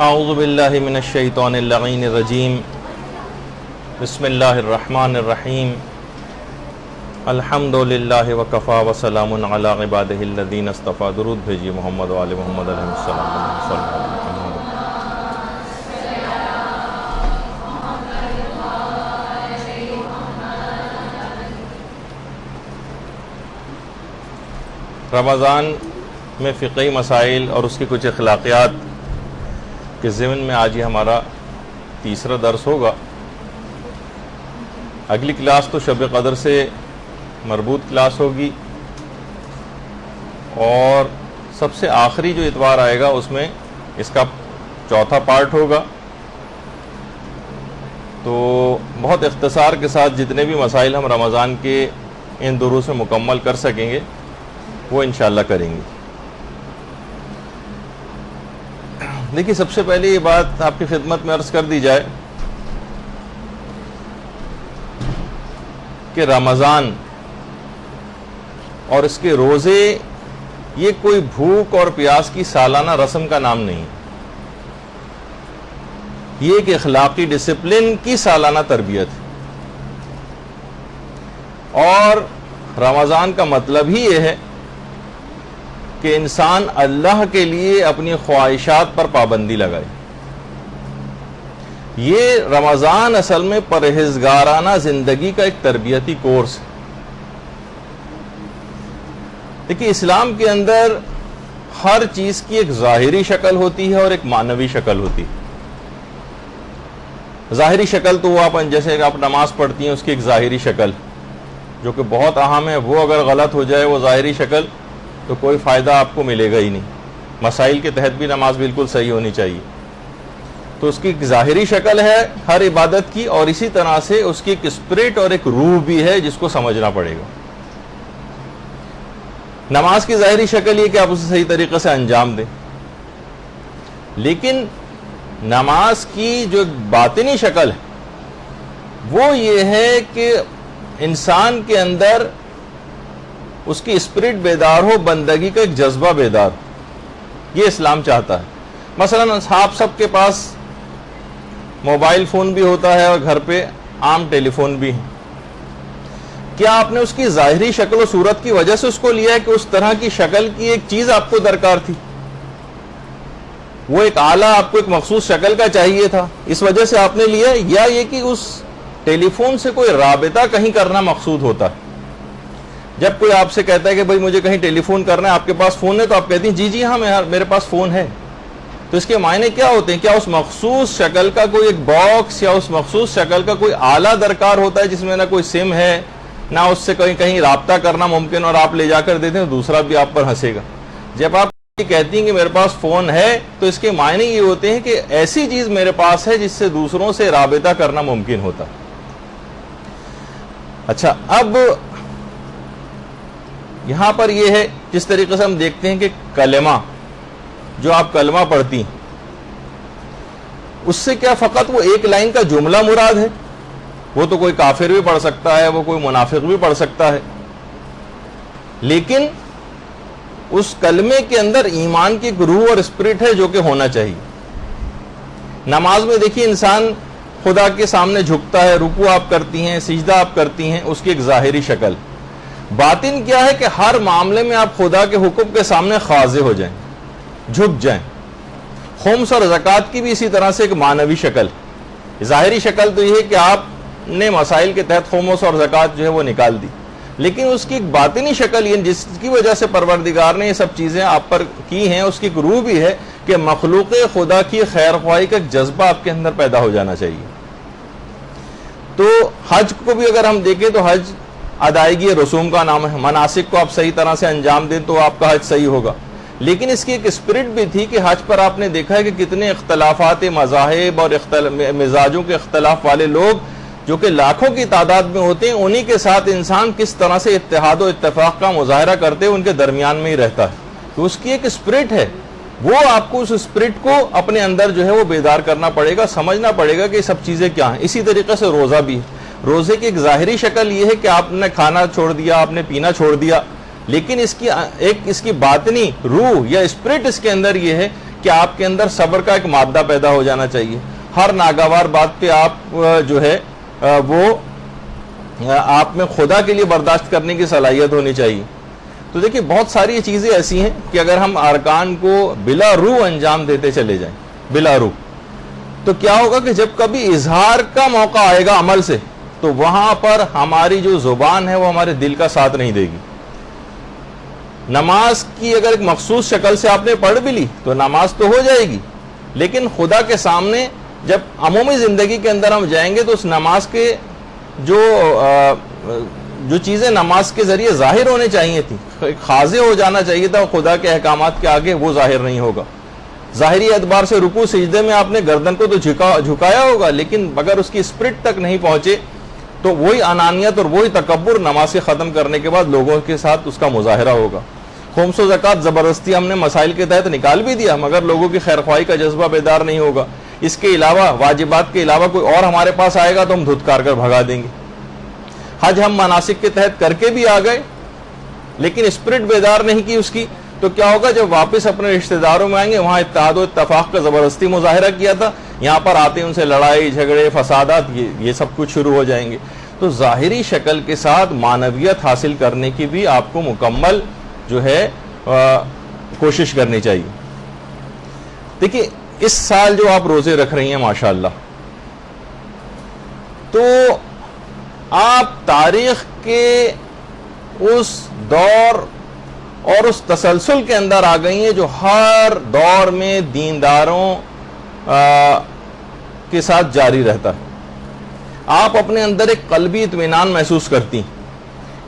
اعوذ باللہ من الشیطان اللعین الرجیم بسم اللہ الرحمن الرحیم الحمدللہ وکفا وسلام علی عبادہ الذین اصطفیٰ. درود بھیجیے محمد و آل محمد علیہ السلام. رمضان میں فقہی مسائل اور اس کی کچھ اخلاقیات کے ضمن میں آج یہ ہمارا تیسرا درس ہوگا. اگلی کلاس تو شب قدر سے مربوط کلاس ہوگی اور سب سے آخری جو اتوار آئے گا اس میں اس کا چوتھا پارٹ ہوگا. تو بہت اختصار کے ساتھ جتنے بھی مسائل ہم رمضان کے ان دروس میں مکمل کر سکیں گے وہ انشاءاللہ کریں گے. دیکھیے، سب سے پہلے یہ بات آپ کی خدمت میں عرض کر دی جائے کہ رمضان اور اس کے روزے یہ کوئی بھوک اور پیاس کی سالانہ رسم کا نام نہیں، یہ ایک اخلاقی ڈسپلن کی سالانہ تربیت ہے. اور رمضان کا مطلب ہی یہ ہے کہ انسان اللہ کے لیے اپنی خواہشات پر پابندی لگائے. یہ رمضان اصل میں پرہیزگارانہ زندگی کا ایک تربیتی کورس ہے. دیکھیے، اسلام کے اندر ہر چیز کی ایک ظاہری شکل ہوتی ہے اور ایک معنوی شکل ہوتی ہے. ظاہری شکل تو وہ جیسے آپ نماز پڑھتی ہیں اس کی ایک ظاہری شکل جو کہ بہت اہم ہے، وہ اگر غلط ہو جائے وہ ظاہری شکل تو کوئی فائدہ آپ کو ملے گا ہی نہیں. مسائل کے تحت بھی نماز بالکل صحیح ہونی چاہیے. تو اس کی ایک ظاہری شکل ہے ہر عبادت کی، اور اسی طرح سے اس کی ایک اسپرٹ اور ایک روح بھی ہے جس کو سمجھنا پڑے گا. نماز کی ظاہری شکل یہ کہ آپ اسے صحیح طریقے سے انجام دیں، لیکن نماز کی جو باطنی شکل ہے وہ یہ ہے کہ انسان کے اندر اس کی اسپرٹ بیدار ہو، بندگی کا ایک جذبہ بیدار. یہ اسلام چاہتا ہے. مثلا آپ سب کے پاس موبائل فون بھی ہوتا ہے اور گھر پہ عام ٹیلی فون بھی ہے. کیا آپ نے اس کی ظاہری شکل و صورت کی وجہ سے اس کو لیا ہے کہ اس طرح کی شکل کی ایک چیز آپ کو درکار تھی؟ وہ ایک آلہ آپ کو ایک مخصوص شکل کا چاہیے تھا، اس وجہ سے آپ نے لیا، یا یہ کہ اس ٹیلی فون سے کوئی رابطہ کہیں کرنا مقصود ہوتا ہے؟ جب کوئی آپ سے کہتا ہے کہ بھائی مجھے کہیں ٹیلی فون کرنا ہے، آپ کے پاس فون ہے، تو آپ کہتی ہیں جی ہاں میرے پاس فون ہے. تو اس کے معنی کیا ہوتے ہیں؟ کیا اس مخصوص شکل کا کوئی ایک باکس یا اس مخصوص شکل کا کوئی آلہ درکار ہوتا ہے جس میں نہ کوئی سم ہے، نہ اس سے کہیں رابطہ کرنا ممکن، اور آپ لے جا کر دیتے ہیں دوسرا بھی آپ پر ہنسے گا. جب آپ کہتی ہیں کہ میرے پاس فون ہے تو اس کے معنی یہ ہوتے ہیں کہ ایسی چیز میرے پاس ہے جس سے دوسروں سے رابطہ کرنا ممکن ہوتا. اچھا، اب یہاں پر یہ ہے جس طریقے سے ہم دیکھتے ہیں کہ کلمہ، جو آپ کلمہ پڑھتی ہیں اس سے کیا فقط وہ ایک لائن کا جملہ مراد ہے؟ وہ تو کوئی کافر بھی پڑھ سکتا ہے، وہ کوئی منافق بھی پڑھ سکتا ہے، لیکن اس کلمے کے اندر ایمان کی ایک روح اور اسپرٹ ہے جو کہ ہونا چاہیے. نماز میں دیکھیے انسان خدا کے سامنے جھکتا ہے، رکوع آپ کرتی ہیں، سجدہ آپ کرتی ہیں، اس کی ایک ظاہری شکل. باطن کیا ہے کہ ہر معاملے میں آپ خدا کے حکم کے سامنے خاضع ہو جائیں، جھک جائیں. خمس اور زکوٰۃ کی بھی اسی طرح سے ایک معنوی شکل. ظاہری شکل تو یہ ہے کہ آپ نے مسائل کے تحت خمس اور زکوٰۃ جو ہے وہ نکال دی، لیکن اس کی ایک باطنی شکل یہ جس کی وجہ سے پروردگار نے یہ سب چیزیں آپ پر کی ہیں، اس کی ایک روح بھی ہے کہ مخلوق خدا کی خیر خواہی کا ایک جذبہ آپ کے اندر پیدا ہو جانا چاہیے. تو حج کو بھی اگر ہم دیکھیں تو حج ادائیگی رسوم کا نام ہے. مناسک کو آپ صحیح طرح سے انجام دیں تو آپ کا حج صحیح ہوگا، لیکن اس کی ایک اسپرٹ بھی تھی کہ حج پر آپ نے دیکھا ہے کہ کتنے اختلافات مذاہب اور مزاجوں کے اختلاف والے لوگ جو کہ لاکھوں کی تعداد میں ہوتے ہیں، انہی کے ساتھ انسان کس طرح سے اتحاد و اتفاق کا مظاہرہ کرتے ہیں، ان کے درمیان میں ہی رہتا ہے. تو اس کی ایک اسپرٹ ہے، وہ آپ کو اس اسپرٹ کو اپنے اندر جو ہے وہ بیدار کرنا پڑے گا، سمجھنا پڑے گا کہ یہ سب چیزیں کیا ہیں. اسی طریقے سے روزہ بھی ہے. روزے کی ایک ظاہری شکل یہ ہے کہ آپ نے کھانا چھوڑ دیا، آپ نے پینا چھوڑ دیا، لیکن اس کی باطنی روح یا اسپرٹ اس کے اندر یہ ہے کہ آپ کے اندر صبر کا ایک مادہ پیدا ہو جانا چاہیے. ہر ناگوار بات پہ آپ جو ہے وہ آپ میں خدا کے لیے برداشت کرنے کی صلاحیت ہونی چاہیے. تو دیکھیے بہت ساری چیزیں ایسی ہیں کہ اگر ہم ارکان کو بلا روح انجام دیتے چلے جائیں بلا روح, تو کیا ہوگا کہ جب کبھی اظہار کا موقع آئے گا عمل سے تو وہاں پر ہماری جو زبان ہے وہ ہمارے دل کا ساتھ نہیں دے گی. نماز کی اگر ایک مخصوص شکل سے آپ نے پڑھ بھی لی تو نماز تو ہو جائے گی, لیکن خدا کے سامنے جب عمومی زندگی کے اندر ہم جائیں گے تو اس نماز کے جو چیزیں نماز کے ذریعے ظاہر ہونے چاہیے تھی, خاضع ہو جانا چاہیے تھا خدا کے احکامات کے آگے, وہ ظاہر نہیں ہوگا. ظاہری اعتبار سے رکوع سجدے میں آپ نے گردن کو تو جھکایا ہوگا, لیکن اگر اس کی اسپرٹ تک نہیں پہنچے تو وہی انانیت اور وہی تکبر نماز سے ختم کرنے کے بعد لوگوں کے ساتھ اس کا مظاہرہ ہوگا. خمس و زکوٰۃ زبردستی ہم نے مسائل کے تحت نکال بھی دیا, مگر لوگوں کی خیر خواہی کا جذبہ بیدار نہیں ہوگا. اس کے علاوہ واجبات کے علاوہ کوئی اور ہمارے پاس آئے گا تو ہم دھتکار کر بھگا دیں گے. حج ہم مناسک کے تحت کر کے بھی آ گئے لیکن اسپرٹ بیدار نہیں کی اس کی, تو کیا ہوگا جب واپس اپنے رشتہ داروں میں آئیں گے, وہاں اتحاد و اتفاق کا زبردستی مظاہرہ کیا تھا, یہاں پر آتے ان سے لڑائی جھگڑے فسادات یہ سب کچھ شروع ہو جائیں گے. تو ظاہری شکل کے ساتھ معنویت حاصل کرنے کی بھی آپ کو مکمل جو ہے کوشش کرنی چاہیے. دیکھیے اس سال جو آپ روزے رکھ رہی ہیں ماشاءاللہ, تو آپ تاریخ کے اس دور اور اس تسلسل کے اندر آ گئی ہیں جو ہر دور میں دینداروں کے ساتھ جاری رہتا ہے. آپ اپنے اندر ایک قلبی اطمینان محسوس کرتی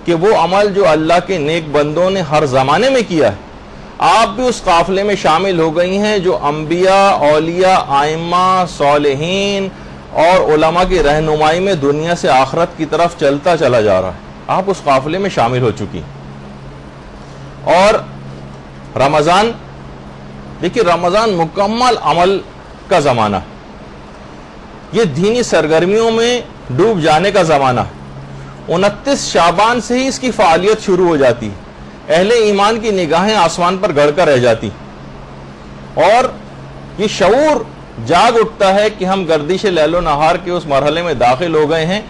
کہ وہ عمل جو اللہ کے نیک بندوں نے ہر زمانے میں کیا ہے, آپ بھی اس قافلے میں شامل ہو گئی ہیں جو انبیاء, اولیاء, ائمہ, صالحین اور علماء کی رہنمائی میں دنیا سے آخرت کی طرف چلتا چلا جا رہا ہے. آپ اس قافلے میں شامل ہو چکی ہیں. اور رمضان, دیکھیے رمضان مکمل عمل کا زمانہ ہے, یہ دینی سرگرمیوں میں ڈوب جانے کا زمانہ ہے. 29 شعبان سے ہی اس کی فعالیت شروع ہو جاتی ہے. اہل ایمان کی نگاہیں آسمان پر گڑ کر رہ جاتی اور یہ شعور جاگ اٹھتا ہے کہ ہم گردش لیل و نہار کے اس مرحلے میں داخل ہو گئے ہیں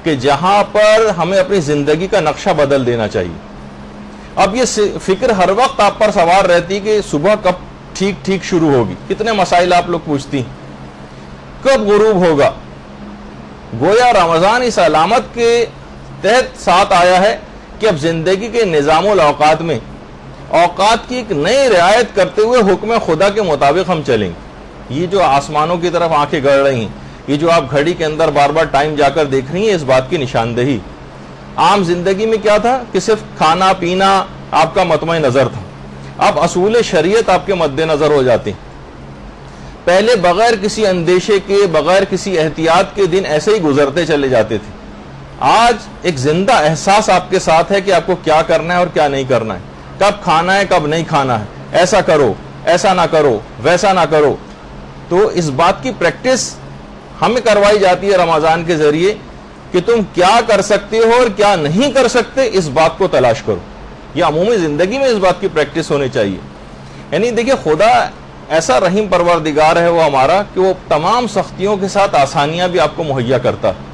کہ جہاں پر ہمیں اپنی زندگی کا نقشہ بدل دینا چاہیے. اب یہ فکر ہر وقت آپ پر سوار رہتی کہ صبح کب ٹھیک شروع ہوگی. کتنے مسائل آپ لوگ پوچھتی ہیں, کب غروب ہوگا. گویا رمضان اس علامت کے تحت ساتھ آیا ہے کہ اب زندگی کے نظام الاوقات میں اوقات کی ایک نئی رعایت کرتے ہوئے حکم خدا کے مطابق ہم چلیں گے. یہ جو آسمانوں کی طرف آنکھیں گڑ رہی ہیں, یہ جو آپ گھڑی کے اندر بار بار ٹائم جا کر دیکھ رہی ہیں, اس بات کی نشاندہی. عام زندگی میں کیا تھا کہ صرف کھانا پینا آپ کا مطمع نظر تھا, اب اصول شریعت آپ کے مد نظر ہو جاتے ہیں. پہلے بغیر کسی اندیشے کے, بغیر کسی احتیاط کے دن ایسے ہی گزرتے چلے جاتے تھے. آج ایک زندہ احساس آپ کے ساتھ ہے کہ آپ کو کیا کرنا ہے اور کیا نہیں کرنا ہے, کب کھانا ہے کب نہیں کھانا ہے, ایسا کرو, ایسا نہ کرو, ویسا نہ کرو. تو اس بات کی پریکٹس ہمیں کروائی جاتی ہے رمضان کے ذریعے کہ تم کیا کر سکتے ہو اور کیا نہیں کر سکتے, اس بات کو تلاش کرو. یہ عمومی زندگی میں اس بات کی پریکٹس ہونی چاہیے. یعنی دیکھیں خدا ایسا رحیم پروردگار ہے وہ ہمارا کہ وہ تمام سختیوں کے ساتھ آسانیاں بھی آپ کو مہیا کرتا ہے.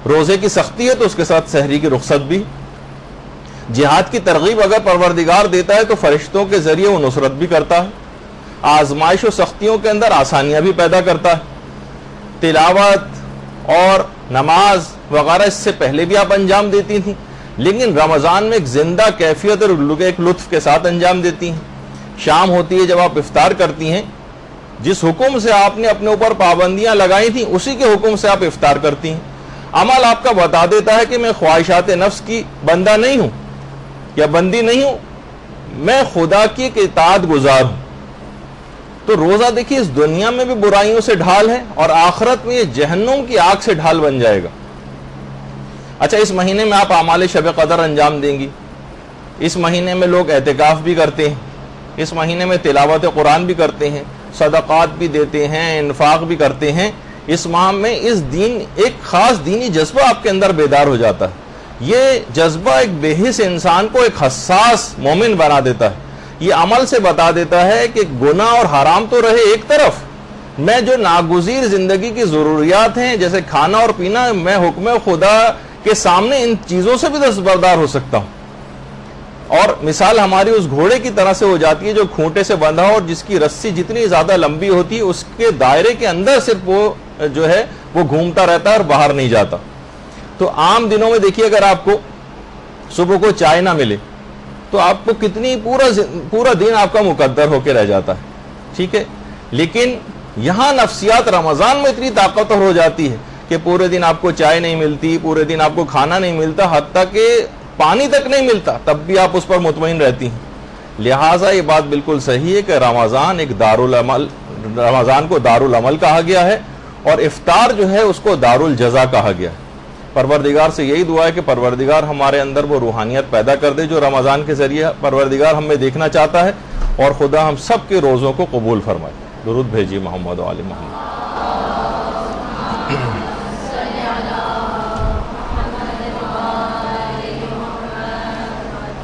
روزے کی سختی ہے تو اس کے ساتھ سحری کی رخصت بھی. جہاد کی ترغیب اگر پروردگار دیتا ہے تو فرشتوں کے ذریعے وہ نصرت بھی کرتا ہے. آزمائش و سختیوں کے اندر آسانیاں بھی پیدا کرتا ہے. تلاوت اور نماز وغیرہ اس سے پہلے بھی آپ انجام دیتی تھیں, لیکن رمضان میں ایک زندہ کیفیت اور ایک لطف کے ساتھ انجام دیتی ہیں. شام ہوتی ہے جب آپ افطار کرتی ہیں, جس حکم سے آپ نے اپنے اوپر پابندیاں لگائی تھیں اسی کے حکم سے آپ افطار کرتی ہیں. عمل آپ کا بتا دیتا ہے کہ میں خواہشات نفس کی بندہ نہیں ہوں یا بندی نہیں ہوں, میں خدا کی ایک اطاعت گزار ہوں. تو روزہ دیکھیے اس دنیا میں بھی برائیوں سے ڈھال ہے اور آخرت میں یہ جہنم کی آگ سے ڈھال بن جائے گا. اچھا, اس مہینے میں آپ اعمال شب قدر انجام دیں گی, اس مہینے میں لوگ اعتکاف بھی کرتے ہیں, اس مہینے میں تلاوت قرآن بھی کرتے ہیں, صدقات بھی دیتے ہیں, انفاق بھی کرتے ہیں. اس ماہ میں ایک خاص دینی جذبہ آپ کے اندر بیدار ہو جاتا ہے. یہ جذبہ ایک بے حس انسان کو ایک حساس مومن بنا دیتا ہے. یہ عمل سے بتا دیتا ہے کہ گناہ اور حرام تو رہے ایک طرف، میں جو ناگزیر زندگی کی ضروریات ہیں جیسے کھانا اور پینا، میں حکم خدا کے سامنے ان چیزوں سے بھی دستبردار ہو سکتا ہوں۔ اور مثال ہماری اس گھوڑے کی طرح سے ہو جاتی ہے جو کھونٹے سے بندھا ہو اور جس کی رسی جتنی زیادہ لمبی ہوتی ہے اس کے دائرے کے اندر صرف وہ جو ہے وہ گھومتا رہتا ہے اور باہر نہیں جاتا۔ تو عام دنوں میں دیکھیے اگر آپ کو صبح کو چائے نہ ملے تو آپ کو کتنی پورا دن آپ کا مقدر ہو کے رہ جاتا ہے، ٹھیک ہے۔ لیکن یہاں نفسیات رمضان میں اتنی طاقتور ہو جاتی ہے کہ پورے دن آپ کو چائے نہیں ملتی، پورے دن آپ کو کھانا نہیں ملتا، حتیٰ کہ پانی تک نہیں ملتا، تب بھی آپ اس پر مطمئن رہتی ہیں۔ لہٰذا یہ بات بالکل صحیح ہے کہ رمضان ایک رمضان کو دارالعمل کہا گیا ہے اور افطار جو ہے اس کو دارالجزا کہا گیا ہے۔ پروردگار سے یہی دعا ہے کہ پروردگار ہمارے اندر وہ روحانیت پیدا کر دے جو رمضان کے ذریعے پروردگار ہم میں دیکھنا چاہتا ہے، اور خدا ہم سب کے روزوں کو قبول فرمائے۔ درود بھیجیے محمد و آل محمد۔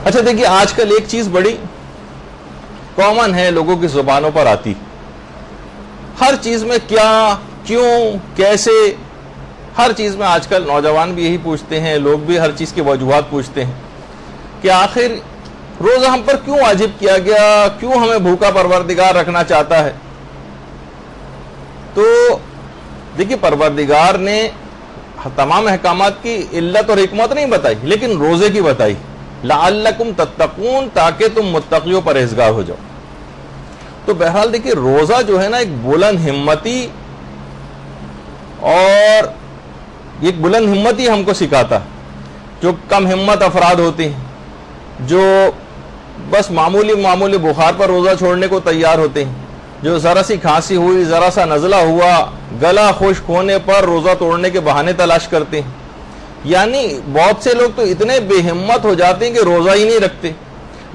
اچھا دیکھیے، آج کل ایک چیز بڑی کامن ہے، لوگوں کی زبانوں پر آتی، ہر چیز میں کیا، کیوں، کیسے، ہر چیز میں آج کل نوجوان بھی یہی پوچھتے ہیں، لوگ بھی ہر چیز کی وجوہات پوچھتے ہیں کہ آخر روزہ ہم پر کیوں واجب کیا گیا، کیوں ہمیں بھوکا پروردگار رکھنا چاہتا ہے۔ تو دیکھیے، پروردگار نے تمام احکامات کی علت اور حکمت نہیں بتائی، لیکن روزے کی بتائی، لعلکم تتقون، تاکہ تم متقی و پرہیزگار ہو جاؤ۔ تو بہرحال دیکھیے، روزہ جو ہے نا ایک بلند ہمتی اور ایک بلند ہمتی ہم کو سکھاتا ہے۔ جو کم ہمت افراد ہوتے ہیں، جو بس معمولی بخار پر روزہ چھوڑنے کو تیار ہوتے ہیں، جو ذرا سی کھانسی ہوئی، ذرا سا نزلہ ہوا، گلا خشک ہونے پر روزہ توڑنے کے بہانے تلاش کرتے ہیں۔ یعنی بہت سے لوگ تو اتنے بے ہمت ہو جاتے ہیں کہ روزہ ہی نہیں رکھتے۔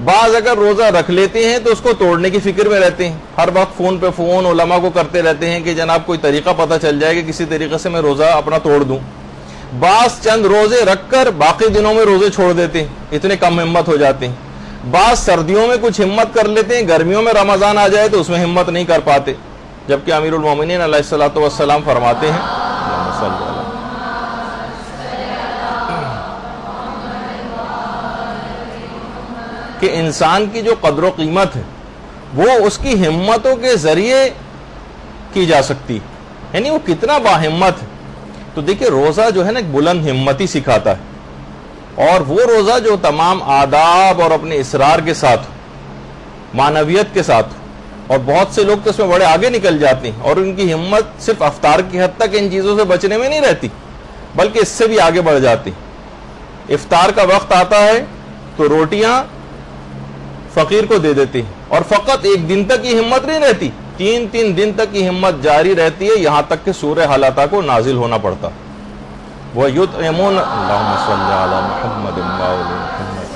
بعض اگر روزہ رکھ لیتے ہیں تو اس کو توڑنے کی فکر میں رہتے ہیں، ہر وقت فون پہ فون علماء کو کرتے رہتے ہیں کہ جناب کوئی طریقہ پتہ چل جائے کہ کسی طریقے سے میں روزہ اپنا توڑ دوں۔ بعض چند روزے رکھ کر باقی دنوں میں روزے چھوڑ دیتے ہیں، اتنے کم ہمت ہو جاتے ہیں۔ بعض سردیوں میں کچھ ہمت کر لیتے ہیں، گرمیوں میں رمضان آ جائے تو اس میں ہمت نہیں کر پاتے، جبکہ امیر المومنین علیہ الصلوۃ والسلام فرماتے ہیں کہ انسان کی جو قدر و قیمت ہے وہ اس کی ہمتوں کے ذریعے کی جا سکتی، یعنی وہ کتنا باہمت ہے۔ تو دیکھیں، روزہ جو ہے نا ایک بلند ہمتی سکھاتا ہے، اور وہ روزہ جو تمام آداب اور اپنے اسرار کے ساتھ، معنویت کے ساتھ، اور بہت سے لوگ تو اس میں بڑے آگے نکل جاتے ہیں اور ان کی ہمت صرف افطار کی حد تک ان چیزوں سے بچنے میں نہیں رہتی، بلکہ اس سے بھی آگے بڑھ جاتی۔ افطار کا وقت آتا ہے تو روٹیاں فقیر کو دے دیتے ہیں، اور فقط ایک دن تک کی ہمت نہیں رہتی، تین دن تک کی ہمت جاری رہتی ہے، یہاں تک کہ سورہ حلاتا کو نازل ہونا پڑتا۔ وَيُطْعِمُونَ اللَّهُمَّ صَلِّ عَلَى مُحَمَّدٍ وَآلِ مُحَمَّدٍ۔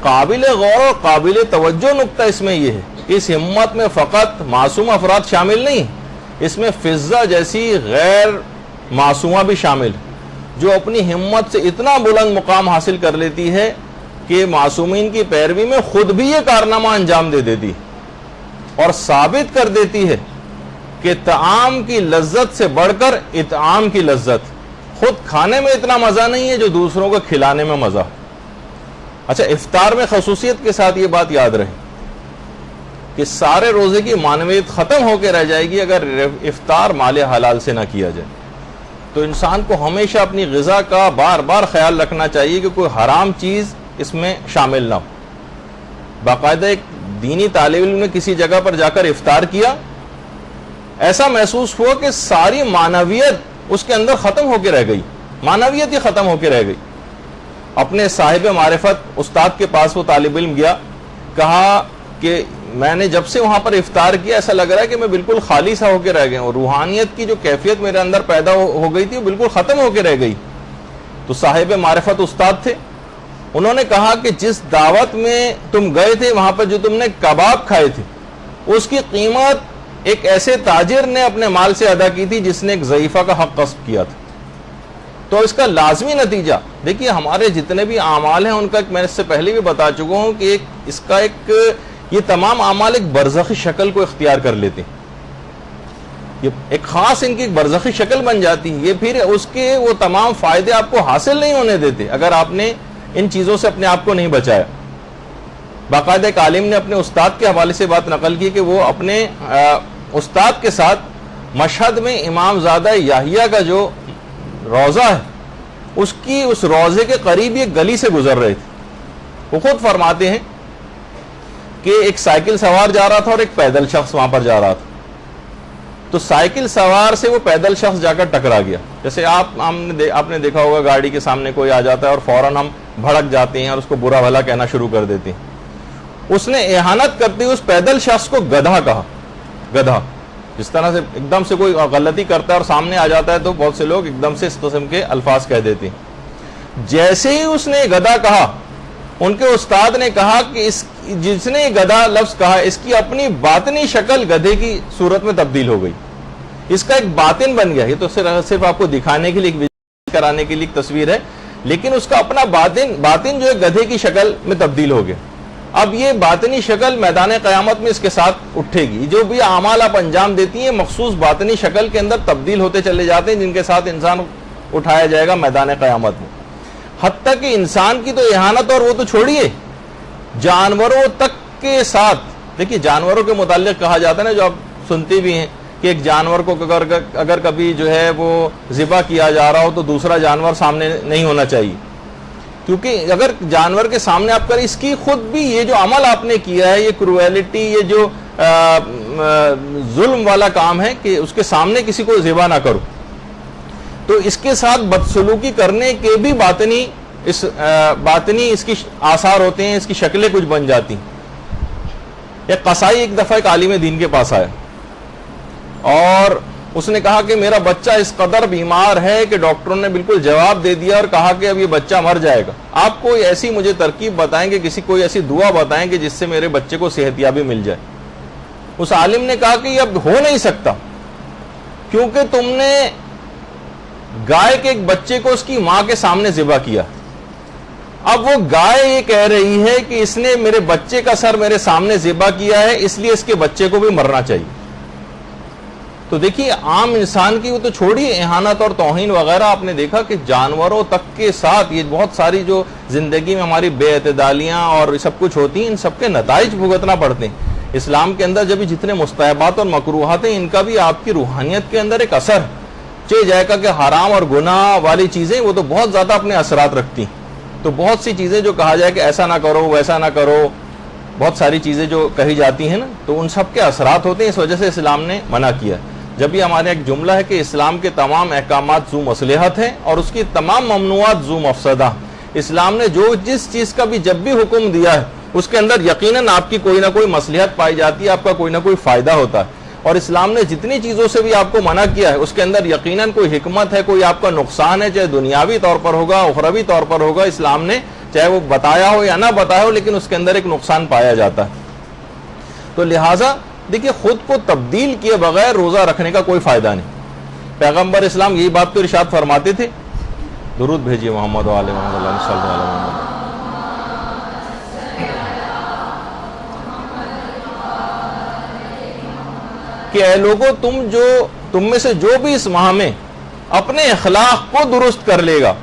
قابل غور اور قابل توجہ نقطہ اس میں یہ ہے کہ اس ہمت میں فقط معصوم افراد شامل نہیں، اس میں فضہ جیسی غیر معصومہ بھی شامل ہے، جو اپنی ہمت سے اتنا بلند مقام حاصل کر لیتی ہے کہ معصومین کی پیروی میں خود بھی یہ کارنامہ انجام دے دیتی اور ثابت کر دیتی ہے کہ طعام کی لذت سے بڑھ کر اطعام کی لذت، خود کھانے میں اتنا مزہ نہیں ہے جو دوسروں کو کھلانے میں مزہ۔ اچھا، افطار میں خصوصیت کے ساتھ یہ بات یاد رہے کہ سارے روزے کی معنویت ختم ہو کے رہ جائے گی اگر افطار مال حلال سے نہ کیا جائے۔ تو انسان کو ہمیشہ اپنی غذا کا بار بار خیال رکھنا چاہیے کہ کوئی حرام چیز اس میں شامل نہ ہو۔ باقاعدہ ایک دینی طالب علم نے کسی جگہ پر جا کر افطار کیا، ایسا محسوس ہوا کہ ساری معنویت اس کے اندر ختم ہو کے رہ گئی، معنویت ہی ختم ہو کے رہ گئی۔ اپنے صاحب معرفت استاد کے پاس وہ طالب علم گیا، کہا کہ میں نے جب سے وہاں پر افطار کیا ایسا لگ رہا ہے کہ میں بالکل خالی سا ہو کے رہ گیا ہوں، اور روحانیت کی جو کیفیت میرے اندر پیدا ہو گئی تھی وہ بالکل ختم ہو کے رہ گئی۔ تو صاحب معرفت استاد تھے، انہوں نے کہا کہ جس دعوت میں تم گئے تھے وہاں پر جو تم نے کباب کھائے تھے اس کی قیمت ایک ایسے تاجر نے اپنے مال سے ادا کی تھی جس نے ایک ضعیفہ کا حق غصب کیا تھا۔ تو اس کا لازمی نتیجہ دیکھیے ہمارے جتنے بھی اعمال ہیں ان کا میں اس سے پہلے بھی بتا چکا ہوں کہ یہ تمام اعمال ایک برزخی شکل کو اختیار کر لیتے ہیں. یہ ایک خاص ان کی ایک برزخی شکل بن جاتی ہے. یہ پھر اس کے وہ تمام فائدے آپ کو حاصل نہیں ہونے دیتے اگر آپ نے ان چیزوں سے اپنے آپ کو نہیں بچایا. باقاعدہ ایک عالم نے اپنے استاد کے حوالے سے بات نقل کی کہ وہ اپنے استاد کے ساتھ مشہد میں امام زادہ یحییٰ کا جو روضہ ہے اس روضے کے قریب ایک گلی سے گزر رہے تھے. وہ خود فرماتے ہیں کہ ایک سائیکل سوار جا رہا تھا اور ایک پیدل شخص وہاں پر جا رہا تھا. تو سائیکل سوار سے وہ پیدل شخص جا کر ٹکرا گیا. جیسے آپ نے دیکھا ہوگا گاڑی کے سامنے کوئی آ جاتا ہے اور فوراً ہم بھڑک جاتے ہیں اور اس کو برا بھلا کہنا شروع کر دیتے ہیں. اس نے اہانت کرتے ہوئے اس پیدل شخص کو گدھا کہا. گدھا جس طرح سے ایک دم سے کوئی غلطی کرتا ہے اور سامنے آ جاتا ہے تو بہت سے لوگ ایک دم سے اس قسم کے الفاظ کہہ دیتے ہیں. جیسے ہی اس نے گدھا کہا ان کے استاد نے کہا کہ جس نے گدھا لفظ کہا اس کی اپنی باطنی شکل گدھے کی صورت میں تبدیل ہو گئی. اس کا ایک باطن بن گیا. یہ تو صرف آپ کو دکھانے کے لیے کرانے کے لیے ایک تصویر ہے لیکن اس کا اپنا باطن جو ہے گدھے کی شکل میں تبدیل ہو گیا. اب یہ باطنی شکل میدان قیامت میں اس کے ساتھ اٹھے گی. جو بھی اعمال آپ انجام دیتی ہیں مخصوص باطنی شکل کے اندر تبدیل ہوتے چلے جاتے ہیں جن کے ساتھ انسان اٹھایا جائے گا میدان قیامت میں. حتیٰ کہ انسان کی تو اہانت اور وہ تو چھوڑیے جانوروں تک کے ساتھ. دیکھیے جانوروں کے متعلق کہا جاتا ہے نا جو آپ سنتے بھی ہیں کہ ایک جانور کو اگر کبھی جو ہے وہ ذبح کیا جا رہا ہو تو دوسرا جانور سامنے نہیں ہونا چاہیے کیونکہ اگر جانور کے سامنے آپ کریں اس کی خود بھی یہ جو عمل آپ نے کیا ہے یہ کرویلٹی یہ جو ظلم والا کام ہے کہ اس کے سامنے کسی کو ذبح نہ کرو تو اس کے ساتھ بدسلوکی کرنے کے بھی باطنی اس کی آثار ہوتے ہیں. اس کی شکلیں کچھ بن جاتی ہیں. ایک قصائی ایک دفعہ ایک عالم دین کے پاس آیا اور اس نے کہا کہ میرا بچہ اس قدر بیمار ہے کہ ڈاکٹروں نے بالکل جواب دے دیا اور کہا کہ اب یہ بچہ مر جائے گا. آپ کوئی ایسی مجھے ترکیب بتائیں کہ کوئی ایسی دعا بتائیں کہ جس سے میرے بچے کو صحت یابی مل جائے. اس عالم نے کہا کہ یہ اب ہو نہیں سکتا کیونکہ تم نے گائے کے ایک بچے کو اس کی ماں کے سامنے ذبح کیا. اب وہ گائے یہ کہہ رہی ہے کہ اس نے میرے بچے کا سر میرے سامنے ذبح کیا ہے اس لیے اس کے بچے کو بھی مرنا چاہیے. تو دیکھیے عام انسان کی وہ تو چھوڑیے اہانت اور توہین وغیرہ آپ نے دیکھا کہ جانوروں تک کے ساتھ یہ بہت ساری جو زندگی میں ہماری بے اعتدالیاں اور سب کچھ ہوتی ہیں ان سب کے نتائج بھگتنا پڑتے ہیں. اسلام کے اندر جب جتنے مستحبات اور مکروہات ہیں ان کا بھی آپ کی روحانیت کے اندر ایک اثر چاہے جائے گا کہ حرام اور گناہ والی چیزیں وہ تو بہت زیادہ اپنے اثرات رکھتی ہیں. تو بہت سی چیزیں جو کہا جائے کہ ایسا نہ کرو ویسا نہ کرو بہت ساری چیزیں جو کہی جاتی ہیں نا تو ان سب کے اثرات ہوتے ہیں. اس وجہ سے اسلام نے منع کیا. جب یہ ہمارے ایک جملہ ہے کہ اسلام کے تمام احکامات ذو مصلحت ہیں اور اس کی تمام ممنوعات ذو مفسدہ. اسلام نے جس چیز کا بھی جب بھی حکم دیا ہے اس کے اندر یقیناً آپ کی کوئی نہ کوئی مصلحت پائی جاتی ہے آپ کا کوئی نہ کوئی فائدہ ہوتا ہے. اور اسلام نے جتنی چیزوں سے بھی آپ کو منع کیا ہے اس کے اندر یقیناً کوئی حکمت ہے کوئی آپ کا نقصان ہے چاہے دنیاوی طور پر ہوگا اخروی طور پر ہوگا. اسلام نے چاہے وہ بتایا ہو یا نہ بتایا ہو لیکن اس کے اندر ایک نقصان پایا جاتا ہے. تو لہٰذا دیکھیے خود کو تبدیل کیے بغیر روزہ رکھنے کا کوئی فائدہ نہیں. پیغمبر اسلام یہی بات تو ارشاد فرماتے تھے. درود بھیجیے محمد و آل محمد صلی اللہ علیہ وسلم. کہ اے لوگو تم میں سے جو بھی اس ماہ میں اپنے اخلاق کو درست کر لے گا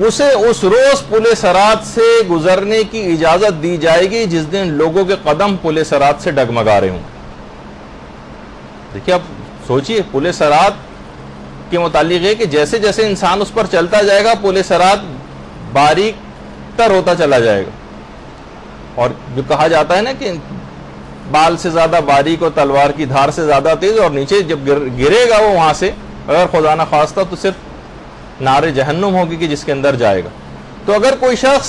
اسے اس روز پل صراط سے گزرنے کی اجازت دی جائے گی جس دن لوگوں کے قدم پل صراط سے ڈگمگا رہے ہوں. دیکھیے آپ سوچئے پل صراط کے متعلق ہے کہ جیسے جیسے انسان اس پر چلتا جائے گا پل صراط باریک تر ہوتا چلا جائے گا. اور جو کہا جاتا ہے نا کہ بال سے زیادہ باریک اور تلوار کی دھار سے زیادہ تیز اور نیچے جب گرے گا وہ وہاں سے اگر خدا نہ خواستہ تو صرف نار جہنم ہوگی کہ جس کے اندر جائے گا. تو اگر کوئی شخص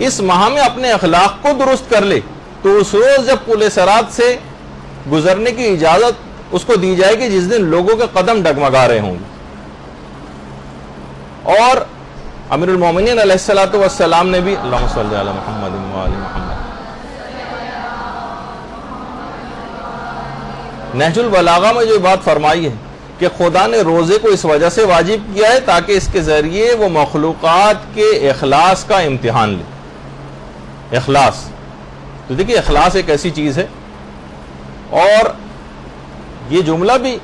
اس ماہ میں اپنے اخلاق کو درست کر لے تو اس روز جب پل صراط سے گزرنے کی اجازت اس کو دی جائے گی جس دن لوگوں کے قدم ڈگمگا رہے ہوں گے. اور امیر المومنین علیہ الصلوۃ والسلام نے بھی اللہم صلی علی محمد و آل محمد نہج البلاغہ میں جو بات فرمائی ہے کہ خدا نے روزے کو اس وجہ سے واجب کیا ہے تاکہ اس کے ذریعے وہ مخلوقات کے اخلاص کا امتحان لے. اخلاص تو دیکھیے اخلاص ایک ایسی چیز ہے. اور یہ جملہ بھی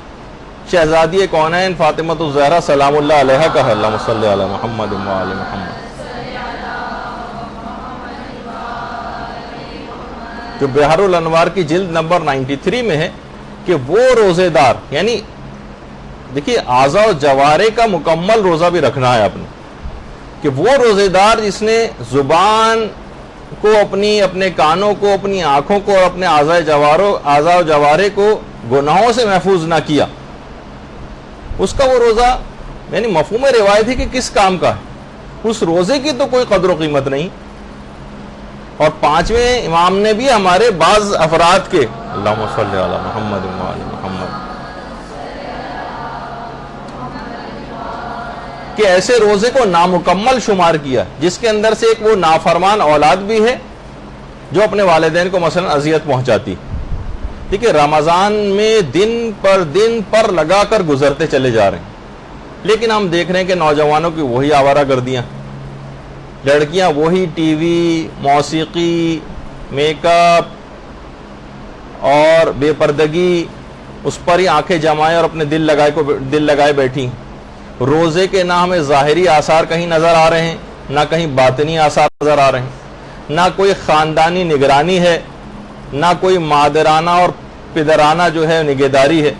شہزادی کونین فاطمہ الزہرا سلام اللہ علیہا کا ہے. اللہم صلی علی محمد و علی محمد، جو بحر الانوار کی جلد نمبر 93 میں ہے کہ وہ روزے دار، یعنی دیکھیے اعضاء و جوارے کا مکمل روزہ بھی رکھنا ہے اپنے، کہ وہ روزے دار جس نے زبان کو اپنے کانوں کو، اپنی آنکھوں کو اور اپنے اعضاء و جوارے کو گناہوں سے محفوظ نہ کیا، اس کا وہ روزہ یعنی مفہوم روایت ہے کہ کس کام کا ہے، اس روزے کی تو کوئی قدر و قیمت نہیں. اور پانچویں امام نے بھی ہمارے بعض افراد کے اللہم صلی علی محمد و علی محمد کہ ایسے روزے کو نامکمل شمار کیا جس کے اندر سے ایک وہ نافرمان اولاد بھی ہے جو اپنے والدین کو مثلا اذیت پہنچاتی. ٹھیک ہے، رمضان میں دن پر لگا کر گزرتے چلے جا رہے ہیں، لیکن ہم دیکھ رہے ہیں کہ نوجوانوں کی وہی آوارہ گردیاں، لڑکیاں وہی ٹی وی، موسیقی، میک اپ اور بے پردگی، اس پر ہی آنکھیں جمائے اور اپنے دل لگائے بیٹھی. روزے کے نہ ہمیں ظاہری آثار کہیں نظر آ رہے ہیں، نہ کہیں باطنی آثار نظر آ رہے ہیں، نہ کوئی خاندانی نگرانی ہے، نہ کوئی مادرانہ اور پدرانہ جو ہے نگہداری ہے.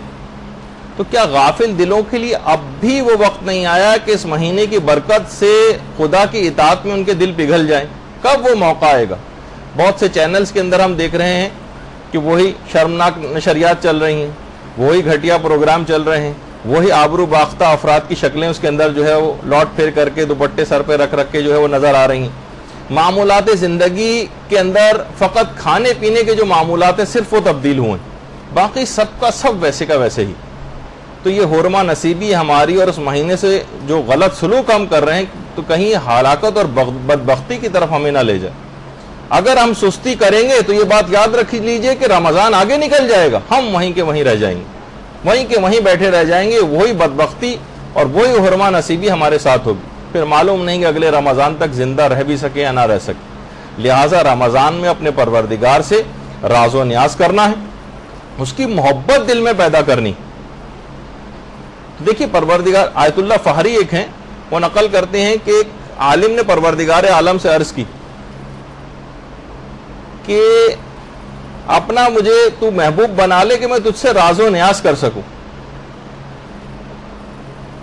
تو کیا غافل دلوں کے لیے اب بھی وہ وقت نہیں آیا کہ اس مہینے کی برکت سے خدا کی اطاعت میں ان کے دل پگھل جائیں؟ کب وہ موقع آئے گا؟ بہت سے چینلز کے اندر ہم دیکھ رہے ہیں کہ وہی شرمناک نشریات چل رہی ہیں، وہی گھٹیا پروگرام چل رہے ہیں، وہی آبرو باختہ افراد کی شکلیں اس کے اندر جو ہے وہ لوٹ پھر کر کے دوپٹے سر پہ رکھ کے جو ہے وہ نظر آ رہی ہیں. معمولات زندگی کے اندر فقط کھانے پینے کے جو معمولات ہیں صرف وہ تبدیل ہوئے، باقی سب کا سب ویسے کا ویسے ہی. تو یہ حرمہ نصیبی ہماری اور اس مہینے سے جو غلط سلوک ہم کر رہے ہیں تو کہیں ہلاکت اور بدبختی کی طرف ہمیں نہ لے جائے. اگر ہم سستی کریں گے تو یہ بات یاد رکھ لیجئے کہ رمضان آگے نکل جائے گا، ہم وہیں کے وہیں رہ جائیں گے، وہیں کے وہیں بیٹھے رہ جائیں گے، وہی بدبختی اور وہی حرمہ نصیبی ہمارے ساتھ ہوگی. پھر معلوم نہیں کہ اگلے رمضان تک زندہ رہ بھی سکے یا نہ رہ سکے. لہٰذا رمضان میں اپنے پروردگار سے راز و نیاز کرنا ہے، اس کی محبت دل میں پیدا کرنی. دیکھیے پروردگار آیت اللہ فہری ایک ہیں، وہ نقل کرتے ہیں کہ ایک عالم نے پروردگار عالم سے عرض کی کہ اپنا مجھے تو محبوب بنا لے کہ میں تجھ سے راز و نیاز کر سکوں.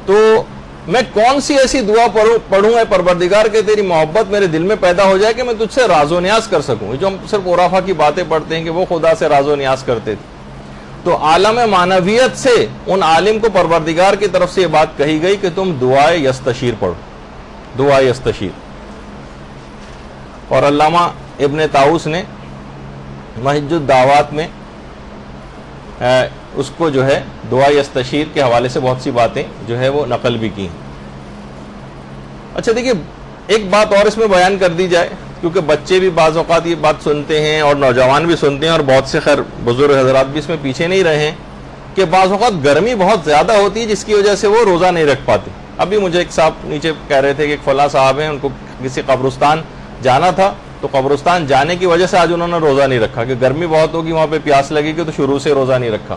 تو میں کون سی ایسی دعا پڑھوں اے پروردگار کہ تیری محبت میرے دل میں پیدا ہو جائے کہ میں تجھ سے راز و نیاز کر سکوں. جو ہم صرف عرفا کی باتیں پڑھتے ہیں کہ وہ خدا سے راز و نیاز کرتے تھے، تو عالم معنویت سے ان عالم کو پروردگار کی طرف سے یہ بات کہی گئی کہ تم دعائے یستشیر پڑھو، دعائے یستشیر. اور علامہ ابن طاؤس نے محج الدعوات میں اس کو جو ہے دعائے یستشیر کے حوالے سے بہت سی باتیں جو ہے وہ نقل بھی کی ہیں. اچھا دیکھیے ایک بات اور اس میں بیان کر دی جائے، کیونکہ بچے بھی بعض اوقات یہ بات سنتے ہیں اور نوجوان بھی سنتے ہیں اور بہت سے خیر بزرگ حضرات بھی اس میں پیچھے نہیں رہے ہیں، کہ بعض اوقات گرمی بہت زیادہ ہوتی ہے جس کی وجہ سے وہ روزہ نہیں رکھ پاتے. ابھی مجھے ایک صاحب نیچے کہہ رہے تھے کہ ایک فلاں صاحب ہیں، ان کو کسی قبرستان جانا تھا، تو قبرستان جانے کی وجہ سے آج انہوں نے روزہ نہیں رکھا کہ گرمی بہت ہوگی، وہاں پہ پیاس لگے گی، تو شروع سے روزہ نہیں رکھا.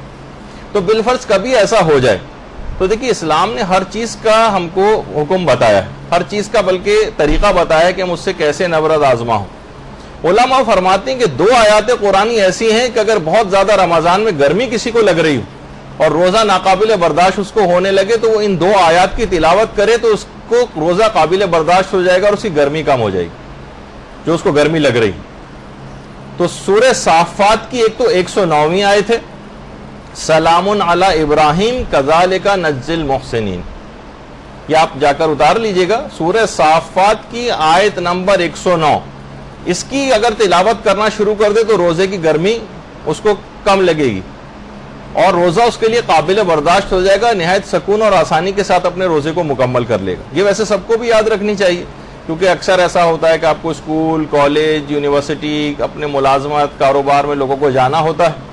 تو بالفرض کبھی ایسا ہو جائے تو دیکھیے اسلام نے ہر چیز کا ہم کو حکم بتایا ہے، ہر چیز کا بلکہ طریقہ بتایا ہے کہ ہم اس سے کیسے نبرد آزما ہوں. علماء فرماتے ہیں کہ 2 آیات قرآنی ایسی ہیں کہ اگر بہت زیادہ رمضان میں گرمی کسی کو لگ رہی ہو اور روزہ ناقابل برداشت اس کو ہونے لگے تو وہ ان 2 آیات کی تلاوت کرے تو اس کو روزہ قابل برداشت ہو جائے گا اور اس کی گرمی کم ہو جائے گی جو اس کو گرمی لگ رہی. تو سورہ صافات کی ایک تو 109ویں آیت ہے، سلام علی ابراہیم کذالک نجزی المحسنین. یہ آپ جا کر اتار لیجئے گا، سورہ صافات کی آیت نمبر 109. اس کی اگر تلاوت کرنا شروع کر دے تو روزے کی گرمی اس کو کم لگے گی اور روزہ اس کے لیے قابل برداشت ہو جائے گا، نہایت سکون اور آسانی کے ساتھ اپنے روزے کو مکمل کر لے گا. یہ ویسے سب کو بھی یاد رکھنی چاہیے، کیونکہ اکثر ایسا ہوتا ہے کہ آپ کو اسکول، کالج، یونیورسٹی، اپنے ملازمت، کاروبار میں لوگوں کو جانا ہوتا ہے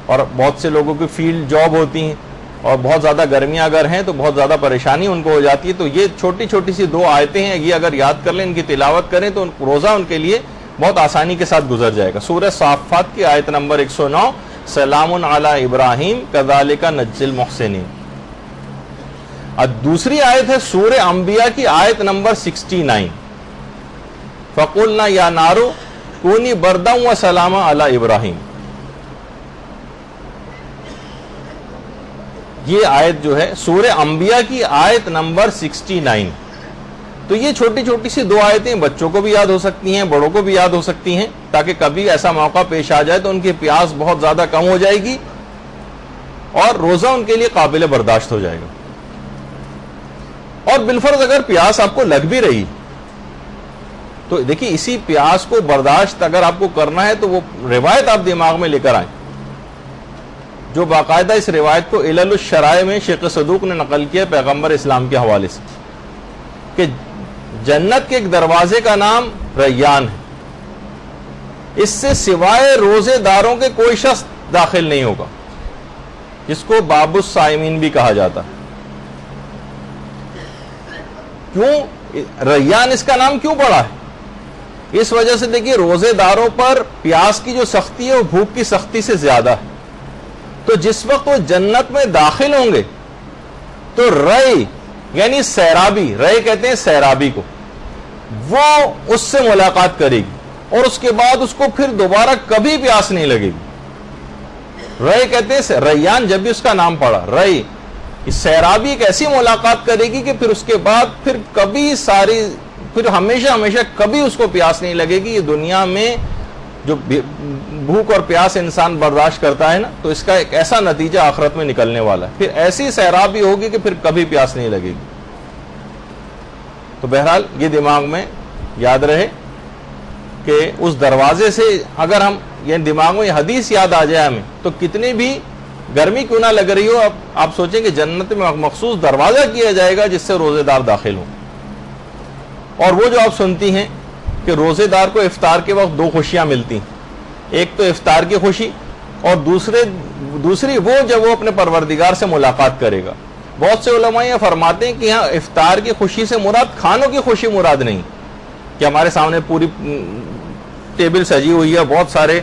اور بہت سے لوگوں کی فیلڈ جاب ہوتی ہیں، اور بہت زیادہ گرمیاں اگر ہیں تو بہت زیادہ پریشانی ان کو ہو جاتی ہے. تو یہ چھوٹی چھوٹی سی 2 آیتیں ہیں, یہ اگر یاد کر لیں, ان کی تلاوت کریں تو روزہ ان کے لیے بہت آسانی کے ساتھ گزر جائے گا. سورہ صافات کی آیت نمبر 109, سلام علی ابراہیم کذالک نجزی المحسنین. اور دوسری آیت ہے سورہ انبیاء کی آیت نمبر 69, فقلنا یا نار کونی بردا وسلاما علی ابراہیم. یہ آیت جو ہے سورہ انبیاء کی آیت نمبر 69. تو یہ چھوٹی چھوٹی سی 2 آیتیں بچوں کو بھی یاد ہو سکتی ہیں, بڑوں کو بھی یاد ہو سکتی ہیں, تاکہ کبھی ایسا موقع پیش آ جائے تو ان کی پیاس بہت زیادہ کم ہو جائے گی اور روزہ ان کے لیے قابل برداشت ہو جائے گا. اور بالفرض اگر پیاس آپ کو لگ بھی رہی تو دیکھیے اسی پیاس کو برداشت اگر آپ کو کرنا ہے تو وہ روایت آپ دماغ میں لے کر آئیں, جو باقاعدہ اس روایت کو علل الشرائع میں شیخ صدوق نے نقل کیا پیغمبر اسلام کے حوالے سے, کہ جنت کے ایک دروازے کا نام ریان ہے, اس سے سوائے روزے داروں کے کوئی شخص داخل نہیں ہوگا, جس کو باب الصائمین بھی کہا جاتا ہے. کیوں ریان اس کا نام کیوں پڑا ہے؟ اس وجہ سے دیکھیے روزے داروں پر پیاس کی جو سختی ہے وہ بھوک کی سختی سے زیادہ ہے. تو جس وقت وہ جنت میں داخل ہوں گے تو رے یعنی سیرابی, رے کہتے ہیں سیرابی کو, وہ اس سے ملاقات کرے گی اور اس کے بعد اس کو پھر دوبارہ کبھی پیاس نہیں لگے گی. رے کہتے ہیں ریان, جب بھی اس کا نام پڑا رے, سیرابی ایک ایسی ملاقات کرے گی کہ پھر اس کے بعد پھر کبھی پھر ہمیشہ ہمیشہ کبھی اس کو پیاس نہیں لگے گی. یہ دنیا میں جو بھوک اور پیاس انسان برداشت کرتا ہے نا, تو اس کا ایک ایسا نتیجہ آخرت میں نکلنے والا ہے, پھر ایسی سیرابی ہوگی کہ پھر کبھی پیاس نہیں لگے گی. تو بہرحال یہ دماغ میں یاد رہے کہ اس دروازے سے اگر ہم یہ دماغ میں حدیث یاد آ جائے ہمیں, تو کتنی بھی گرمی کیوں نہ لگ رہی ہو, آپ سوچیں کہ جنت میں مخصوص دروازہ کیا جائے گا جس سے روزے دار داخل ہوں. اور وہ جو آپ سنتی ہیں کہ روزے دار کو افطار کے وقت 2 خوشیاں ملتی ہیں, ایک تو افطار کی خوشی اور دوسری وہ جب وہ اپنے پروردگار سے ملاقات کرے گا. بہت سے علماء یہ فرماتے ہیں کہ یہاں افطار کی خوشی سے مراد کھانوں کی خوشی مراد نہیں, کہ ہمارے سامنے پوری ٹیبل سجی ہوئی ہے, بہت سارے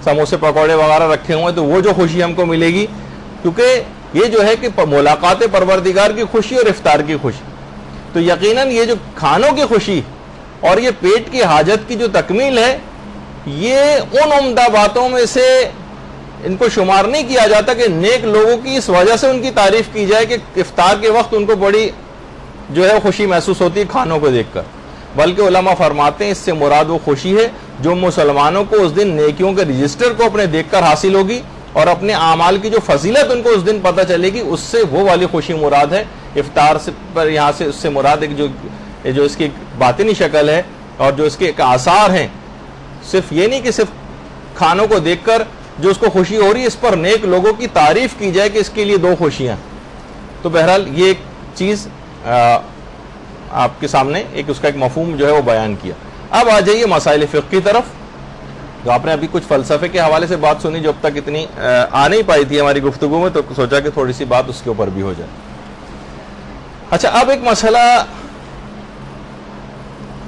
سموسے پکوڑے وغیرہ رکھے ہوئے ہیں, تو وہ جو خوشی ہم کو ملے گی, کیونکہ یہ جو ہے کہ ملاقات پروردگار کی خوشی اور افطار کی خوشی, تو یقیناً یہ جو کھانوں کی خوشی اور یہ پیٹ کی حاجت کی جو تکمیل ہے, یہ ان عمدہ باتوں میں سے ان کو شمار نہیں کیا جاتا کہ نیک لوگوں کی اس وجہ سے ان کی تعریف کی جائے کہ افطار کے وقت ان کو بڑی جو ہے خوشی محسوس ہوتی ہے کھانوں کو دیکھ کر, بلکہ علماء فرماتے ہیں اس سے مراد وہ خوشی ہے جو مسلمانوں کو اس دن نیکیوں کے رجسٹر کو اپنے دیکھ کر حاصل ہوگی اور اپنے اعمال کی جو فضیلت ان کو اس دن پتہ چلے گی, اس سے وہ والی خوشی مراد ہے. افطار سے پر یہاں سے اس سے مراد ایک جو اس کی باطنی شکل ہے اور جو اس کے ایک آثار ہیں, صرف یہ نہیں کہ صرف کھانوں کو دیکھ کر جو اس کو خوشی ہو رہی ہے, اس پر نیک لوگوں کی تعریف کی جائے کہ اس کے لیے 2 خوشیاں. تو بہرحال یہ ایک چیز آپ کے سامنے ایک اس کا ایک مفہوم جو ہے وہ بیان کیا. اب آ جائیے مسائل فقہ کی طرف. تو آپ نے ابھی کچھ فلسفے کے حوالے سے بات سنی جو اب تک اتنی آ نہیں پائی تھی ہماری گفتگو میں, تو سوچا کہ تھوڑی سی بات اس کے اوپر بھی ہو جائے. اچھا, اب ایک مسئلہ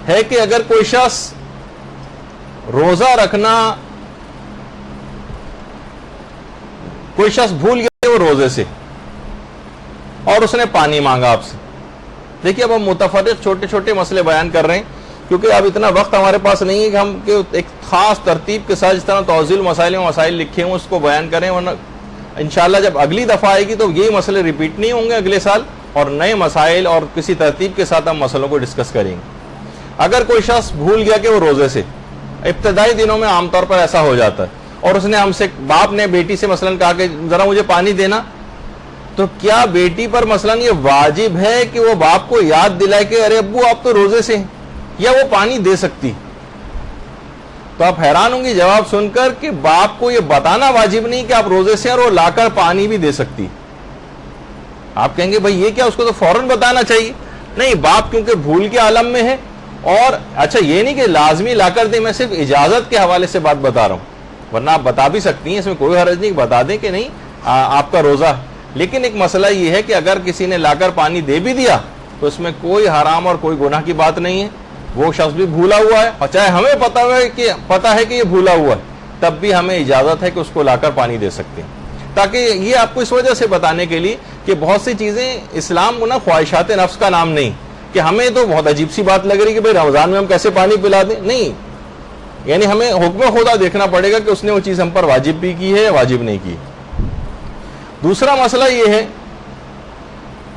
ہے کہ اگر کوئی شخص روزہ رکھنا, کوئی شخص بھول گیا وہ روزے سے اور اس نے پانی مانگا آپ سے. دیکھیے اب ہم متفرق چھوٹے چھوٹے مسئلے بیان کر رہے ہیں, کیونکہ اب اتنا وقت ہمارے پاس نہیں ہے کہ ہم ایک خاص ترتیب کے ساتھ جس طرح توضیح مسائل لکھے ہوں اس کو بیان کریں, ورنہ انشاءاللہ جب اگلی دفعہ آئے گی تو یہی مسئلے ریپیٹ نہیں ہوں گے اگلے سال, اور نئے مسائل اور کسی ترتیب کے ساتھ ہم مسئلوں کو ڈسکس کریں گے. اگر کوئی شخص بھول گیا کہ وہ روزے سے, ابتدائی دنوں میں عام طور پر ایسا ہو جاتا ہے, اور اس نے ہم سے, باپ نے بیٹی سے مثلاً کہا کہ ذرا مجھے پانی دینا, تو کیا بیٹی پر مثلاً یہ واجب ہے کہ وہ باپ کو یاد دلائے کہ ارے ابو آپ تو روزے سے ہیں, یا وہ پانی دے سکتی؟ تو آپ حیران ہوں گی جواب سن کر کہ باپ کو یہ بتانا واجب نہیں کہ آپ روزے سے ہیں اور وہ لا کر پانی بھی دے سکتی. آپ کہیں گے بھائی یہ کیا, اس کو تو فوراً بتانا چاہیے. نہیں, باپ کیونکہ بھول کے عالم میں ہے, اور اچھا یہ نہیں کہ لازمی لا کر دیں, میں صرف اجازت کے حوالے سے بات بتا رہا ہوں, ورنہ آپ بتا بھی سکتی ہیں, اس میں کوئی حرج نہیں, بتا دیں کہ نہیں آپ کا روزہ, لیکن ایک مسئلہ یہ ہے کہ اگر کسی نے لا کر پانی دے بھی دیا تو اس میں کوئی حرام اور کوئی گناہ کی بات نہیں ہے. وہ شخص بھی بھولا ہوا ہے اور چاہے ہمیں پتا ہے کہ یہ بھولا ہوا ہے, تب بھی ہمیں اجازت ہے کہ اس کو لا کر پانی دے سکتے ہیں. تاکہ یہ آپ کو اس وجہ سے بتانے کے لیے کہ بہت سی چیزیں اسلام نہ خواہشات نفس کا نام نہیں کہ ہمیں تو بہت عجیب سی بات لگ رہی کہ بھئی رمضان میں ہم کیسے پانی پلا دیں. نہیں, یعنی ہمیں حکم خدا دیکھنا پڑے گا کہ اس نے وہ چیز ہم پر واجب بھی کی ہے یا واجب نہیں کی. دوسرا مسئلہ یہ ہے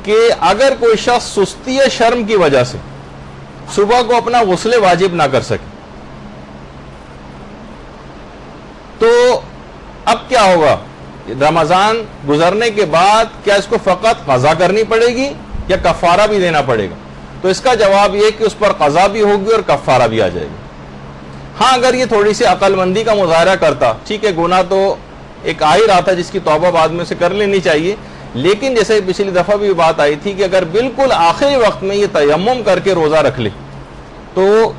کہ اگر کوئی شخص سستی یا شرم کی وجہ سے صبح کو اپنا غسل واجب نہ کر سکے تو اب کیا ہوگا؟ رمضان گزرنے کے بعد کیا اس کو فقط قضا کرنی پڑے گی یا کفارہ بھی دینا پڑے گا؟ تو اس کا جواب یہ کہ اس پر قضا بھی ہوگی اور کفارہ بھی آ جائے گی. ہاں, اگر یہ تھوڑی سی عقل مندی کا مظاہرہ کرتا, ٹھیک ہے, گناہ تو ایک آ ہی رہا تھا جس کی توبہ بعد میں سے کر لینی چاہیے, لیکن جیسے پچھلی دفعہ بھی بات آئی تھی کہ اگر بالکل آخری وقت میں یہ تیمم کر کے روزہ رکھ لے تو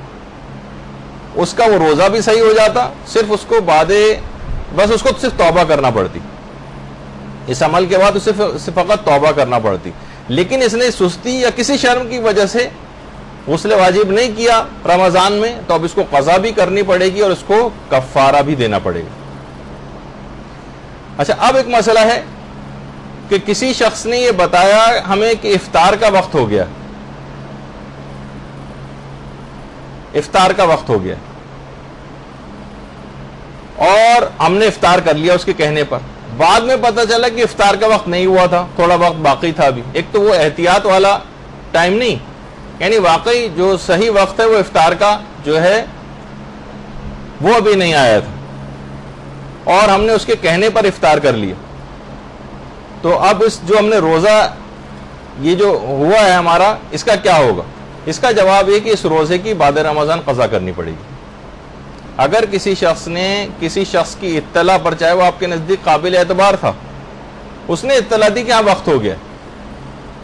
اس کا وہ روزہ بھی صحیح ہو جاتا, صرف اس کو بس اس کو صرف توبہ کرنا پڑتی, اس عمل کے بعد اسے فقط توبہ کرنا پڑتی. لیکن اس نے سستی یا کسی شرم کی وجہ سے غسل واجب نہیں کیا رمضان میں, تو اب اس کو قضا بھی کرنی پڑے گی اور اس کو کفارہ بھی دینا پڑے گا. اچھا, اب ایک مسئلہ ہے کہ کسی شخص نے یہ بتایا ہمیں کہ افطار کا وقت ہو گیا, افطار کا وقت ہو گیا اور ہم نے افطار کر لیا اس کے کہنے پر. بعد میں پتہ چلا کہ افطار کا وقت نہیں ہوا تھا, تھوڑا وقت باقی تھا ابھی. ایک تو وہ احتیاط والا ٹائم نہیں, یعنی واقعی جو صحیح وقت ہے وہ افطار کا جو ہے وہ ابھی نہیں آیا تھا اور ہم نے اس کے کہنے پر افطار کر لیا. تو اب اس جو ہم نے روزہ یہ جو ہوا ہے ہمارا, اس کا کیا ہوگا؟ اس کا جواب یہ کہ اس روزے کی بعد رمضان قضا کرنی پڑے گی. اگر کسی شخص نے کسی شخص کی اطلاع پر, چاہے وہ آپ کے نزدیک قابل اعتبار تھا, اس نے اطلاع دی کہ ہاں وقت ہو گیا,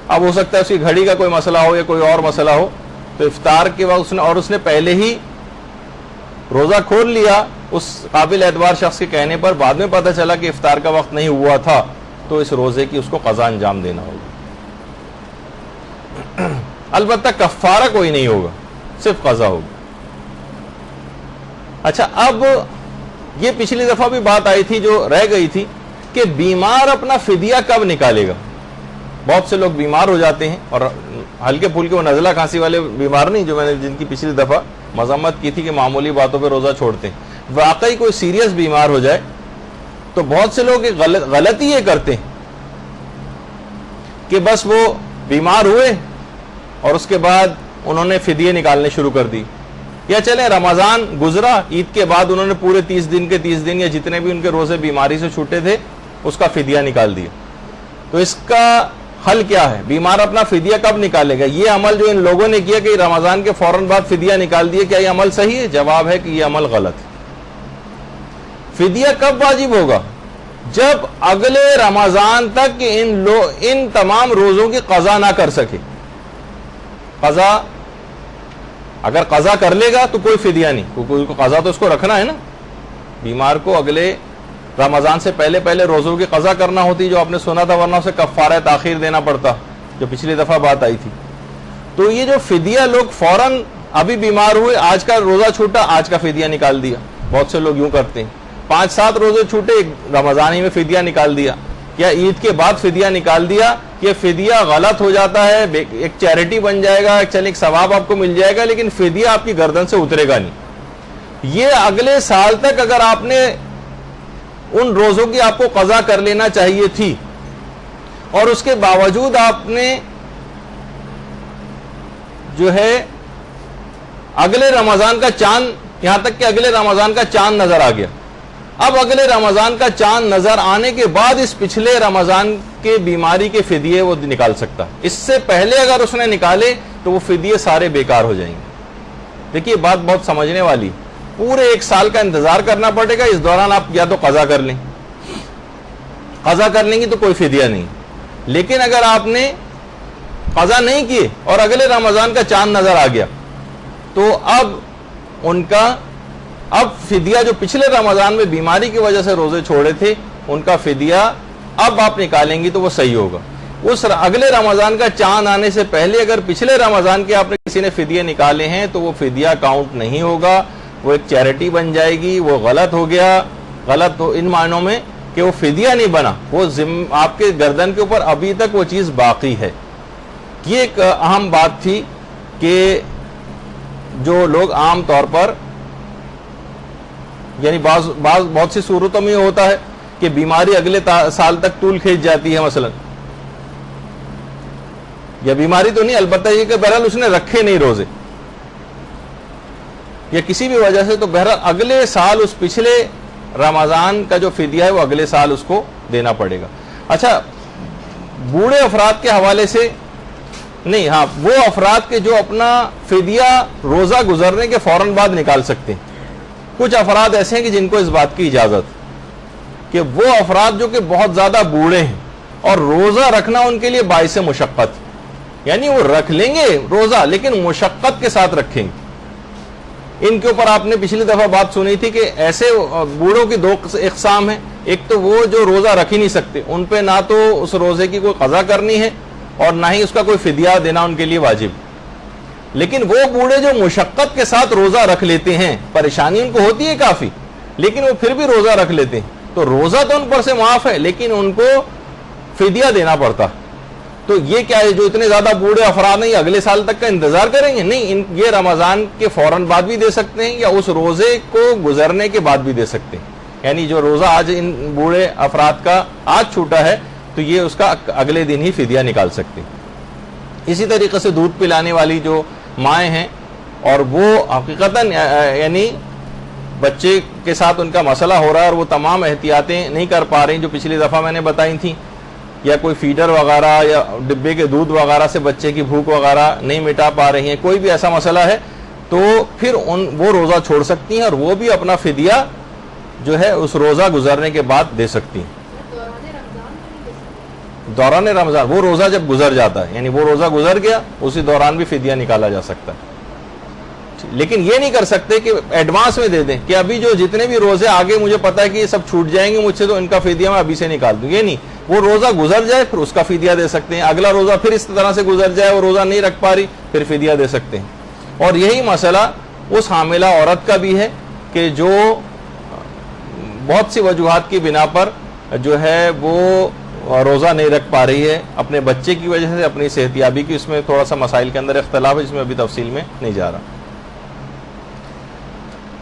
اب ہو سکتا ہے اس کی گھڑی کا کوئی مسئلہ ہو یا کوئی اور مسئلہ ہو, تو افطار کے وقت اس نے پہلے ہی روزہ کھول لیا اس قابل اعتبار شخص کے کہنے پر, بعد میں پتہ چلا کہ افطار کا وقت نہیں ہوا تھا, تو اس روزے کی اس کو قضا انجام دینا ہوگا. البتہ کفارہ کوئی نہیں ہوگا, صرف قضا ہوگا. اچھا, اب یہ پچھلی دفعہ بھی بات آئی تھی جو رہ گئی تھی کہ بیمار اپنا فدیہ کب نکالے گا. بہت سے لوگ بیمار ہو جاتے ہیں, اور ہلکے پھلکے وہ نزلہ کھانسی والے بیمار نہیں جو میں نے جن کی پچھلی دفعہ مذمت کی تھی کہ معمولی باتوں پہ روزہ چھوڑتے ہیں. واقعی کوئی سیریس بیمار ہو جائے تو بہت سے لوگ غلطی یہ کرتے ہیں کہ بس وہ بیمار ہوئے اور اس کے بعد انہوں نے فدیے نکالنے شروع کر دی, یا چلیں رمضان گزرا, عید کے بعد انہوں نے پورے 30 دن کے 30 دن یا جتنے بھی ان کے روزے بیماری سے چھوٹے تھے اس کا فدیہ نکال دیا. تو اس کا حل کیا ہے؟ بیمار اپنا فدیہ کب نکالے گا؟ یہ عمل جو ان لوگوں نے کیا کہ رمضان کے فوراً بعد فدیہ نکال دیے, کیا یہ عمل صحیح ہے؟ جواب ہے کہ یہ عمل غلط ہے. فدیہ کب واجب ہوگا؟ جب اگلے رمضان تک ان تمام روزوں کی قضا نہ کر سکے. قضا اگر قضا کر لے گا تو کوئی فدیہ نہیں, کوئی قضا تو اس کو رکھنا ہے نا. بیمار کو اگلے رمضان سے پہلے روزوں کی قضا کرنا ہوتی جو آپ نے سنا تھا, ورنہ اسے کفارہ تاخیر دینا پڑتا جو پچھلی دفعہ بات آئی تھی. تو یہ جو فدیہ لوگ فوراً ابھی بیمار ہوئے, آج کا روزہ چھوٹا, آج کا فدیہ نکال دیا. بہت سے لوگ یوں کرتے ہیں, 5-7 روزے چھوٹے, رمضان ہی میں فدیہ نکال دیا, یا عید کے بعد فدیہ نکال دیا. یہ فدیہ غلط ہو جاتا ہے, ایک چیریٹی بن جائے گا, ایک ثواب آپ کو مل جائے گا, لیکن فدیہ آپ کی گردن سے اترے گا نہیں. یہ اگلے سال تک اگر آپ نے ان روزوں کی آپ کو قضا کر لینا چاہیے تھی اور اس کے باوجود آپ نے جو ہے اگلے رمضان کا چاند, یہاں تک کہ اگلے رمضان کا چاند نظر آ گیا, اب اگلے رمضان کا چاند نظر آنے کے بعد اس پچھلے رمضان کے بیماری کے فدیے وہ نکال سکتا. اس سے پہلے اگر اس نے نکالے تو وہ فدیے سارے بیکار ہو جائیں گے. دیکھیے بات بہت سمجھنے والی, پورے 1 سال کا انتظار کرنا پڑے گا. اس دوران آپ یا تو قضا کر لیں, قضا کر لیں گی تو کوئی فدیہ نہیں. لیکن اگر آپ نے قضا نہیں کیے اور اگلے رمضان کا چاند نظر آ گیا تو اب فدیہ جو پچھلے رمضان میں بیماری کی وجہ سے روزے چھوڑے تھے ان کا فدیہ اب آپ نکالیں گی تو وہ صحیح ہوگا. اس اگلے رمضان کا چاند آنے سے پہلے اگر پچھلے رمضان کے آپ نے کسی نے فدیے نکالے ہیں تو وہ فدیہ کاؤنٹ نہیں ہوگا, وہ ایک چیریٹی بن جائے گی. وہ غلط ہو گیا, غلط تو ان معنوں میں کہ وہ فدیہ نہیں بنا, وہ آپ کے گردن کے اوپر ابھی تک وہ چیز باقی ہے. یہ ایک اہم بات تھی کہ جو لوگ عام طور پر یعنی بہت سی صورتوں میں یہ ہوتا ہے کہ بیماری اگلے سال تک طول کھینچ جاتی ہے مثلا, یا بیماری تو نہیں, البتہ یہ کہ بہرحال اس نے رکھے نہیں روزے یا کسی بھی وجہ سے, تو بہرحال اگلے سال اس پچھلے رمضان کا جو فدیہ ہے وہ اگلے سال اس کو دینا پڑے گا. اچھا, بوڑھے افراد کے حوالے سے نہیں, ہاں وہ افراد کے جو اپنا فدیہ روزہ گزرنے کے فوراً بعد نکال سکتے ہیں. کچھ افراد ایسے ہیں کہ جن کو اس بات کی اجازت کہ وہ افراد جو کہ بہت زیادہ بوڑھے ہیں اور روزہ رکھنا ان کے لیے باعث مشقت, یعنی وہ رکھ لیں گے روزہ لیکن مشقت کے ساتھ رکھیں گے. ان کے اوپر آپ نے پچھلی دفعہ بات سنی تھی کہ ایسے بوڑھوں کی دو اقسام ہیں. ایک تو وہ جو روزہ رکھ ہی نہیں سکتے, ان پہ نہ تو اس روزے کی کوئی قضا کرنی ہے اور نہ ہی اس کا کوئی فدیہ دینا ان کے لیے واجب. لیکن وہ بوڑھے جو مشقت کے ساتھ روزہ رکھ لیتے ہیں, پریشانی ان کو ہوتی ہے کافی, لیکن وہ پھر بھی روزہ رکھ لیتے ہیں, تو روزہ تو ان پر سے معاف ہے لیکن ان کو فدیہ دینا پڑتا. تو یہ کیا ہے, جو اتنے زیادہ بوڑھے افراد نہیں اگلے سال تک کا انتظار کریں گے, نہیں, یہ رمضان کے فوراً بعد بھی دے سکتے ہیں یا اس روزے کو گزرنے کے بعد بھی دے سکتے ہیں. یعنی جو روزہ آج ان بوڑھے افراد کا آج چھوٹا ہے تو یہ اس کا اگلے دن ہی فدیہ نکال سکتے ہیں. اسی طریقے سے دودھ پلانے والی جو مائیں ہیں اور وہ حقیقتاً یعنی بچے کے ساتھ ان کا مسئلہ ہو رہا ہے اور وہ تمام احتیاطیں نہیں کر پا رہی جو پچھلی دفعہ میں نے بتائی تھیں, یا کوئی فیڈر وغیرہ یا ڈبے کے دودھ وغیرہ سے بچے کی بھوک وغیرہ نہیں مٹا پا رہی ہیں, کوئی بھی ایسا مسئلہ ہے تو پھر وہ روزہ چھوڑ سکتی ہیں اور وہ بھی اپنا فدیہ جو ہے اس روزہ گزرنے کے بعد دے سکتی ہیں. دوران رمضان وہ روزہ جب گزر جاتا ہے, یعنی وہ روزہ گزر گیا اسی دوران بھی فدیہ نکالا جا سکتا ہے. لیکن یہ نہیں کر سکتے کہ ایڈوانس میں دے دیں کہ ابھی جو جتنے بھی روزے آگے مجھے پتا ہے کہ یہ سب چھوٹ جائیں گے مجھ سے, تو ان کا فدیہ میں ابھی سے نکال دوں. یہ نہیں, وہ روزہ گزر جائے پھر اس کا فدیہ دے سکتے ہیں. اگلا روزہ پھر اس طرح سے گزر جائے, وہ روزہ نہیں رکھ پا رہی, پھر فدیہ دے سکتے ہیں. اور یہی مسئلہ اس حاملہ عورت کا بھی ہے کہ جو بہت سی وجوہات کی بنا پر جو ہے وہ روزہ نہیں رکھ پا رہی ہے, اپنے بچے کی وجہ سے, اپنی صحتیابی کی, اس میں تھوڑا سا مسائل کے اندر اختلاف ہے جس میں ابھی تفصیل میں نہیں جا رہا.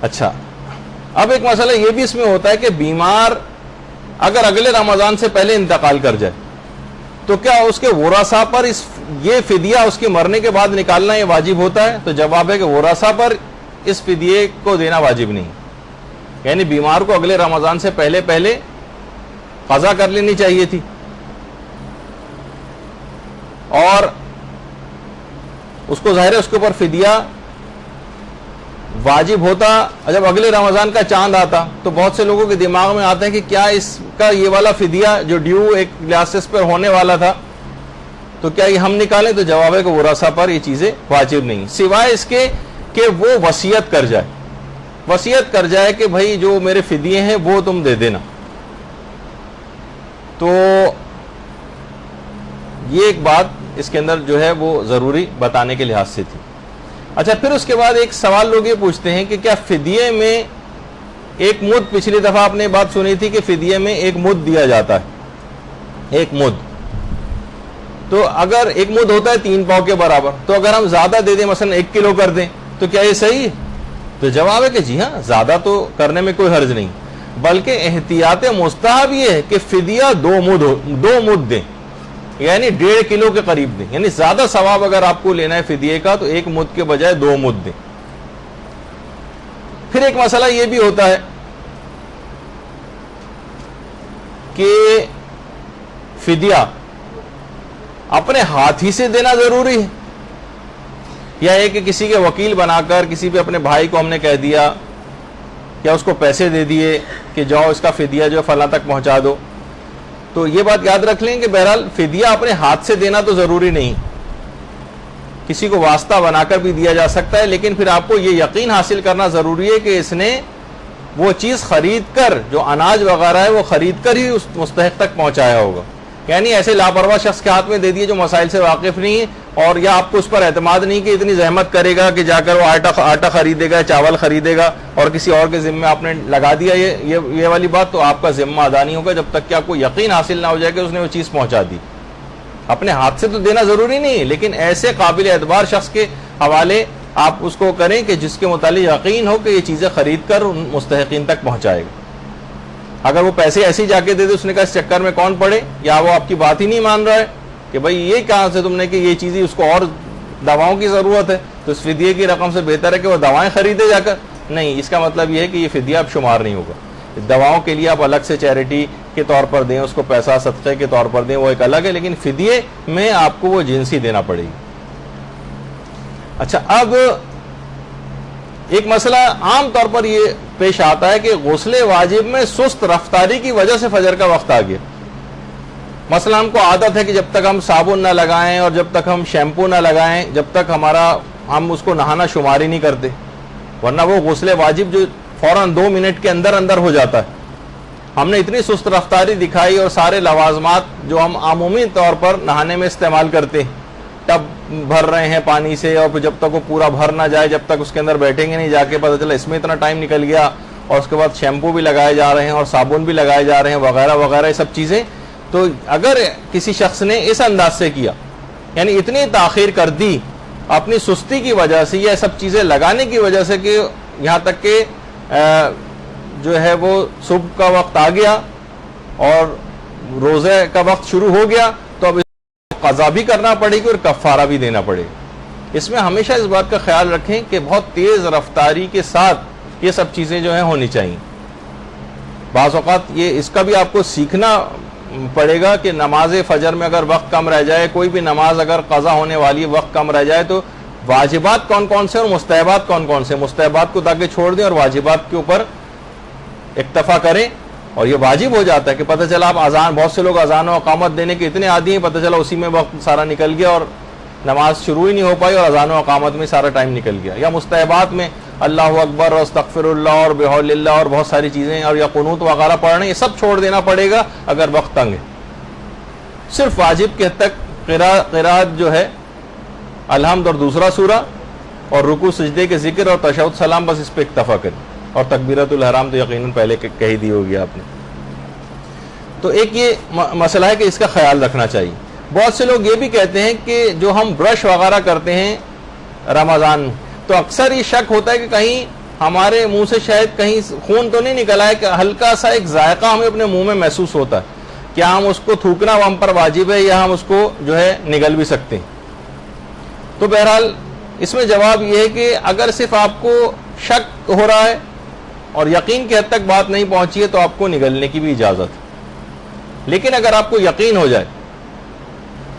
اچھا, اب ایک مسئلہ یہ بھی اس میں ہوتا ہے کہ بیمار اگر اگلے رمضان سے پہلے انتقال کر جائے تو کیا اس کے ورثاء پر یہ فدیہ اس کے مرنے کے بعد نکالنا یہ واجب ہوتا ہے؟ تو جواب ہے کہ ورثاء پر اس فدیے کو دینا واجب نہیں, یعنی بیمار کو اگلے رمضان سے پہلے قضا کر لینی چاہیے تھی اور اس کو ظاہر ہے اس کے اوپر فدیہ واجب ہوتا جب اگلے رمضان کا چاند آتا. تو بہت سے لوگوں کے دماغ میں آتا ہے کہ کیا اس کا یہ والا فدیہ جو ڈیو ایک لحاظ پر ہونے والا تھا تو کیا یہ ہم نکالیں؟ تو جواب ہے کہ ورثاء پر یہ چیزیں واجب نہیں, سوائے اس کے کہ وہ وصیت کر جائے کہ بھائی جو میرے فدیے ہیں وہ تم دے دینا. تو یہ ایک بات اس کے اندر جو ہے وہ ضروری بتانے کے لحاظ سے تھی. اچھا, پھر اس کے بعد ایک سوال لوگ یہ پوچھتے ہیں کہ کیا فدیے میں ایک مد, پچھلی دفعہ آپ نے بات سنی تھی کہ فدیے میں ایک مد دیا جاتا ہے, ایک مد, تو اگر ایک مد ہوتا ہے 3 پاؤ کے برابر, تو اگر ہم زیادہ دے دیں مثلا 1 کلو کر دیں تو کیا یہ صحیح ہے؟ تو جواب ہے کہ جی ہاں, زیادہ تو کرنے میں کوئی حرج نہیں, بلکہ احتیاط مستحب یہ ہے کہ فدیہ 2 مد دیں, یعنی 1.5 کلو کے قریب دیں. یعنی زیادہ ثواب اگر آپ کو لینا ہے فدیے کا تو 1 مد کے بجائے 2 مد دیں. پھر ایک مسئلہ یہ بھی ہوتا ہے کہ فدیہ اپنے ہاتھ ہی سے دینا ضروری ہے یا ہے کہ کسی کے وکیل بنا کر کسی بھی اپنے بھائی کو ہم نے کہہ دیا یا اس کو پیسے دے دیے کہ جاؤ اس کا فدیہ جو فلاں تک پہنچا دو. تو یہ بات یاد رکھ لیں کہ بہرحال فدیہ اپنے ہاتھ سے دینا تو ضروری نہیں, کسی کو واسطہ بنا کر بھی دیا جا سکتا ہے, لیکن پھر آپ کو یہ یقین حاصل کرنا ضروری ہے کہ اس نے وہ چیز خرید کر، جو اناج وغیرہ ہے وہ خرید کر ہی اس مستحق تک پہنچایا ہوگا. یعنی ایسے لاپرواہ شخص کے ہاتھ میں دے دیے جو مسائل سے واقف نہیں ہے، اور یا آپ کو اس پر اعتماد نہیں کہ اتنی زحمت کرے گا کہ جا کر وہ آٹا خریدے گا، چاول خریدے گا، اور کسی اور کے ذمہ آپ نے لگا دیا یہ والی بات، تو آپ کا ذمہ ادا نہیں ہوگا جب تک کہ آپ کو یقین حاصل نہ ہو جائے کہ اس نے وہ چیز پہنچا دی. اپنے ہاتھ سے تو دینا ضروری نہیں، لیکن ایسے قابل اعتبار شخص کے حوالے آپ اس کو کریں کہ جس کے متعلق یقین ہو کہ یہ چیزیں خرید کر ان مستحقین تک پہنچائے گا. اگر وہ پیسے ایسے ہی جا کے دے دے، اس نے کہا اس چکر میں کون پڑے، یا وہ آپ کی بات ہی نہیں مان رہا ہے کہ بھائی یہ کہاں سے تم نے کہ یہ چیزیں اس کو اور دواؤں کی ضرورت ہے، تو اس فدیے کی رقم سے بہتر ہے کہ وہ دوائیں خریدے جا کر. نہیں، اس کا مطلب یہ ہے کہ یہ فدیہ اب شمار نہیں ہوگا. دواؤں کے لیے آپ الگ سے چیریٹی کے طور پر دیں، اس کو پیسہ صدقے کے طور پر دیں، وہ ایک الگ ہے، لیکن فدیے میں آپ کو وہ جنسی دینا پڑے گی. اچھا، اب ایک مسئلہ عام طور پر یہ پیش آتا ہے کہ غسل واجب میں سست رفتاری کی وجہ سے فجر کا وقت آ گیا. مثلا ہم کو عادت ہے کہ جب تک ہم صابن نہ لگائیں اور جب تک ہم شیمپو نہ لگائیں، جب تک ہم اس کو نہانا شمار ہی نہیں کرتے، ورنہ وہ غسل واجب جو فوراً 2 منٹ کے اندر اندر ہو جاتا ہے. ہم نے اتنی سست رفتاری دکھائی اور سارے لوازمات جو ہم عمومی طور پر نہانے میں استعمال کرتے ہیں، ٹب بھر رہے ہیں پانی سے، اور پھر جب تک وہ پورا بھر نہ جائے جب تک اس کے اندر بیٹھیں گے نہیں، جا کے پتہ چلا اس میں اتنا ٹائم نکل گیا، اور اس کے بعد شیمپو بھی لگائے جا رہے ہیں اور صابن بھی لگائے جا رہے ہیں وغیرہ وغیرہ، یہ سب چیزیں. تو اگر کسی شخص نے اس انداز سے کیا، یعنی اتنی تاخیر کر دی اپنی سستی کی وجہ سے، یہ سب چیزیں لگانے کی وجہ سے، کہ یہاں تک کہ جو ہے وہ صبح کا وقت آ گیا اور روزے کا وقت شروع ہو گیا، تو اب قضا بھی کرنا پڑے گی اور کفارہ بھی دینا پڑے گا. اس میں ہمیشہ اس بات کا خیال رکھیں کہ بہت تیز رفتاری کے ساتھ یہ سب چیزیں جو ہیں ہونی چاہیے. بعض اوقات یہ اس کا بھی آپ کو سیکھنا پڑے گا کہ نماز فجر میں اگر وقت کم رہ جائے، کوئی بھی نماز اگر قضا ہونے والی وقت کم رہ جائے، تو واجبات کون کون سے اور مستحبات کون کون سے، مستحبات کو تاکہ چھوڑ دیں اور واجبات کے اوپر اکتفا کریں. اور یہ واجب ہو جاتا ہے کہ پتہ چلا آپ اذان، بہت سے لوگ اذان و اقامت دینے کے اتنے عادی ہیں، پتہ چلا اسی میں وقت سارا نکل گیا اور نماز شروع ہی نہیں ہو پائی اور اذان و اقامت میں سارا ٹائم نکل گیا. یا مستحبات میں اللہ اکبر اور استغفر اللہ اور بحول اللہ اور بہت ساری چیزیں، اور یا قنوت وغیرہ پڑھنے، یہ سب چھوڑ دینا پڑے گا اگر وقت تنگ ہے. صرف واجب کے حد تک قرات جو ہے الحمد اور دوسرا سورہ اور رکوع سجدے کے ذکر اور تشہد سلام، بس اس پہ اکتفا کریں. اور تکبیرۃ الحرام تو یقیناً پہلے کہہ دی ہوگی آپ نے. تو ایک یہ مسئلہ ہے کہ اس کا خیال رکھنا چاہیے. بہت سے لوگ یہ بھی کہتے ہیں کہ جو ہم برش وغیرہ کرتے ہیں رمضان میں، تو اکثر یہ شک ہوتا ہے کہ کہیں ہمارے منہ سے شاید کہیں خون تو نہیں نکلا ہے، کہ ہلکا سا ایک ذائقہ ہمیں اپنے منہ میں محسوس ہوتا ہے، کیا ہم اس کو تھوکنا ہم پر واجب ہے یا ہم اس کو جو ہے نگل بھی سکتے ہیں. تو بہرحال اس میں جواب یہ ہے کہ اگر صرف آپ کو شک ہو رہا ہے اور یقین کی حد تک بات نہیں پہنچی ہے تو آپ کو نگلنے کی بھی اجازت ہے. لیکن اگر آپ کو یقین ہو جائے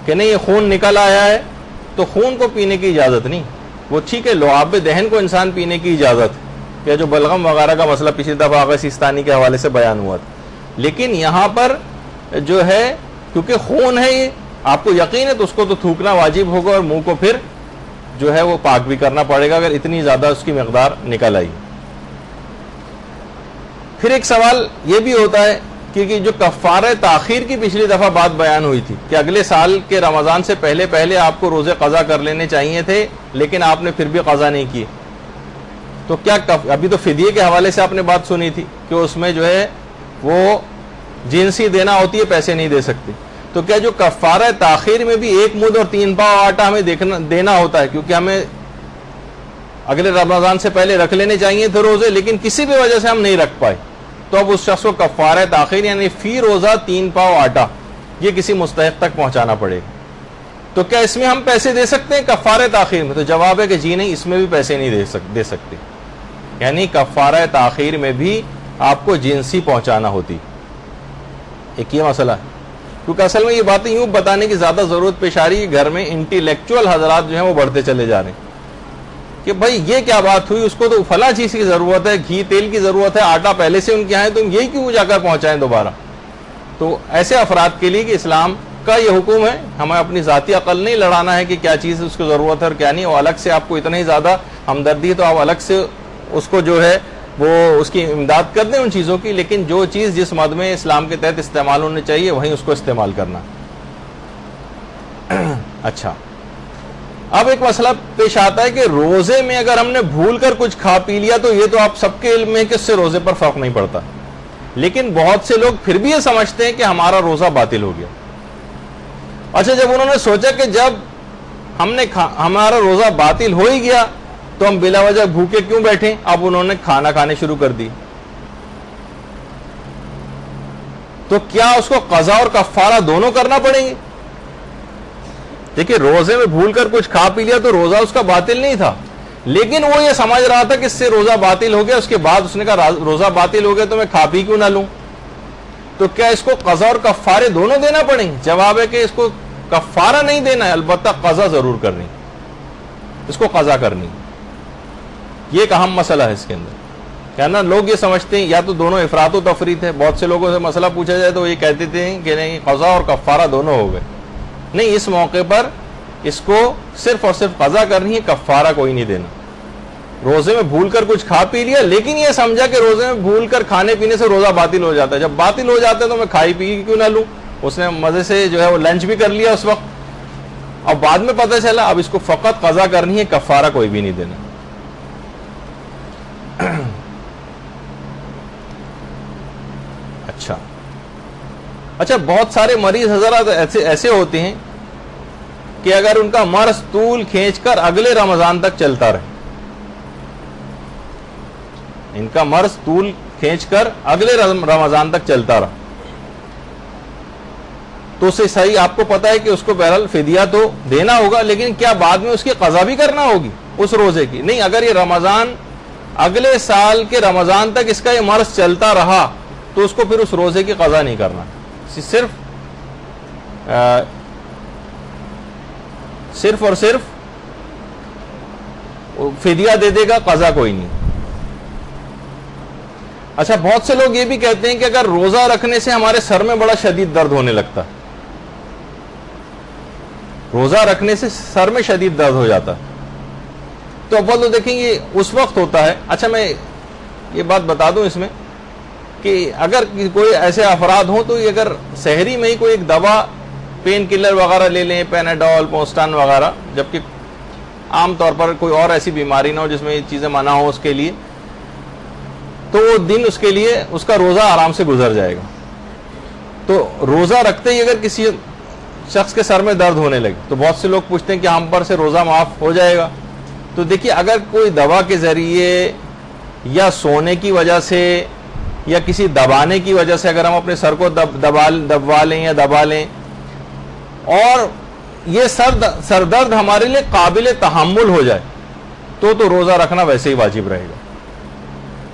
کہ نہیں یہ خون نکل آیا ہے، تو خون کو پینے کی اجازت نہیں. وہ ٹھیک ہے، لعاب دہن کو انسان پینے کی اجازت ہے، یا جو بلغم وغیرہ کا مسئلہ پچھلی دفعہ آغا سیستانی کے حوالے سے بیان ہوا تھا. لیکن یہاں پر جو ہے کیونکہ خون ہے، یہ آپ کو یقین ہے، تو اس کو تو تھوکنا واجب ہوگا اور منہ کو پھر جو ہے وہ پاک بھی کرنا پڑے گا اگر اتنی زیادہ اس کی مقدار نکل آئی. پھر ایک سوال یہ بھی ہوتا ہے کہ جو کفارہ تاخیر کی پچھلی دفعہ بات بیان ہوئی تھی کہ اگلے سال کے رمضان سے پہلے آپ کو روزے قضا کر لینے چاہیے تھے، لیکن آپ نے پھر بھی قضا نہیں کیے، تو کیا ابھی تو فدیے کے حوالے سے آپ نے بات سنی تھی کہ اس میں جو ہے وہ جنسی دینا ہوتی ہے، پیسے نہیں دے سکتے. تو کیا جو کفارہ تاخیر میں بھی 1 مد اور 3 پاؤ آٹا ہمیں دینا ہوتا ہے، کیونکہ ہمیں اگلے رمضان سے پہلے رکھ لینے چاہیے تھے روزے، لیکن کسی بھی وجہ سے ہم نہیں رکھ پائے، تو اب اس شخص کو کفارہ تاخیر یعنی فی روزہ 3 پاؤ آٹا یہ کسی مستحق تک پہنچانا پڑے گا. تو کیا اس میں ہم پیسے دے سکتے ہیں کفارہ تاخیر میں؟ تو جواب ہے کہ جی نہیں، اس میں بھی پیسے نہیں دے سکتے. یعنی کفارہ تاخیر میں بھی آپ کو جنسی پہنچانا ہوتی. ایک یہ مسئلہ ہے، کیونکہ اصل میں یہ باتیں یوں بتانے کی زیادہ ضرورت پیش آ رہی ہے، گھر میں انٹیلیکچوئل حضرات جو ہیں وہ بڑھتے چلے جا رہے ہیں کہ بھائی یہ کیا بات ہوئی، اس کو تو فلاں چیز کی ضرورت ہے، گھی تیل کی ضرورت ہے، آٹا پہلے سے ان کے یہاں ہے، تم یہی کیوں جا کر پہنچائیں دوبارہ. تو ایسے افراد کے لیے کہ اسلام کا یہ حکم ہے، ہمیں اپنی ذاتی عقل نہیں لڑانا ہے کہ کیا چیز اس کو ضرورت ہے اور کیا نہیں. اور الگ سے آپ کو اتنا ہی زیادہ ہمدردی ہے تو آپ الگ سے اس کو جو ہے وہ اس کی امداد کر دیں ان چیزوں کی، لیکن جو چیز جس مد میں اسلام کے تحت استعمال ہونی چاہیے وہیں اس کو استعمال کرنا. اچھا، اب ایک مسئلہ پیش آتا ہے کہ روزے میں اگر ہم نے بھول کر کچھ کھا پی لیا تو یہ تو آپ سب کے علم ہے کہ اس سے روزے پر فرق نہیں پڑتا، لیکن بہت سے لوگ پھر بھی یہ سمجھتے ہیں کہ ہمارا روزہ باطل ہو گیا. اچھا، جب انہوں نے سوچا کہ جب ہمارا روزہ باطل ہو ہی گیا تو ہم بلا وجہ بھوکے کیوں بیٹھیں، اب انہوں نے کھانا کھانے شروع کر دی، تو کیا اس کو قضا اور کفارہ دونوں کرنا پڑیں گے؟ دیکھیں، روزے میں بھول کر کچھ کھا پی لیا تو روزہ اس کا باطل نہیں تھا، لیکن وہ یہ سمجھ رہا تھا کہ اس سے روزہ باطل ہو گیا. اس کے بعد اس نے کہا روزہ باطل ہو گیا تو میں کھا پی کیوں نہ لوں. تو کیا اس کو قضا اور کفارے دونوں دینا پڑیں گے؟ جواب ہے کہ اس کو کفارہ نہیں دینا ہے، البتہ قضا ضرور کرنی، اس کو قضا کرنی. یہ ایک اہم مسئلہ ہے اس کے اندر. کہنا لوگ یہ سمجھتے ہیں یا تو دونوں افراط و تفریط ہے. بہت سے لوگوں سے مسئلہ پوچھا جائے تو یہ کہتے تھے کہ نہیں، قضا اور کفارہ دونوں ہو گئے. نہیں، اس موقع پر اس کو صرف اور صرف قضا کرنی ہے، کفارہ کوئی نہیں دینا. روزے میں بھول کر کچھ کھا پی لیا، لیکن یہ سمجھا کہ روزے میں بھول کر کھانے پینے سے روزہ باطل ہو جاتا ہے. جب باطل ہو جاتا ہے تو میں کھائی پی کیوں نہ لوں. اس نے مزے سے جو ہے وہ لنچ بھی کر لیا اس وقت، اب بعد میں پتہ چلا اب اس کو فقط قضا کرنی ہے، کفارہ کوئی بھی نہیں دینا. اچھا، بہت سارے مریض حضرات ایسے ہوتے ہیں کہ اگر ان کا مرض طول کھینچ کر اگلے رمضان تک چلتا رہے، ان کا مرض طول کھینچ کر اگلے رمضان تک چلتا رہا، تو اسے صحیح آپ کو پتا ہے کہ اس کو بہرحال فدیہ تو دینا ہوگا، لیکن کیا بعد میں اس کی قضا بھی کرنا ہوگی اس روزے کی؟ نہیں، اگر یہ رمضان اگلے سال کے رمضان تک اس کا یہ مرض چلتا رہا تو اس کو پھر اس روزے کی قضا نہیں کرنا، صرف اور صرف فدیہ دے دے گا، قضا کوئی نہیں. اچھا، بہت سے لوگ یہ بھی کہتے ہیں کہ اگر روزہ رکھنے سے ہمارے سر میں بڑا شدید درد ہونے لگتا، روزہ رکھنے سے سر میں شدید درد ہو جاتا، تو اول تو دیکھیں یہ اس وقت ہوتا ہے. اچھا، میں یہ بات بتا دوں اس میں کہ اگر کوئی ایسے افراد ہوں تو یہ اگر سحری میں ہی کوئی ایک دوا پین کلر وغیرہ لے لیں، پیناڈول، پوسٹان وغیرہ، جبکہ عام طور پر کوئی اور ایسی بیماری نہ ہو جس میں یہ چیزیں منع ہو اس کے لیے، تو وہ دن اس کے لیے اس کا روزہ آرام سے گزر جائے گا. تو روزہ رکھتے ہی اگر کسی شخص کے سر میں درد ہونے لگے تو بہت سے لوگ پوچھتے ہیں کہ ہم پر سے روزہ معاف ہو جائے گا. تو دیکھیے، اگر کوئی دوا کے ذریعے یا سونے کی وجہ سے یا کسی دبانے کی وجہ سے اگر ہم اپنے سر کو دبوا لیں یا دبا لیں اور یہ سر درد ہمارے لیے قابل تحمل ہو جائے تو روزہ رکھنا ویسے ہی واجب رہے گا.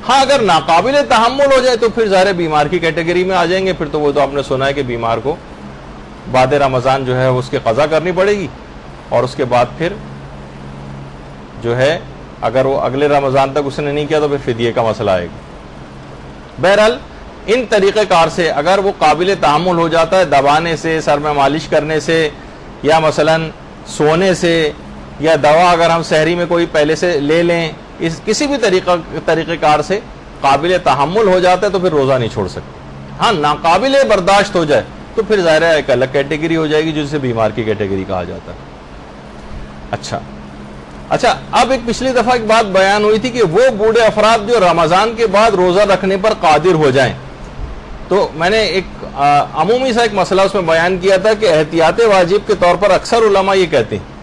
ہاں، اگر ناقابل تحمل ہو جائے تو پھر ظاہر بیمار کی کیٹیگری میں آ جائیں گے. پھر تو وہ تو آپ نے سنا ہے کہ بیمار کو بعد رمضان جو ہے اس کی قضا کرنی پڑے گی، اور اس کے بعد پھر جو ہے اگر وہ اگلے رمضان تک اس نے نہیں کیا تو پھر فدیے کا مسئلہ آئے گا. بہرحال ان طریقہ کار سے اگر وہ قابل تحمل ہو جاتا ہے، دبانے سے، سر میں مالش کرنے سے، یا مثلا سونے سے، یا دوا اگر ہم سحری میں کوئی پہلے سے لے لیں، کسی بھی طریقہ کار سے قابل تحمل ہو جاتا ہے تو پھر روزہ نہیں چھوڑ سکتے. ہاں، ناقابل برداشت ہو جائے تو پھر ظاہر ہے ایک الگ کیٹیگری ہو جائے گی جسے بیمار کی کیٹیگری کہا جاتا ہے. اچھا، اب ایک پچھلی دفعہ ایک بات بیان ہوئی تھی کہ وہ بوڑھے افراد جو رمضان کے بعد روزہ رکھنے پر قادر ہو جائیں، تو میں نے ایک عمومی سا ایک مسئلہ اس میں بیان کیا تھا کہ احتیاط واجب کے طور پر اکثر علماء یہ کہتے ہیں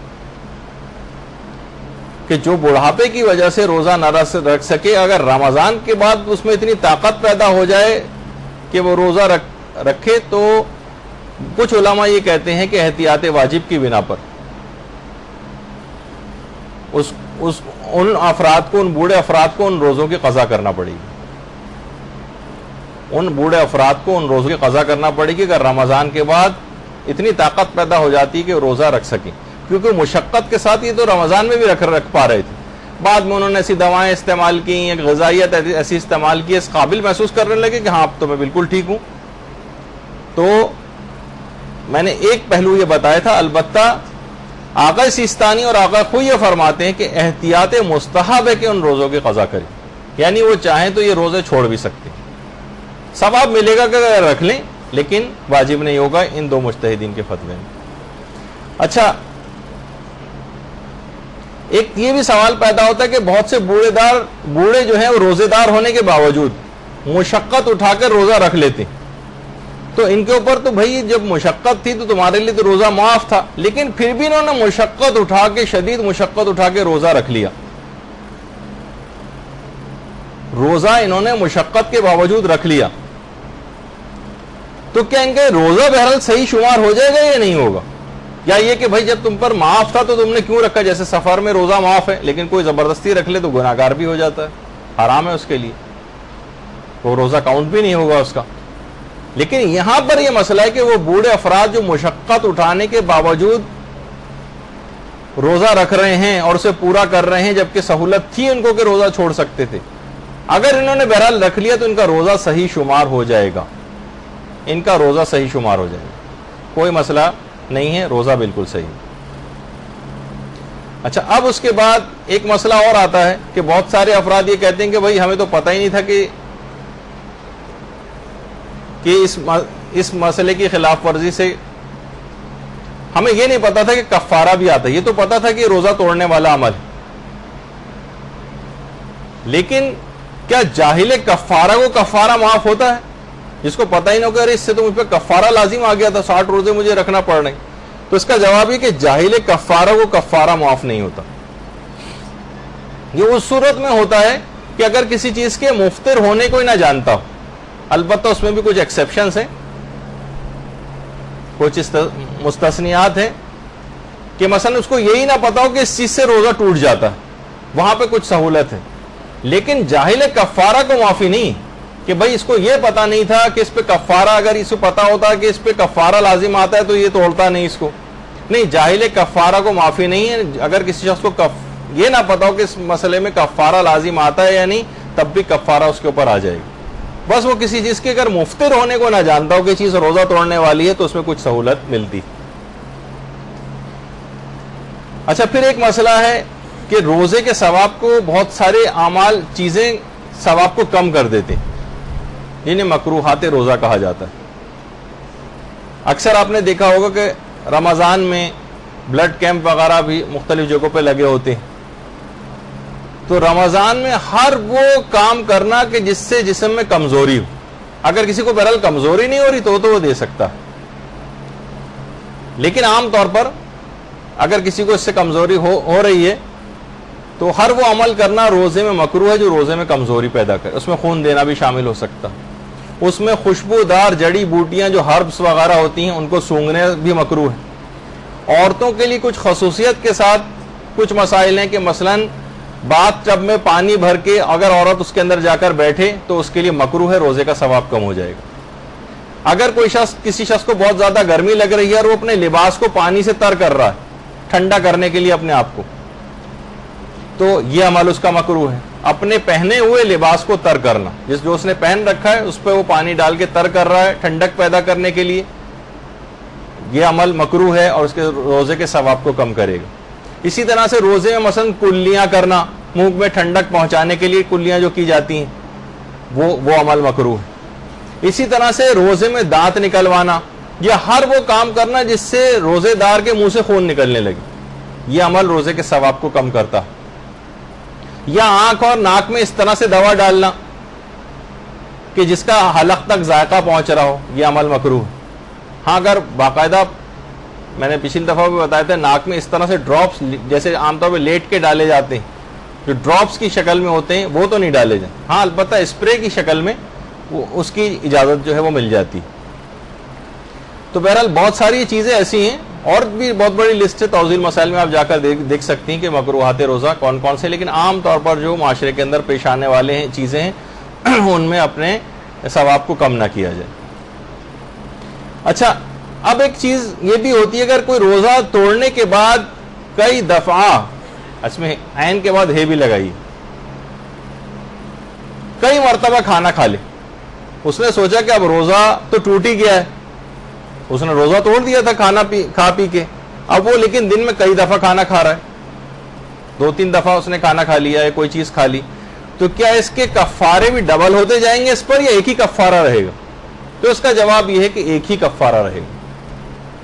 کہ جو بڑھاپے کی وجہ سے روزہ نہ رکھ سکے، اگر رمضان کے بعد اس میں اتنی طاقت پیدا ہو جائے کہ وہ روزہ رکھے، تو کچھ علماء یہ کہتے ہیں کہ احتیاط واجب کی بنا پر ان افراد کو، ان بوڑھے افراد کو ان روزوں کی قضا کرنا پڑے گی. ان بوڑھے افراد کو ان روزوں کی قضا کرنا پڑے گی اگر رمضان کے بعد اتنی طاقت پیدا ہو جاتی ہے کہ وہ روزہ رکھ سکیں، کیونکہ مشقت کے ساتھ یہ تو رمضان میں بھی رکھ پا رہے تھے. بعد میں انہوں نے ایسی دوائیں استعمال کی، ایک غذائیت ایسی استعمال کی، اس قابل محسوس کرنے لگے کہ ہاں اب تو میں بالکل ٹھیک ہوں. تو میں نے ایک پہلو یہ بتایا تھا. البتہ آقا سیستانی اور آقا خوئی یہ فرماتے ہیں کہ احتیاط مستحب ہے کہ ان روزوں کی قضا کریں. یعنی وہ چاہیں تو یہ روزے چھوڑ بھی سکتے ہیں، ثواب ملے گا کہ اگر رکھ لیں، لیکن واجب نہیں ہوگا ان دو مجتہدین کے فتوے میں۔ اچھا، ایک یہ بھی سوال پیدا ہوتا ہے کہ بہت سے بوڑھے جو ہیں وہ روزے دار ہونے کے باوجود مشقت اٹھا کر روزہ رکھ لیتے، تو ان کے اوپر تو بھائی جب مشقت تھی تو تمہارے لیے تو روزہ معاف تھا، لیکن پھر بھی انہوں نے مشقت اٹھا کے، شدید مشقت اٹھا کے روزہ رکھ لیا، روزہ انہوں نے مشقت کے باوجود رکھ لیا، تو کیا ان کا روزہ بہرحال صحیح شمار ہو جائے گا یا نہیں ہوگا؟ یا یہ کہ بھائی جب تم پر معاف تھا تو تم نے کیوں رکھا؟ جیسے سفر میں روزہ معاف ہے لیکن کوئی زبردستی رکھ لے تو گناہگار بھی ہو جاتا ہے، حرام ہے اس کے لیے، وہ روزہ کاؤنٹ بھی نہیں ہوگا اس کا۔ لیکن یہاں پر یہ مسئلہ ہے کہ وہ بوڑھے افراد جو مشقت اٹھانے کے باوجود روزہ رکھ رہے ہیں اور اسے پورا کر رہے ہیں، جبکہ سہولت تھی ان کو کہ روزہ چھوڑ سکتے تھے، اگر انہوں نے بہرحال رکھ لیا تو ان کا روزہ صحیح شمار ہو جائے گا، ان کا روزہ صحیح شمار ہو جائے گا، کوئی مسئلہ نہیں ہے، روزہ بالکل صحیح۔ اچھا، اب اس کے بعد ایک مسئلہ اور آتا ہے کہ بہت سارے افراد یہ کہتے ہیں کہ بھائی ہمیں تو پتہ ہی نہیں تھا کہ اس مسئلے کی خلاف ورزی سے ہمیں یہ نہیں پتا تھا کہ کفارہ بھی آتا ہے، یہ تو پتا تھا کہ روزہ توڑنے والا عمل ہے، لیکن کیا جاہل کفارہ کو کفارہ معاف ہوتا ہے؟ جس کو پتہ ہی نہ ہو کہ اس سے تو مجھ پہ کفارہ لازم آ گیا تھا، 60 روزے مجھے رکھنا پڑ رہے ہیں، تو اس کا جواب یہ کہ جاہل کفارہ کو کفارہ معاف نہیں ہوتا۔ یہ اس صورت میں ہوتا ہے کہ اگر کسی چیز کے مفطر ہونے کو ہی نہ جانتا ہو، البتہ اس میں بھی کچھ ایکسیپشنز ہیں، کچھ مستثنیات ہیں، کہ مثلا اس کو یہی نہ پتا ہو کہ اس چیز سے روزہ ٹوٹ جاتا ہے، وہاں پہ کچھ سہولت ہے، لیکن جاہل کفارہ کو معافی نہیں، کہ بھائی اس کو یہ پتا نہیں تھا کہ اس پہ کفارہ، اگر اس کو پتا ہوتا کہ اس پہ کفارہ لازم آتا ہے تو یہ توڑتا نہیں اس کو، نہیں، جاہل کفارہ کو معافی نہیں ہے۔ اگر کسی شخص کو یہ نہ پتا ہو کہ اس مسئلے میں کفارہ لازم آتا ہے یا نہیں، تب بھی کفارہ اس کے اوپر آ جائے گی، بس وہ کسی چیز کے اگر مفطر ہونے کو نہ جانتا ہو کہ چیز روزہ توڑنے والی ہے تو اس میں کچھ سہولت ملتی۔ اچھا، پھر ایک مسئلہ ہے کہ روزے کے ثواب کو بہت سارے اعمال، چیزیں ثواب کو کم کر دیتے، جنہیں مکروہات روزہ کہا جاتا ہے۔ اکثر آپ نے دیکھا ہوگا کہ رمضان میں بلڈ کیمپ وغیرہ بھی مختلف جگہوں پہ لگے ہوتے ہیں، تو رمضان میں ہر وہ کام کرنا کہ جس سے جسم میں کمزوری ہو، اگر کسی کو بہرحال کمزوری نہیں ہو رہی تو وہ دے سکتا ہے، لیکن عام طور پر اگر کسی کو اس سے کمزوری ہو رہی ہے تو ہر وہ عمل کرنا روزے میں مکروہ ہے جو روزے میں کمزوری پیدا کرے، اس میں خون دینا بھی شامل ہو سکتا، اس میں خوشبودار جڑی بوٹیاں جو ہربس وغیرہ ہوتی ہیں ان کو سونگھنے بھی مکروہ ہے۔ عورتوں کے لیے کچھ خصوصیت کے ساتھ کچھ مسائل ہیں کہ مثلاً باتھ ٹب میں پانی بھر کے اگر عورت اس کے اندر جا کر بیٹھے تو اس کے لیے مکروہ ہے، روزے کا ثواب کم ہو جائے گا۔ اگر کسی شخص کو بہت زیادہ گرمی لگ رہی ہے اور وہ اپنے لباس کو پانی سے تر کر رہا ہے ٹھنڈا کرنے کے لیے اپنے آپ کو، تو یہ عمل اس کا مکروہ ہے۔ اپنے پہنے ہوئے لباس کو تر کرنا، جو اس نے پہن رکھا ہے اس پہ وہ پانی ڈال کے تر کر رہا ہے ٹھنڈک پیدا کرنے کے لیے، یہ عمل مکروہ ہے اور اس کے روزے کے ثواب کو کم کرے گا۔ اسی طرح سے روزے میں مثلا کلیاں کرنا، منہ میں ٹھنڈک پہنچانے کے لیے کلیاں جو کی جاتی ہیں وہ عمل مکروہ ہے۔ اسی طرح سے روزے میں دانت نکلوانا یا ہر وہ کام کرنا جس سے روزے دار کے منہ سے خون نکلنے لگے، یہ عمل روزے کے ثواب کو کم کرتا ہے۔ یا آنکھ اور ناک میں اس طرح سے دوا ڈالنا کہ جس کا حلق تک ذائقہ پہنچ رہا ہو، یہ عمل مکروہ ہے۔ ہاں، اگر باقاعدہ، میں نے پچھلی دفعہ بھی بتایا تھا، ناک میں اس طرح سے ڈراپس جیسے عام طور پہ لیٹ کے ڈالے جاتے ہیں، جو ڈراپس کی شکل میں ہوتے ہیں وہ تو نہیں ڈالے جائیں، ہاں البتہ اسپرے کی شکل میں اس کی اجازت جو ہے وہ مل جاتی۔ تو بہرحال بہت ساری چیزیں ایسی ہیں، اور بھی بہت بڑی لسٹ ہے، توضیح المسائل میں آپ جا کر دیکھ سکتی ہیں کہ مکروہات روزہ کون کون سے، لیکن عام طور پر جو معاشرے کے اندر پیش آنے والے ہیں چیزیں ہیں ان میں اپنے ثواب کو کم نہ کیا جائے۔ اچھا، اب ایک چیز یہ بھی ہوتی ہے، اگر کوئی روزہ توڑنے کے بعد کئی دفعہ، اس میں عین کے بعد ہے بھی لگائی، کئی مرتبہ کھانا کھا لے، اس نے سوچا کہ اب روزہ تو ٹوٹ ہی گیا ہے، اس نے روزہ توڑ دیا تھا کھا پی کے، اب وہ لیکن دن میں کئی دفعہ کھانا کھا رہا ہے، 2-3 دفعہ اس نے کھانا کھا لیا ہے، کوئی چیز کھا لی، تو تو کیا اس کے کفارے بھی ڈبل ہوتے جائیں گے اس پر، یا ایک ہی کفارہ رہے گا؟ تو اس کا جواب یہ ہے کہ ایک ہی کفارہ رہے گا.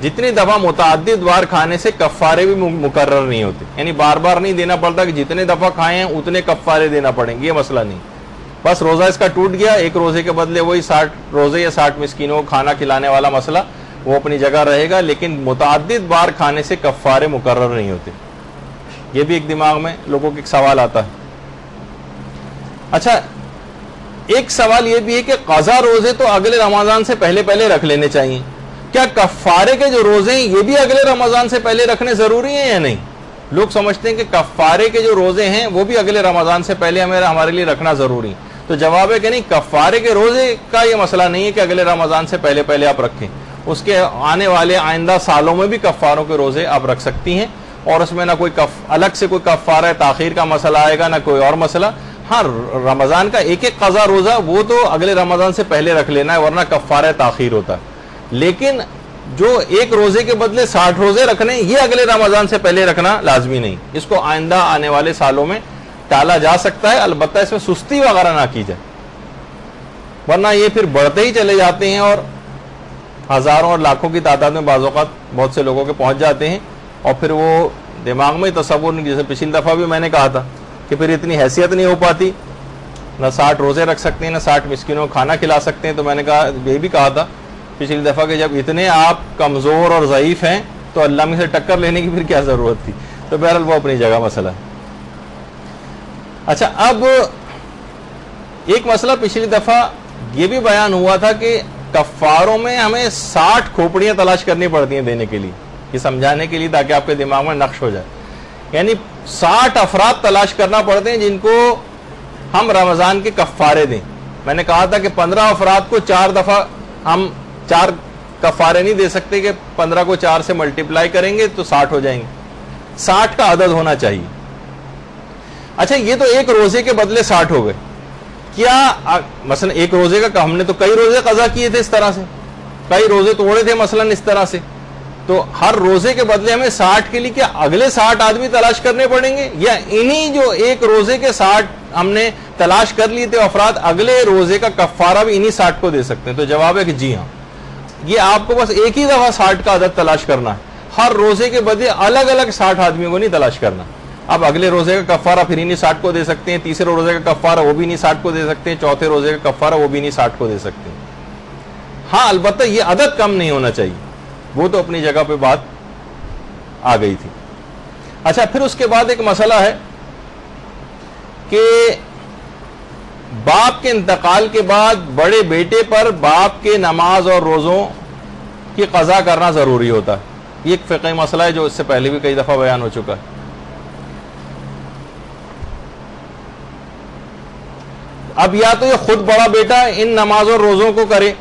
جتنی دفعہ متعدد بار کھانے سے کفارے بھی مقرر نہیں ہوتے، یعنی بار بار نہیں دینا پڑتا کہ جتنے دفعہ کھائے ہیں اتنے کفارے دینا پڑیں گے، یہ مسئلہ نہیں. بس روزہ اس کا ٹوٹ گیا، ایک روزے کے بدلے وہی 60 روزے یا 60 مسکینوں کو کھانا کھلانے والا مسئلہ وہ اپنی جگہ رہے گا، لیکن متعدد بار کھانے سے کفارے مقرر نہیں ہوتے. یہ بھی ایک دماغ میں لوگوں کے ایک سوال آتا ہے. اچھا، ایک سوال یہ بھی ہے کہ قضا روزے تو اگلے رمضان سے پہلے رکھ لینے چاہیے، کیا کفارے کے جو روزے ہیں یہ بھی اگلے رمضان سے پہلے رکھنے ضروری ہیں یا نہیں؟ لوگ سمجھتے ہیں کہ کفارے کے جو روزے ہیں وہ بھی اگلے رمضان سے پہلے ہمارے لیے رکھنا ضروری. تو جواب ہے کہ نہیں، کفارے کے روزے کا یہ مسئلہ نہیں ہے کہ اگلے رمضان سے پہلے آپ رکھیں، اس کے آنے والے آئندہ سالوں میں بھی کفاروں کے روزے آپ رکھ سکتی ہیں، اور اس میں نہ کوئی الگ سے کوئی کفارہ تاخیر کا مسئلہ آئے گا، نہ کوئی اور مسئلہ. ہاں، رمضان کا ایک قضا روزہ وہ تو اگلے رمضان سے پہلے رکھ لینا ہے، ورنہ کفارہ تاخیر ہوتا ہے. لیکن جو ایک روزے کے بدلے 60 روزے رکھنے، یہ اگلے رمضان سے پہلے رکھنا لازمی نہیں. اس کو آئندہ آنے والے سالوں میں ٹالا جا سکتا ہے، البتہ اس میں سستی وغیرہ نہ کی جائے، ورنہ یہ پھر بڑھتے ہی چلے جاتے ہیں اور ہزاروں اور لاکھوں کی تعداد میں بعض اوقات بہت سے لوگوں کے پہنچ جاتے ہیں، اور پھر وہ دماغ میں تصور نہیں. جیسے پچھلی دفعہ بھی میں نے کہا تھا کہ پھر اتنی حیثیت نہیں ہو پاتی، نہ 60 روزے رکھ سکتے ہیں، نہ 60 مسکینوں کو کھانا کھلا سکتے ہیں. تو میں نے کہا، یہ بھی کہا تھا پچھلی دفعہ کہ جب اتنے آپ کمزور اور ضعیف ہیں تو اللہ میں سے ٹکر لینے کی پھر کیا ضرورت تھی. تو بہرحال وہ اپنی جگہ مسئلہ ہے. اچھا، اب ایک مسئلہ پچھلی دفعہ یہ بھی بیان ہوا تھا کہ کفاروں میں ہمیں 60 کھوپڑیاں تلاش کرنی پڑتی ہیں دینے کے لیے، یہ سمجھانے کے لیے تاکہ آپ کے دماغ میں نقش ہو جائے. یعنی 60 افراد تلاش کرنا پڑتے ہیں جن کو ہم رمضان کے کفارے دیں. میں نے کہا تھا کہ 15 افراد کو 4 دفعہ ہم 4 کفارے نہیں دے سکتے، کہ 15 کو 4 سے ملٹیپلائی کریں گے تو 60 ہو جائیں گے. 60 کا عدد ہونا چاہیے. اچھا، یہ تو ایک روزے کے بدلے 60 ہو گئے. کیا مثلا ایک روزے کا ہم نے تو کئی روزے قضا کیے تھے، اس طرح سے کئی روزے توڑے تھے مثلا اس طرح سے، تو ہر روزے کے بدلے ہمیں 60 کے لیے کیا اگلے 60 آدمی تلاش کرنے پڑیں گے، یا انہی جو ایک روزے کے 60 ہم نے تلاش کر لیے تھے افراد اگلے روزے کا کفارہ بھی انہی 60 کو دے سکتے ہیں؟ تو جواب ہے کہ جی ہاں، یہ آپ کو بس ایک ہی دفعہ 60 کا عدد تلاش کرنا ہے، ہر روزے کے بدلے الگ الگ 60 آدمیوں کو نہیں تلاش کرنا. اب اگلے روزے کا کفارہ پھر انہی 60 کو دے سکتے ہیں، تیسرے روزے کا کفارہ وہ بھی انہی 60 کو دے سکتے ہیں، چوتھے روزے کا کفارہ وہ بھی انہی 60 کو دے سکتے ہیں. ہاں، البتہ یہ عدد کم نہیں ہونا چاہیے، وہ تو اپنی جگہ پہ بات آ گئی تھی. اچھا، پھر اس کے بعد ایک مسئلہ ہے کہ باپ کے انتقال کے بعد بڑے بیٹے پر باپ کے نماز اور روزوں کی قضا کرنا ضروری ہوتا ہے. یہ ایک فقہی مسئلہ ہے جو اس سے پہلے بھی کئی دفعہ بیان ہو چکا ہے. اب یا تو یہ خود بڑا بیٹا ان نماز اور روزوں کو کرے،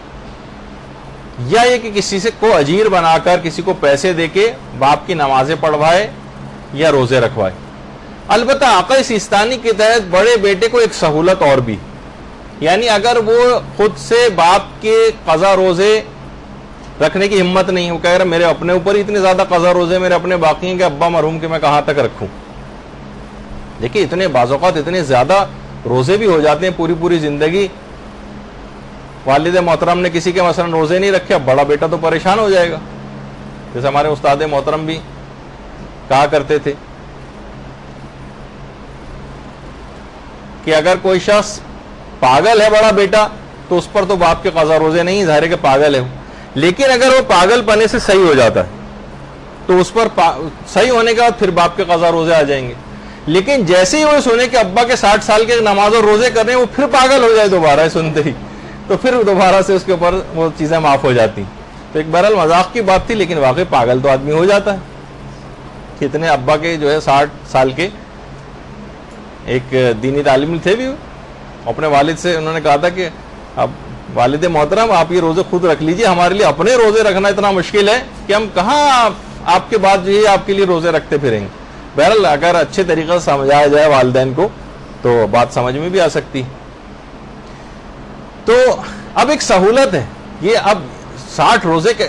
یا یہ کہ کسی سے کو اجیر بنا کر کسی کو پیسے دے کے باپ کی نمازیں پڑھوائے یا روزے رکھوائے. البتہ عقل سیستانی کے تحت بڑے بیٹے کو ایک سہولت اور بھی، یعنی اگر وہ خود سے باپ کے قضا روزے رکھنے کی ہمت نہیں، وہ کہہ رہا میرے اپنے اوپر ہی اتنے زیادہ قضا روزے میرے اپنے باقی ہیں کہ ابا مرحوم کے میں کہاں تک رکھوں. دیکھیے، اتنے بعض اوقات اتنے زیادہ روزے بھی ہو جاتے ہیں پوری زندگی. والد محترم نے کسی کے مثلا روزے نہیں رکھے، اب بڑا بیٹا تو پریشان ہو جائے گا. جیسے ہمارے استاد محترم بھی کہا کرتے تھے کہ اگر کوئی شخص پاگل ہے بڑا بیٹا تو اس پر تو باپ کے قضا روزے نہیں، ظاہر ہے کہ پاگل ہے، لیکن اگر وہ پاگل پنے سے صحیح ہو جاتا ہے تو اس پر صحیح ہونے کے بعد پھر باپ کے قضا روزے آ جائیں گے. لیکن جیسے ہی وہ سنے کہ ابا کے 60 سال کے نماز اور روزے کرنے وہ پھر پاگل ہو جائے دوبارہ سنتے ہی، تو پھر دوبارہ سے اس کے اوپر وہ چیزیں معاف ہو جاتی. تو ایک بہرحال مذاق کی بات تھی، لیکن واقعی پاگل تو آدمی ہو جاتا ہے. کتنے ابا کے جو ہے 60 سال کے ایک دینی تعلیم تھے بھی، اپنے والد سے انہوں نے کہا تھا کہ اب والد محترم آپ یہ روزے خود رکھ لیجئے، ہمارے لیے اپنے روزے رکھنا اتنا مشکل ہے کہ ہم کہاں آپ کے بعد جو ہے آپ کے لیے روزے رکھتے پھریں گے. بہرحال اگر اچھے طریقے سے سمجھایا جائے والدین کو تو بات سمجھ میں بھی آ سکتی. تو اب ایک سہولت ہے، یہ اب 60 روزے کے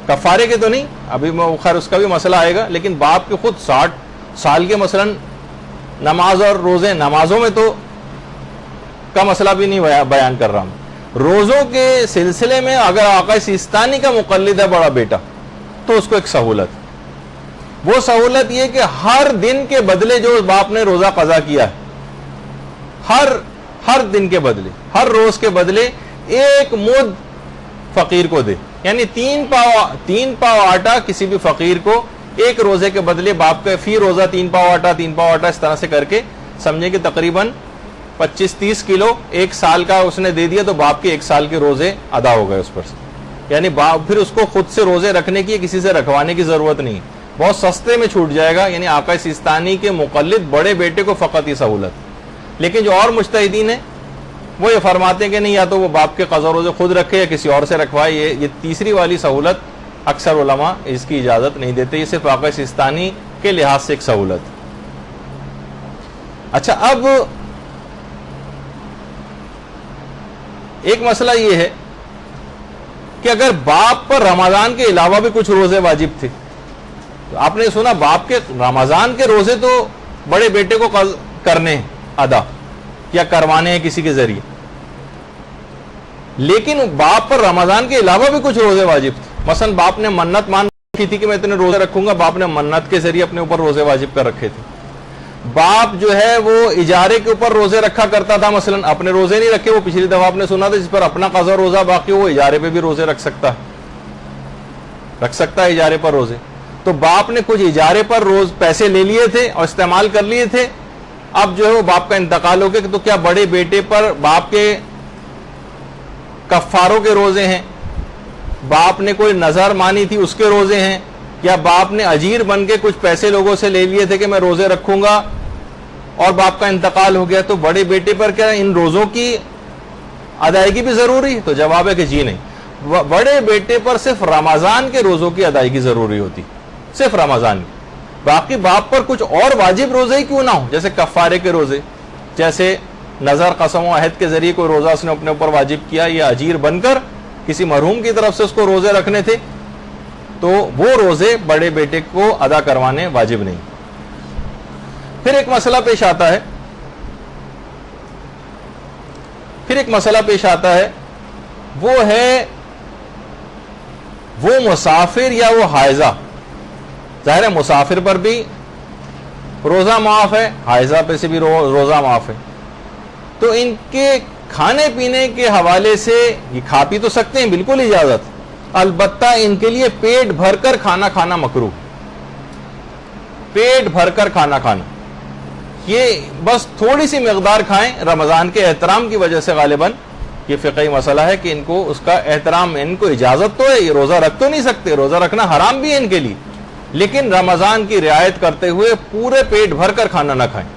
کفارے کے تو نہیں، ابھی خیر اس کا بھی مسئلہ آئے گا، لیکن باپ کے خود 60 سال کے مثلا نماز اور روزے، نمازوں میں تو کا مسئلہ بھی نہیں بیان کر رہا ہوں. روزوں کے سلسلے میں اگر آقا سیستانی کا مقلد ہے بڑا بیٹا تو اس کو ایک سہولت, وہ سہولت یہ کہ ہر دن کے بدلے جو باپ نے روزہ قضا کیا ہے, ہر دن کے بدلے, ہر روز کے بدلے ایک مد فقیر کو دے. یعنی 3 پاؤ آٹا کسی بھی فقیر کو ایک روزے کے بدلے باپ کا فی روزہ 3 پاؤ آٹا اس طرح سے کر کے سمجھے کہ تقریباً 25-30 کلو ایک سال کا اس نے دے دیا, تو باپ کے 1 سال کے روزے ادا ہو گئے اس پر سے. یعنی باپ پھر اس کو خود سے روزے رکھنے کی کسی سے رکھوانے کی ضرورت نہیں, بہت سستے میں چھوٹ جائے گا. یعنی آقا سیستانی کے مقلد بڑے بیٹے کو فقط یہ سہولت. لیکن جو اور مجتہدین ہیں وہ یہ فرماتے ہیں کہ نہیں, یا تو وہ باپ کے قضا روزے خود رکھے یا کسی اور سے رکھوائے. یہ تیسری والی سہولت اکثر علماء اس کی اجازت نہیں دیتے, یہ صرف آقا سیستانی کے لحاظ سے ایک سہولت. اچھا, اب ایک مسئلہ یہ ہے کہ اگر باپ پر رمضان کے علاوہ بھی کچھ روزے واجب تھے, تو آپ نے سنا باپ کے رمضان کے روزے تو بڑے بیٹے کو کرنے ہیں ادا یا کروانے ہیں کسی کے ذریعے, لیکن باپ پر رمضان کے علاوہ بھی کچھ روزے واجب تھے. مثلا باپ نے منت مان رکھی تھی کہ میں اتنے روزے رکھوں گا, باپ نے منت کے ذریعے اپنے اوپر روزے واجب کر رکھے تھے. باپ جو ہے وہ اجارے کے اوپر روزے رکھا کرتا تھا, مثلا اپنے روزے نہیں رکھے, وہ پچھلی دفعہ آپ نے سنا تھا جس پر اپنا قضا روزہ باقی وہ اجارے پہ بھی روزے رکھ سکتا ہے اجارے پر روزے. تو باپ نے کچھ اجارے پر روز پیسے لے لیے تھے اور استعمال کر لیے تھے, اب جو ہے وہ باپ کا انتقال ہو گیا, تو کیا بڑے بیٹے پر باپ کے کفاروں کے روزے ہیں, باپ نے کوئی نظر مانی تھی اس کے روزے ہیں, یا باپ نے اجیر بن کے کچھ پیسے لوگوں سے لے لیے تھے کہ میں روزے رکھوں گا اور باپ کا انتقال ہو گیا, تو بڑے بیٹے پر کیا ان روزوں کی ادائیگی بھی ضروری ہے؟ تو جواب ہے کہ جی نہیں, بڑے بیٹے پر صرف رمضان کے روزوں کی ادائیگی ضروری ہوتی, صرف رمضان کی. باقی باپ پر کچھ اور واجب روزے ہی کیوں نہ ہو, جیسے کفارے کے روزے, جیسے نظر قسم و عہد کے ذریعے کوئی روزہ اس نے اپنے اوپر واجب کیا, یا اجیر بن کر کسی مرحوم کی طرف سے اس کو روزے رکھنے تھے, تو وہ روزے بڑے بیٹے کو ادا کروانے واجب نہیں. پھر ایک مسئلہ پیش آتا ہے, وہ ہے وہ مسافر یا وہ حائضہ. ظاہر ہے مسافر پر بھی روزہ معاف ہے, حائضہ پہ سے بھی روزہ معاف ہے, تو ان کے کھانے پینے کے حوالے سے یہ کھا پی تو سکتے ہیں, بالکل اجازت, البتہ ان کے لیے پیٹ بھر کر کھانا کھانا مکروہ. پیٹ بھر کر کھانا کھانا, یہ بس تھوڑی سی مقدار کھائیں رمضان کے احترام کی وجہ سے. غالباً یہ فقہی مسئلہ ہے کہ ان کو اس کا احترام, ان کو اجازت تو ہے, یہ روزہ رکھ تو نہیں سکتے, روزہ رکھنا حرام بھی ہے ان کے لیے, لیکن رمضان کی رعایت کرتے ہوئے پورے پیٹ بھر کر کھانا نہ کھائیں.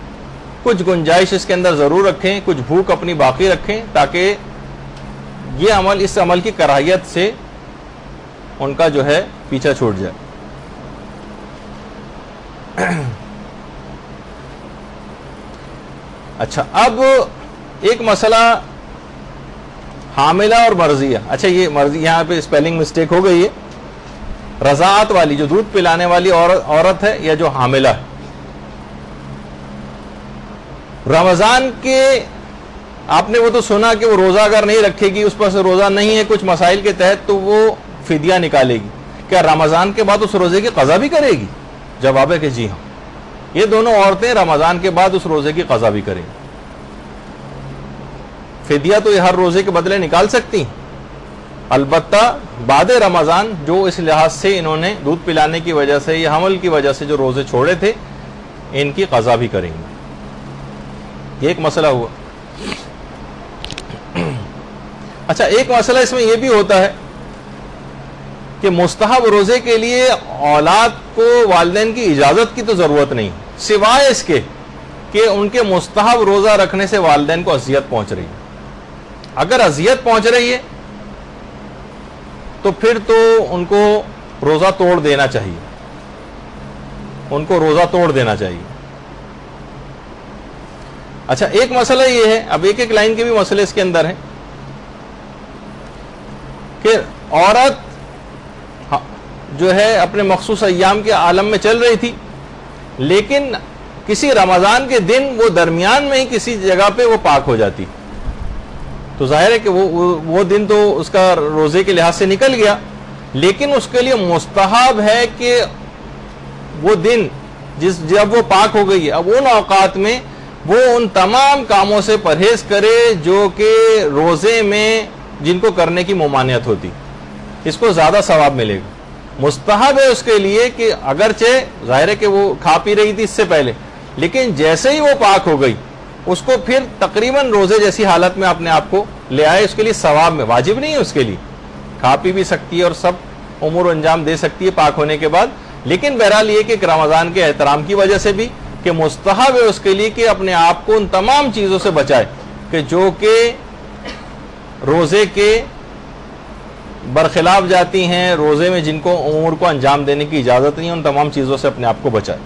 کچھ گنجائش اس کے اندر ضرور رکھیں, کچھ بھوک اپنی باقی رکھیں, تاکہ یہ عمل, اس عمل کی کراہیت سے ان کا جو ہے پیچھا چھوٹ جائے. اچھا, اب ایک مسئلہ حاملہ اور مرضیہ. اچھا, یہ مرضی یہاں پہ اسپیلنگ مسٹیک ہو گئی ہے, رضاعت والی جو دودھ پلانے والی عورت ہے یا جو حاملہ ہے. رمضان کے آپ نے وہ تو سنا کہ وہ روزہ اگر نہیں رکھے گی, اس پر سے روزہ نہیں ہے کچھ مسائل کے تحت, تو وہ فدیہ نکالے گی. کیا رمضان کے بعد اس روزے کی قضا بھی کرے گی؟ جواب ہے کہ جی ہاں, یہ دونوں عورتیں رمضان کے بعد اس روزے کی قضا بھی کریں گی. فدیہ تو یہ ہر روزے کے بدلے نکال سکتی ہیں, البتہ بعد رمضان جو اس لحاظ سے انہوں نے دودھ پلانے کی وجہ سے یا حمل کی وجہ سے جو روزے چھوڑے تھے, ان کی قضا بھی کریں گے. یہ ایک مسئلہ ہوا. اچھا, ایک مسئلہ اس میں یہ بھی ہوتا ہے کہ مستحب روزے کے لیے اولاد کو والدین کی اجازت کی تو ضرورت نہیں, سوائے اس کے کہ ان کے مستحب روزہ رکھنے سے والدین کو اذیت پہنچ رہی ہے. اگر اذیت پہنچ رہی ہے تو پھر تو ان کو روزہ توڑ دینا چاہیے, ان کو روزہ توڑ دینا چاہیے. اچھا, ایک مسئلہ یہ ہے, اب ایک ایک لائن کے بھی مسئلے اس کے اندر ہیں, کہ عورت جو ہے اپنے مخصوص ایام کے عالم میں چل رہی تھی, لیکن کسی رمضان کے دن وہ درمیان میں ہی کسی جگہ پہ وہ پاک ہو جاتی, تو ظاہر ہے کہ وہ دن تو اس کا روزے کے لحاظ سے نکل گیا، لیکن اس کے لیے مستحب ہے کہ وہ دن جب وہ پاک ہو گئی ہے، اب ان اوقات میں وہ ان تمام کاموں سے پرہیز کرے جو کہ روزے میں جن کو کرنے کی ممانعت ہوتی، اس کو زیادہ ثواب ملے گا۔ مستحب ہے اس کے لیے کہ اگرچہ ظاہر ہے کہ وہ کھا پی رہی تھی اس سے پہلے، لیکن جیسے ہی وہ پاک ہو گئی اس کو پھر تقریباً روزے جیسی حالت میں اپنے آپ کو لے آئے، اس کے لیے ثواب میں واجب نہیں ہے، اس کے لیے کھا پی بھی سکتی ہے اور سب امور انجام دے سکتی ہے پاک ہونے کے بعد، لیکن بہرحال یہ کہ رمضان کے احترام کی وجہ سے بھی کہ مستحب ہے اس کے لیے کہ اپنے آپ کو ان تمام چیزوں سے بچائے کہ جو کہ روزے کے برخلاف جاتی ہیں، روزے میں جن کو امور کو انجام دینے کی اجازت نہیں ہے، ان تمام چیزوں سے اپنے آپ کو بچائے۔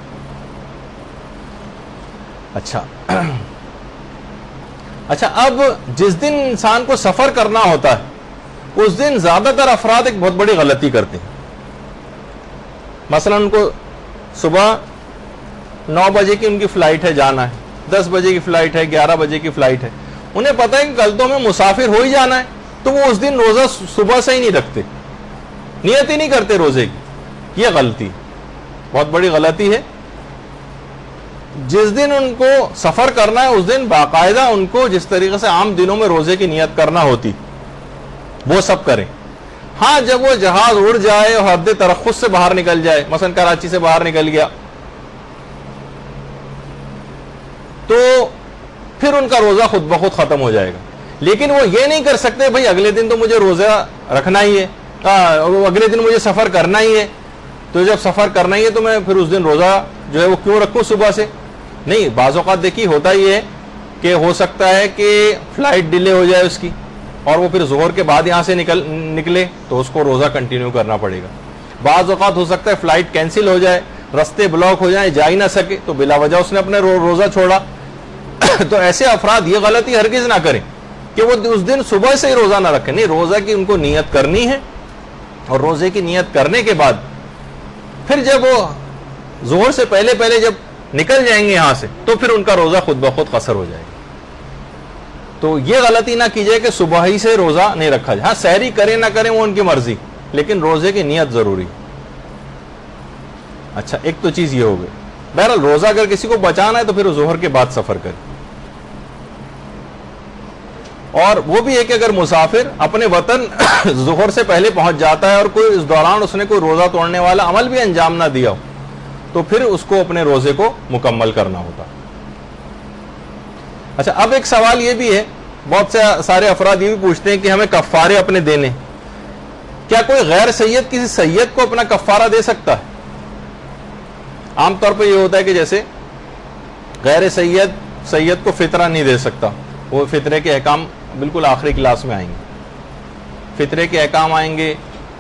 اچھا اب جس دن انسان کو سفر کرنا ہوتا ہے اس دن زیادہ تر افراد ایک بہت بڑی غلطی کرتے ہیں۔ مثلا ان کو صبح 9 بجے کی ان کی فلائٹ ہے، جانا ہے، 10 بجے کی فلائٹ ہے، 11 بجے کی فلائٹ ہے، انہیں پتہ ہے کہ کل تو ہمیں مسافر ہو ہی جانا ہے، تو وہ اس دن روزہ صبح سے ہی نہیں رکھتے، نیت ہی نہیں کرتے روزے کی۔ یہ غلطی، بہت بڑی غلطی ہے۔ جس دن ان کو سفر کرنا ہے اس دن باقاعدہ ان کو جس طریقے سے عام دنوں میں روزے کی نیت کرنا ہوتی وہ سب کریں۔ ہاں جب وہ جہاز اڑ جائے اور حد ترخص سے باہر نکل جائے، مثلا کراچی سے باہر نکل گیا، تو پھر ان کا روزہ خود بخود ختم ہو جائے گا، لیکن وہ یہ نہیں کر سکتے بھائی اگلے دن تو مجھے روزہ رکھنا ہی ہے، اگلے دن مجھے سفر کرنا ہی ہے، تو جب سفر کرنا ہی ہے تو میں پھر اس دن روزہ جو ہے وہ کیوں رکھوں صبح سے؟ نہیں، بعض اوقات دیکھیے ہوتا یہ ہے کہ ہو سکتا ہے کہ فلائٹ ڈیلے ہو جائے اس کی اور وہ پھر ظہر کے بعد یہاں سے نکلے تو اس کو روزہ کنٹینیو کرنا پڑے گا۔ بعض اوقات ہو سکتا ہے فلائٹ کینسل ہو جائے، رستے بلاک ہو جائیں، جا ہی نہ سکے تو بلا وجہ اس نے اپنے روزہ چھوڑا۔ تو ایسے افراد یہ غلطی ہرگز نہ کریں کہ وہ اس دن صبح سے ہی روزہ نہ رکھیں، نہیں، روزہ کی ان کو نیت کرنی ہے، اور روزے کی نیت کرنے کے بعد پھر جب وہ ظہر سے پہلے جب نکل جائیں گے یہاں سے تو پھر ان کا روزہ خود بخود قصر ہو جائے گا۔ تو یہ غلطی نہ کی جائے کہ صبح ہی سے روزہ نہیں رکھا جائے، ہاں سحری کریں نہ کریں وہ ان کی مرضی، لیکن روزے کی نیت ضروری۔ اچھا ایک تو چیز یہ ہو گئی۔ بہرحال روزہ اگر کسی کو بچانا ہے تو پھر ظہر کے بعد سفر کرے، اور وہ بھی ہے کہ اگر مسافر اپنے وطن ظہر سے پہلے پہنچ جاتا ہے اور کوئی اس دوران اس نے کوئی روزہ توڑنے والا عمل بھی انجام نہ دیا ہو تو پھر اس کو اپنے روزے کو مکمل کرنا ہوتا۔ اچھا اب ایک سوال یہ بھی ہے، بہت سے سارے افراد یہ بھی پوچھتے ہیں کہ ہمیں کفارے اپنے دینے، کیا کوئی غیر سید کسی سید کو اپنا کفارہ دے سکتا ہے؟ عام طور پہ یہ ہوتا ہے کہ جیسے غیر سید کو فطرہ نہیں دے سکتا، وہ فطرے کے احکام بالکل آخری کلاس میں آئیں گے، فطرے کے احکام آئیں گے،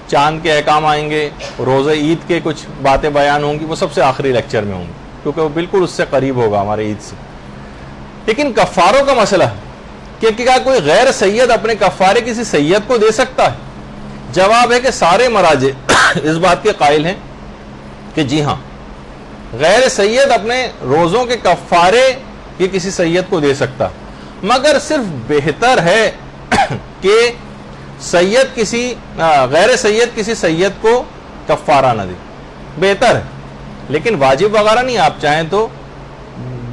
چاند کے احکام آئیں گے، روزہ عید کے کچھ باتیں بیان ہوں گی، وہ سب سے آخری لیکچر میں ہوں گی کیونکہ وہ بالکل اس سے قریب ہوگا ہمارے عید سے۔ لیکن کفاروں کا مسئلہ ہے کہ کیا کوئی غیر سید اپنے کفارے کسی سید کو دے سکتا ہے؟ جواب ہے کہ سارے مراجع اس بات کے قائل ہیں کہ جی ہاں، غیر سید اپنے روزوں کے کفارے یہ کسی سید کو دے سکتا ہے، مگر صرف بہتر ہے کہ غیر سید کسی سید کو کفارہ نہ دے، بہتر ہے، لیکن واجب وغیرہ نہیں۔ آپ چاہیں تو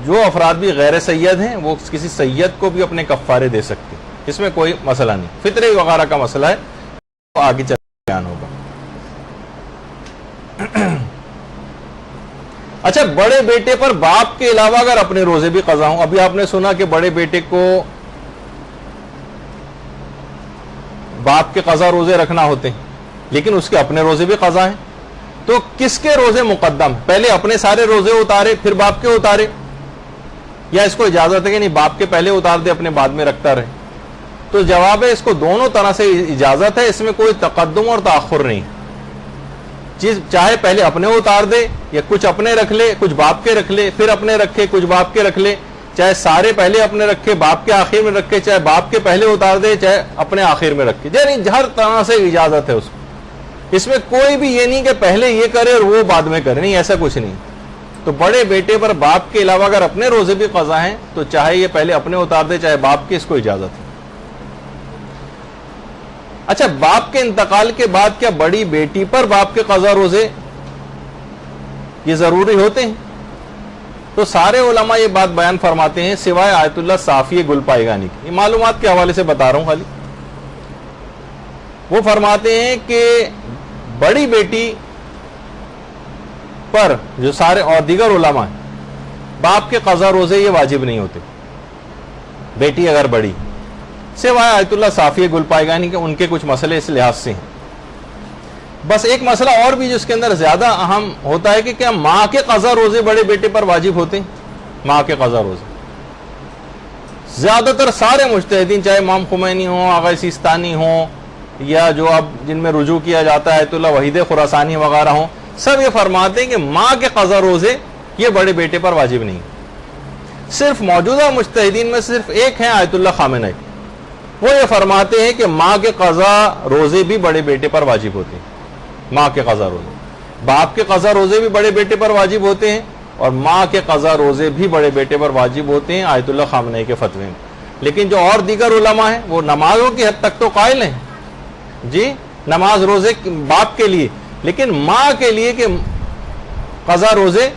جو افراد بھی غیر سید ہیں وہ کسی سید کو بھی اپنے کفارے دے سکتے، اس میں کوئی مسئلہ نہیں، فطرے وغیرہ کا مسئلہ ہے تو آگے چل بیان ہوگا۔ اچھا بڑے بیٹے پر باپ کے علاوہ اگر اپنے روزے بھی قضا ہوں، ابھی آپ نے سنا کہ بڑے بیٹے کو باپ کے قضا روزے رکھنا ہوتے ہیں لیکن اس کے اپنے روزے بھی قضا ہیں، تو کس کے روزے مقدم؟ پہلے اپنے سارے روزے اتارے پھر باپ کے اتارے، یا اس کو اجازت ہے کہ نہیں باپ کے پہلے اتار دے اپنے بعد میں رکھتا رہے؟ تو جواب ہے اس کو دونوں طرح سے اجازت ہے، اس میں کوئی تقدم اور تاخر نہیں، چیز چاہے پہلے اپنے اتار دے یا کچھ اپنے رکھ لے، کچھ باپ کے رکھ لے، پھر اپنے رکھے، کچھ باپ کے رکھ لے، چاہے سارے پہلے اپنے رکھے باپ کے آخر میں رکھے، چاہے باپ کے پہلے اتار دے چاہے اپنے آخر میں رکھے، یعنی ہر طرح سے اجازت ہے اس کو، اس میں کوئی بھی یہ نہیں کہ پہلے یہ کرے اور وہ بعد میں کرے، نہیں، ایسا کچھ نہیں۔ تو بڑے بیٹے پر باپ کے علاوہ اگر اپنے روزے بھی قضا ہیں تو چاہے یہ پہلے اپنے اتار دے چاہے باپ کے، اس کو اجازت ہے۔ اچھا باپ کے انتقال کے بعد کیا بڑی بیٹی پر باپ کے قضا روزے یہ ضروری ہوتے ہیں؟ تو سارے علماء یہ بات بیان فرماتے ہیں سوائے آیت اللہ صافی گل پائیگانی کی، یہ معلومات کے حوالے سے بتا رہا ہوں خالی، وہ فرماتے ہیں کہ بڑی بیٹی پر جو سارے اور دیگر علماء ہیں باپ کے قضا روزے یہ واجب نہیں ہوتے، بیٹی اگر بڑی، سوائے آیت اللہ صافی گل پائیگانی کے، ان کے کچھ مسئلے اس لحاظ سے ہیں۔ بس ایک مسئلہ اور بھی جس کے اندر زیادہ اہم ہوتا ہے کہ کیا ماں کے قضا روزے بڑے بیٹے پر واجب ہوتے ہیں؟ ماں کے قضا روزے زیادہ تر سارے مجتہدین، چاہے امام خمینی ہوں، آغا سیستانی ہوں، یا جو اب جن میں رجوع کیا جاتا ہے آیت اللہ وحید خراسانی وغیرہ ہوں، سب یہ فرماتے ہیں کہ ماں کے قضا روزے یہ بڑے بیٹے پر واجب نہیں۔ صرف موجودہ مجتہدین میں صرف ایک ہیں آیت اللہ خامنئی، وہ یہ فرماتے ہیں کہ ماں کے قضا روزے بھی بڑے بیٹے پر واجب ہوتے ہیں۔ ماں کے قضا روزے، باپ کے قضا روزے بھی بڑے بیٹے پر واجب ہوتے ہیں، اور ماں کے قضا روزے بھی بڑے بیٹے پر واجب ہوتے ہیں آیت اللہ خامنئی کے فتوے میں۔ لیکن جو اور دیگر علماء ہیں وہ نمازوں کی حد تک تو قائل ہیں، جی نماز روزے باپ کے لیے، لیکن ماں کے لیے کہ قضا روزے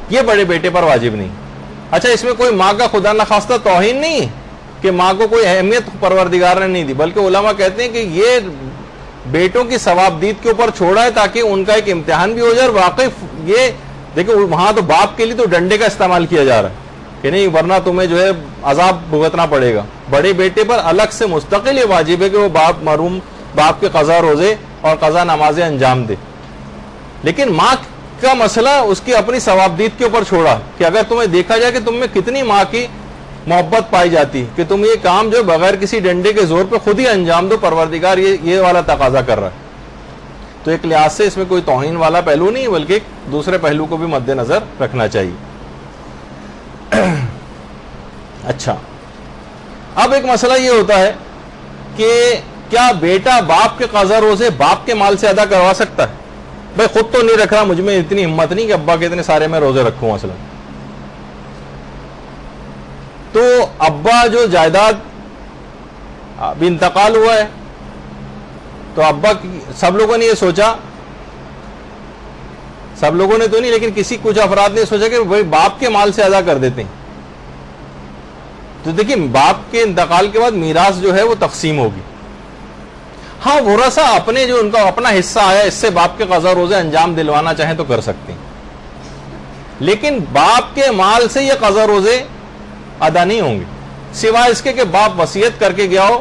یہ بڑے بیٹے پر واجب نہیں۔ اچھا اس میں کوئی ماں کا خدا نخواستہ توہین نہیں ہے کہ ماں کو کوئی اہمیت پروردگار نے نہیں دی، بلکہ علماء کہتے ہیں کہ یہ بیٹوں کی ثوابدید کے اوپر چھوڑا ہے تاکہ ان کا ایک امتحان بھی ہو جائے، اور واقعی یہ دیکھیں وہاں تو باپ کے لیے تو ڈنڈے کا استعمال کیا جا رہا ہے کہ نہیں ورنہ تمہیں جو ہے عذاب بھگتنا پڑے گا۔ بڑے بیٹے پر الگ سے مستقل یہ واجب ہے کہ وہ باپ محروم باپ کے قضا روزے اور قضا نمازیں انجام دے، لیکن ماں کا مسئلہ اس کی اپنی ثوابدید کے اوپر چھوڑا کہ اگر تمہیں دیکھا جائے کہ تم میں کتنی ماں کی محبت پائی جاتی کہ تم یہ کام جو بغیر کسی ڈنڈے کے زور پہ خود ہی انجام دو، پروردگار یہ والا تقاضا کر رہا ہے، تو ایک لحاظ سے اس میں کوئی توہین والا پہلو نہیں بلکہ ایک دوسرے پہلو کو بھی مد نظر رکھنا چاہیے۔ اچھا اب ایک مسئلہ یہ ہوتا ہے کہ کیا بیٹا باپ کے قضا روزے باپ کے مال سے ادا کروا سکتا ہے؟ بھائی خود تو نہیں رکھ رہا، مجھ میں اتنی ہمت نہیں کہ ابا کے اتنے سارے میں روزے رکھوں مثلا، تو ابا جو جائیداد اب انتقال ہوا ہے تو ابا سب لوگوں نے یہ سوچا، سب لوگوں نے تو نہیں لیکن کچھ افراد نے سوچا کہ بھائی باپ کے مال سے ادا کر دیتے ہیں، تو دیکھیں باپ کے انتقال کے بعد میراث جو ہے وہ تقسیم ہوگی۔ ہاں ورثہ اپنے جو ان کا اپنا حصہ آیا اس سے باپ کے قضا روزے انجام دلوانا چاہیں تو کر سکتے ہیں، لیکن باپ کے مال سے یہ قضا روزے ادا نہیں ہوں گے، سوائے اس کے کہ باپ وصیت کر کے گیا ہو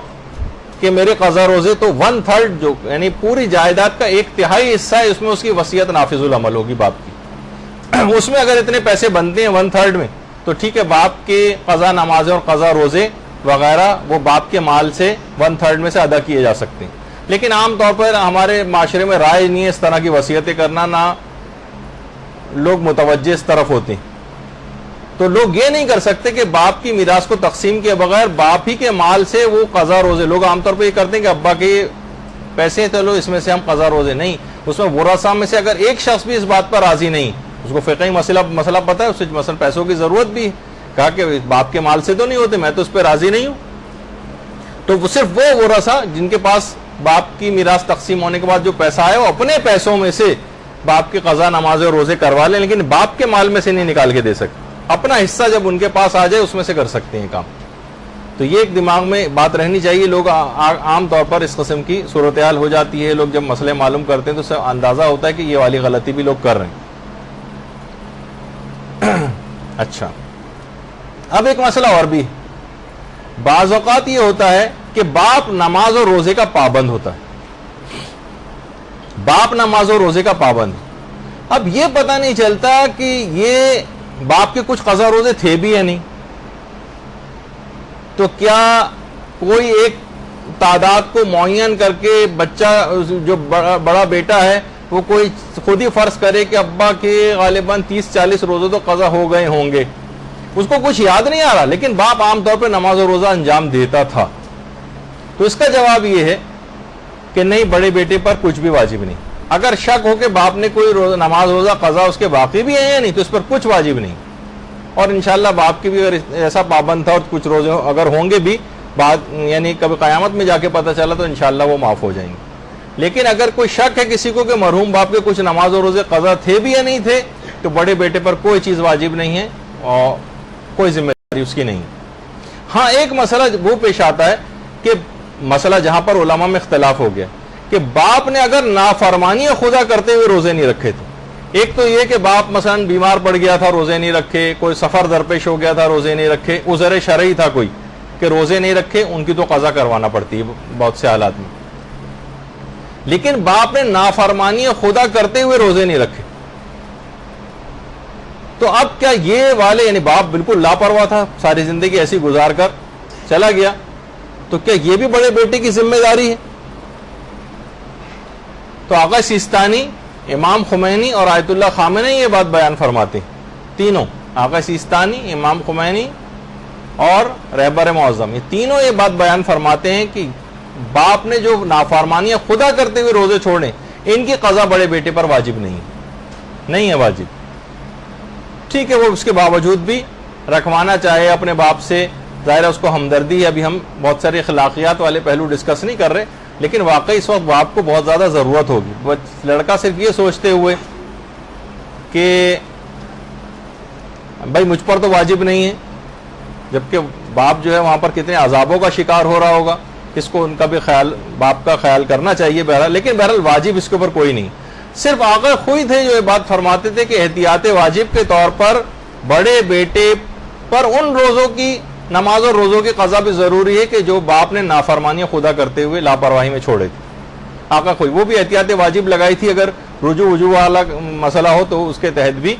کہ میرے قضا روزے تو 1/3 جو یعنی پوری جائیداد کا 1/3 حصہ ہے، اس میں اس کی وصیت نافذ العمل ہوگی باپ کی، اس میں اگر اتنے پیسے بنتے ہیں 1/3 میں تو ٹھیک ہے، باپ کے قضا نمازیں اور قضا روزے وغیرہ وہ باپ کے مال سے 1/3 میں سے ادا کیے جا سکتے ہیں۔ لیکن عام طور پر ہمارے معاشرے میں رائج نہیں ہے اس طرح کی وصیتیں کرنا، نہ لوگ متوجہ اس طرف ہوتے ہیں، تو لوگ یہ نہیں کر سکتے کہ باپ کی میراث کو تقسیم کیے بغیر باپ ہی کے مال سے وہ قضا روزے، لوگ عام طور پہ یہ کرتے ہیں کہ ابا کے پیسے چلو اس میں سے ہم قضا روزے، نہیں، اس میں ورثاء میں سے اگر ایک شخص بھی اس بات پر راضی نہیں، اس کو فقہی مسئلہ پتہ ہے، اسے مثلا پیسوں کی ضرورت بھی ہے، کہا کہ باپ کے مال سے تو نہیں ہوتے، میں تو اس پہ راضی نہیں ہوں، تو صرف وہ ورثاء جن کے پاس باپ کی میراث تقسیم ہونے کے بعد جو پیسہ آئے وہ اپنے پیسوں میں سے باپ کی قضا نماز اور روزے کروا لیں، لیکن باپ کے مال میں سے نہیں نکال کے دے سکتے، اپنا حصہ جب ان کے پاس آ جائے اس میں سے کر سکتے ہیں کام۔ تو یہ ایک دماغ میں بات رہنی چاہیے، لوگ عام طور پر اس قسم کی صورتحال ہو جاتی ہے، لوگ جب مسئلے معلوم کرتے ہیں تو اسے اندازہ ہوتا ہے کہ یہ والی غلطی بھی لوگ کر رہے ہیں۔ اچھا اب ایک مسئلہ اور بھی، بعض اوقات یہ ہوتا ہے کہ باپ نماز اور روزے کا پابند ہوتا ہے، باپ نماز اور روزے کا پابند، اب یہ پتہ نہیں چلتا کہ یہ باپ کے کچھ قضا روزے تھے بھی یا نہیں، تو کیا کوئی ایک تعداد کو معین کر کے بچہ جو بڑا بیٹا ہے وہ کوئی خود ہی فرض کرے کہ ابا کے غالباً 30-40 روزے تو قضا ہو گئے ہوں گے، اس کو کچھ یاد نہیں آ رہا لیکن باپ عام طور پہ نماز و روزہ انجام دیتا تھا، تو اس کا جواب یہ ہے کہ نہیں، بڑے بیٹے پر کچھ بھی واجب نہیں۔ اگر شک ہو کہ باپ نے کوئی نماز روزہ قضا اس کے باقی بھی ہیں یا نہیں تو اس پر کچھ واجب نہیں، اور انشاءاللہ باپ کی بھی اگر ایسا پابند تھا اور کچھ روزے اگر ہوں گے بھی بعد یعنی کبھی قیامت میں جا کے پتہ چلا تو انشاءاللہ وہ معاف ہو جائیں گے. لیکن اگر کوئی شک ہے کسی کو کہ مرحوم باپ کے کچھ نماز اور روزے قضا تھے بھی یا نہیں تھے, تو بڑے بیٹے پر کوئی چیز واجب نہیں ہے اور کوئی ذمہ داری اس کی نہیں. ہاں ایک مسئلہ وہ پیش آتا ہے کہ مسئلہ جہاں پر علماء میں اختلاف ہو گیا کہ باپ نے اگر نافرمانی خدا کرتے ہوئے روزے نہیں رکھے تھے. ایک تو یہ کہ باپ مثلا بیمار پڑ گیا تھا, روزے نہیں رکھے, کوئی سفر درپیش ہو گیا تھا, روزے نہیں رکھے, عذر شرعی تھا کوئی کہ روزے نہیں رکھے, ان کی تو قضا کروانا پڑتی ہے بہت سے حالات میں. لیکن باپ نے نافرمانی خدا کرتے ہوئے روزے نہیں رکھے, تو اب کیا یہ والے یعنی باپ بالکل لاپرواہ تھا, ساری زندگی ایسی گزار کر چلا گیا, تو کیا یہ بھی بڑے بیٹے کی ذمہ داری ہے؟ تو آقا سیستانی, امام خمینی اور آیت اللہ خامنہ یہ بات بیان فرماتے ہیں, تینوں آقا سیستانی, امام خمینی اور رہبر معظم, یہ تینوں یہ بات بیان فرماتے ہیں کہ باپ نے جو نافرمانیاں خدا کرتے ہوئے روزے چھوڑے, ان کی قضا بڑے بیٹے پر واجب نہیں ہے واجب. ٹھیک ہے, وہ اس کے باوجود بھی رکھوانا چاہے اپنے باپ سے, ظاہر ہے اس کو ہمدردی ہے. ابھی ہم بہت سارے اخلاقیات والے پہلو ڈسکس نہیں کر رہے, لیکن واقعی اس وقت باپ کو بہت زیادہ ضرورت ہوگی. لڑکا صرف یہ سوچتے ہوئے کہ بھائی مجھ پر تو واجب نہیں ہے, جبکہ باپ جو ہے وہاں پر کتنے عذابوں کا شکار ہو رہا ہوگا, اس کو ان کا بھی خیال, باپ کا خیال کرنا چاہیے بہرحال. لیکن بہرحال واجب اس کے اوپر کوئی نہیں. صرف آقا خود تھے جو یہ بات فرماتے تھے کہ احتیاط واجب کے طور پر بڑے بیٹے پر ان روزوں کی نماز اور روزوں کی قضا بھی ضروری ہے کہ جو باپ نے نافرمانی خدا کرتے ہوئے لاپرواہی میں چھوڑے تھے. آقا کوئی وہ بھی احتیاط واجب لگائی تھی, اگر رجوع وجوع والا مسئلہ ہو تو اس کے تحت بھی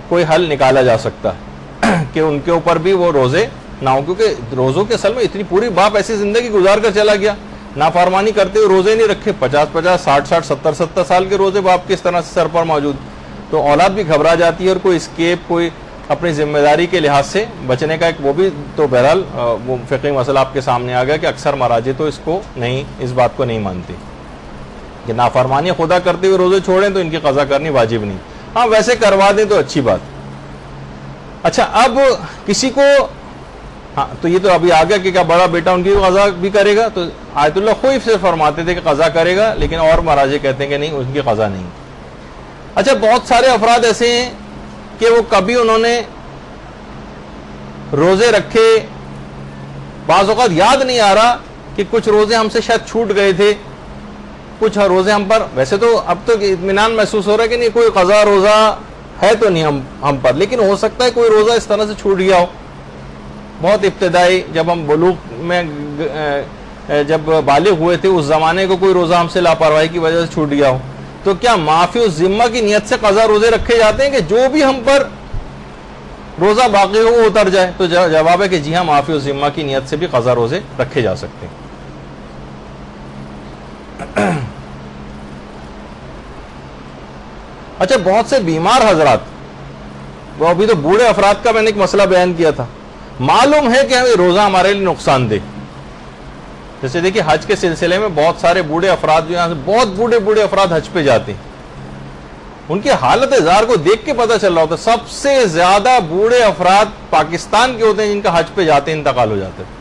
کوئی حل نکالا جا سکتا ہے کہ ان کے اوپر بھی وہ روزے نہ ہو, کیونکہ روزوں کے اصل میں اتنی پوری باپ ایسی زندگی گزار کر چلا گیا, نافرمانی کرتے ہوئے روزے نہیں رکھے, 50 60 70 سال کے روزے باپ کس طرح سے سر پر موجود, تو اولاد بھی گھبرا جاتی ہے اور کوئی اسکیپ, کوئی اپنی ذمہ داری کے لحاظ سے بچنے کا ایک وہ بھی تو بہرحال وہ فقہی مسئلہ آپ کے سامنے آ گیا کہ اکثر مراجع تو اس کو نہیں, اس بات کو نہیں مانتے کہ نافرمانی خدا کرتے ہوئے روزے چھوڑیں تو ان کی قضا کرنی واجب نہیں. ہاں ویسے کروا دیں تو اچھی بات. اچھا اب کسی کو, ہاں تو یہ تو ابھی آ گیا کہ کیا بڑا بیٹا ان کی قضا بھی کرے گا, تو آیت اللہ خوف سے فرماتے تھے کہ قضا کرے گا, لیکن اور مراجع کہتے ہیں کہ نہیں, ان کی قضا نہیں. اچھا بہت سارے افراد ایسے ہیں کہ وہ کبھی انہوں نے روزے رکھے, بعض اوقات یاد نہیں آ رہا کہ کچھ روزے ہم سے شاید چھوٹ گئے تھے, کچھ روزے ہم پر, ویسے تو اب تو اطمینان محسوس ہو رہا ہے کہ نہیں کوئی قضا روزہ ہے تو نہیں ہم پر, لیکن ہو سکتا ہے کوئی روزہ اس طرح سے چھوٹ گیا ہو. بہت ابتدائی جب ہم بلوغ میں جب بالغ ہوئے تھے اس زمانے کو کوئی روزہ ہم سے لاپرواہی کی وجہ سے چھوٹ گیا ہو, تو کیا معافی الذمہ کی نیت سے قضا روزے رکھے جاتے ہیں کہ جو بھی ہم پر روزہ باقی ہو وہ اتر جائے؟ تو جواب ہے کہ جی ہاں, معافی الذمہ کی نیت سے بھی قضا روزے رکھے جا سکتے ہیں. اچھا بہت سے بیمار حضرات, وہ ابھی تو بوڑھے افراد کا میں نے ایک مسئلہ بیان کیا تھا, معلوم ہے کہ روزہ ہمارے لیے نقصان دہ. جیسے دیکھیے حج کے سلسلے میں بہت سارے بوڑھے افراد جو یہاں سے بہت بوڑھے افراد حج پہ جاتے ہیں, ان کی حالت زار کو دیکھ کے پتہ چل رہا ہوتا ہے سب سے زیادہ بوڑھے افراد پاکستان کے ہوتے ہیں جن کا حج پہ جاتے ہیں انتقال ہو جاتے ہیں.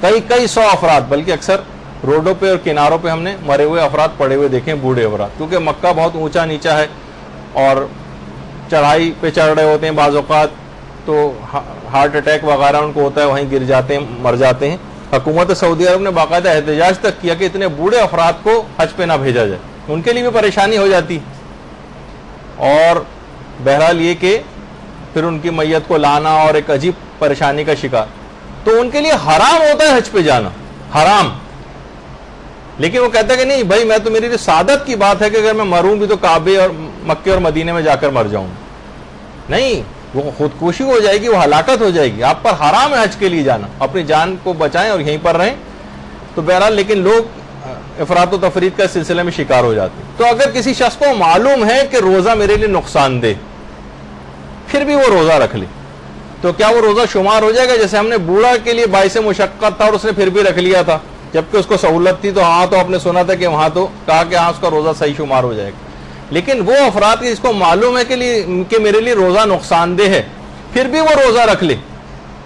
کئی 100 افراد, بلکہ اکثر روڈوں پہ اور کناروں پہ ہم نے مرے ہوئے افراد پڑے ہوئے دیکھے, بوڑھے افراد, کیونکہ مکہ بہت اونچا نیچا ہے اور چڑھائی پہ چڑھ رہے ہوتے ہیں, بعض اوقات تو ہارٹ اٹیک وغیرہ ان کو ہوتا ہے, وہیں گر جاتے ہیں, مر جاتے ہیں. حکومت سعودی عرب نے باقاعدہ احتجاج تک کیا کہ اتنے بوڑھے افراد کو حج پہ نہ بھیجا جائے, ان کے لیے بھی پریشانی ہو جاتی. اور بہرحال یہ کہ پھر ان کی میت کو لانا اور ایک عجیب پریشانی کا شکار, تو ان کے لیے حرام ہوتا ہے حج پہ جانا, حرام. لیکن وہ کہتا ہے کہ نہیں بھائی, میں تو میری لیے سعادت کی بات ہے کہ اگر میں مروں بھی تو کعبے اور مکے اور مدینے میں جا کر مر جاؤں. نہیں, وہ خودکشی ہو جائے گی, وہ ہلاکت ہو جائے گی. آپ پر حرام ہے حج کے لیے جانا, اپنی جان کو بچائیں اور یہیں پر رہیں. تو بہرحال لیکن لوگ افراط و تفریط کا سلسلے میں شکار ہو جاتے ہیں. تو اگر کسی شخص کو معلوم ہے کہ روزہ میرے لیے نقصان دہ, پھر بھی وہ روزہ رکھ لے, تو کیا وہ روزہ شمار ہو جائے گا؟ جیسے ہم نے بوڑھا کے لیے باعث مشقت تھا اور اس نے پھر بھی رکھ لیا تھا, جبکہ اس کو سہولت تھی, تو ہاں تو آپ نے سنا تھا کہ وہاں تو کہا کہ ہاں اس کا روزہ صحیح شمار ہو جائے گا. لیکن وہ افراد جس کو معلوم ہے کہ میرے لیے روزہ نقصان دہ ہے, پھر بھی وہ روزہ رکھ لے,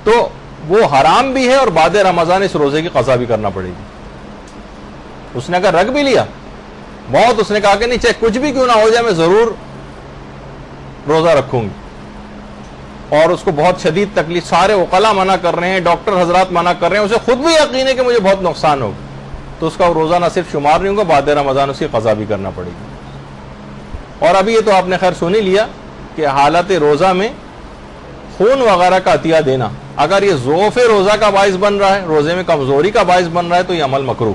تو وہ حرام بھی ہے اور بعد رمضان اس روزے کی قضا بھی کرنا پڑے گی. اس نے اگر رکھ بھی لیا بہت، اس نے کہا کہ نہیں چاہے کچھ بھی کیوں نہ ہو جائے میں ضرور روزہ رکھوں گی، اور اس کو بہت شدید تکلیف، سارے عقلاء منع کر رہے ہیں، ڈاکٹر حضرات منع کر رہے ہیں، اسے خود بھی یقین ہے کہ مجھے بہت نقصان ہوگا، تو اس کا روزہ نہ صرف شمار نہیں ہوگا، بعد رمضان اس کی قضا بھی کرنا پڑے گی. اور ابھی یہ تو آپ نے خیر سن ہی لیا کہ حالت روزہ میں خون وغیرہ کا عطیہ دینا اگر یہ ضعف روزہ کا باعث بن رہا ہے، روزے میں کمزوری کا باعث بن رہا ہے، تو یہ عمل مکروہ.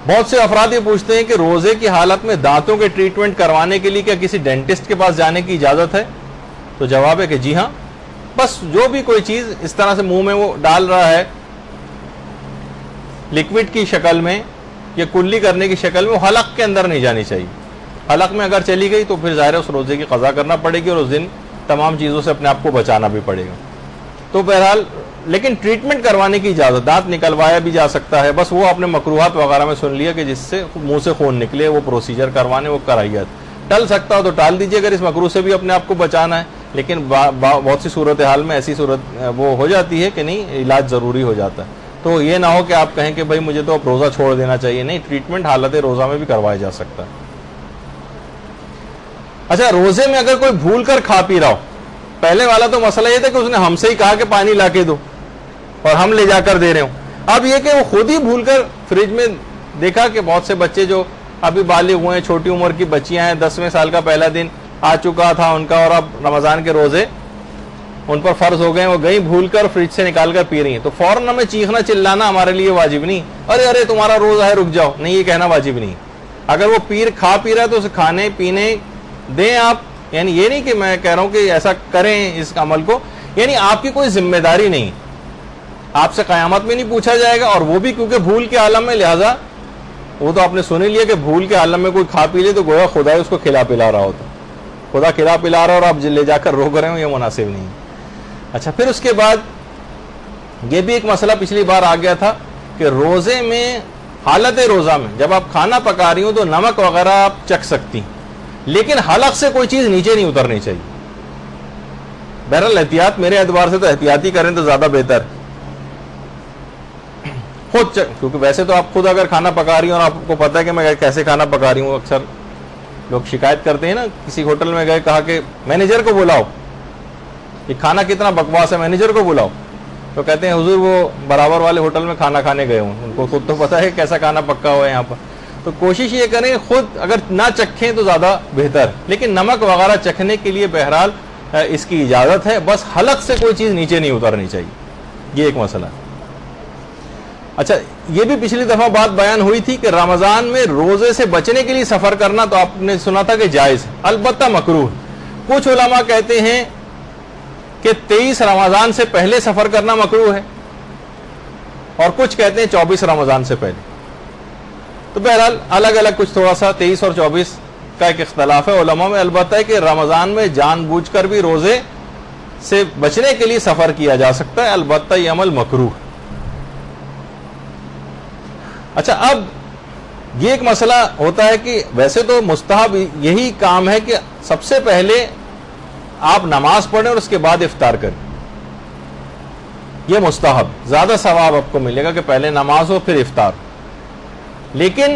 بہت سے افراد یہ پوچھتے ہیں کہ روزے کی حالت میں دانتوں کے ٹریٹمنٹ کروانے کے لیے کیا کسی ڈینٹسٹ کے پاس جانے کی اجازت ہے؟ تو جواب ہے کہ جی ہاں. بس جو بھی کوئی چیز اس طرح سے منہ میں وہ ڈال رہا ہے لکوڈ کی شکل میں یا کلی کرنے کی شکل میں، وہ حلق کے اندر نہیں جانی چاہیے. حلق میں اگر چلی گئی تو پھر ظاہر ہے اس روزے کی قضا کرنا پڑے گی اور اس دن تمام چیزوں سے اپنے آپ کو بچانا بھی پڑے گا. تو بہرحال لیکن ٹریٹمنٹ کروانے کی اجازت، دانت نکلوایا بھی جا سکتا ہے، بس وہ آپ نے مکروہات وغیرہ میں سن لیا کہ جس سے منہ سے خون نکلے، وہ پروسیجر کروانے، وہ کرائیت ٹل سکتا ہو تو ٹال دیجیے اگر اس مکروہ سے بھی اپنے آپ کو بچانا ہے. لیکن بہت سی صورتحال میں ایسی صورت وہ ہو جاتی ہے کہ نہیں علاج ضروری ہو جاتا ہے. تو یہ نہ ہو کہ آپ کہیں کہ بھائی مجھے تو اب روزہ چھوڑ دینا چاہیے، نہیں، ٹریٹمنٹ حالت روزہ میں بھی کروایا جا سکتا ہے. اچھا، روزے میں اگر کوئی بھول کر کھا پی رہا ہو، پہلے والا تو مسئلہ یہ تھا کہ اس نے ہم سے ہی کہا کہ پانی لا کے دو اور ہم لے جا کر دے رہے ہوں. اب یہ کہ وہ خود ہی بھول کر فریج میں دیکھا کہ بہت سے بچے جو ابھی بالغ ہوئے ہیں، چھوٹی عمر کی بچیاں ہیں، 10ویں سال کا پہلا دن آ چکا تھا ان کا اور اب رمضان کے روزے ان پر فرض ہو گئے، وہ گئی بھول کر فریج سے نکال کر پی رہی ہیں، تو فوراً ہمیں چیخنا چلانا ہمارے لیے واجب نہیں، ارے تمہارا روزہ ہے رک جاؤ، نہیں، یہ کہنا واجب نہیں. اگر وہ کھا پی رہا ہے تو اسے کھانے پینے دیں آپ. یعنی یہ نہیں کہ میں کہہ رہا ہوں کہ ایسا کریں اس عمل کو، یعنی آپ کی کوئی ذمہ داری نہیں، آپ سے قیامت میں نہیں پوچھا جائے گا، اور وہ بھی کیونکہ بھول کے عالم میں، لہذا وہ تو آپ نے سن ہی لیا کہ بھول کے عالم میں کوئی کھا پی لے تو گویا خدا ہی اس کو کھلا پلا رہا ہوتا، خدا کھلا پلا رہا اور آپ لے جا کر روک رہے ہوں، یہ مناسب نہیں. اچھا، پھر اس کے بعد یہ بھی ایک مسئلہ پچھلی بار آ گیا تھا کہ روزے میں حالت روزہ میں جب آپ کھانا پکا رہی ہوں تو نمک وغیرہ آپ چکھ سکتی، لیکن حلق سے کوئی چیز نیچے نہیں اترنی چاہیے. بہرحال احتیاط، میرے اعتبار سے تو احتیاطی کریں تو زیادہ بہتر، خود کیونکہ ویسے تو آپ خود اگر کھانا پکا رہی ہوں اور آپ کو پتا ہے کہ میں کیسے کھانا پکا رہی ہوں، اکثر لوگ شکایت کرتے ہیں نا، کسی ہوٹل میں گئے کہا کہ مینیجر کو بلاؤ، یہ کھانا کتنا بکواس ہے، مینیجر کو بلاؤ، تو کہتے ہیں حضور وہ برابر والے ہوٹل میں کھانا کھانے گئے ہوں، ان کو خود تو پتا ہے کیسا کھانا پکا ہوا ہے یہاں پر. تو کوشش یہ کریں خود اگر نہ چکھیں تو زیادہ بہتر، لیکن نمک وغیرہ چکھنے کے لیے بہرحال اس کی اجازت ہے، بس حلق سے کوئی چیز نیچے نہیں اترنی چاہیے. یہ ایک مسئلہ ہے. اچھا، یہ بھی پچھلی دفعہ بات بیان ہوئی تھی کہ رمضان میں روزے سے بچنے کے لیے سفر کرنا تو آپ نے سنا تھا کہ جائز ہے، البتہ مکروہ. کچھ علماء کہتے ہیں کہ 23 رمضان سے پہلے سفر کرنا مکروہ ہے، اور کچھ کہتے ہیں 24 رمضان سے پہلے. تو بہرحال الگ الگ کچھ تھوڑا سا 23 اور 24 کا ایک اختلاف ہے علماء میں. البتہ ہے کہ رمضان میں جان بوجھ کر بھی روزے سے بچنے کے لیے سفر کیا جا سکتا ہے، البتہ یہ عمل مکروہ. اچھا، اب یہ ایک مسئلہ ہوتا ہے کہ ویسے تو مستحب یہی کام ہے کہ سب سے پہلے آپ نماز پڑھیں اور اس کے بعد افطار کریں، یہ مستحب، زیادہ ثواب آپ کو ملے گا کہ پہلے نماز ہو پھر افطار. لیکن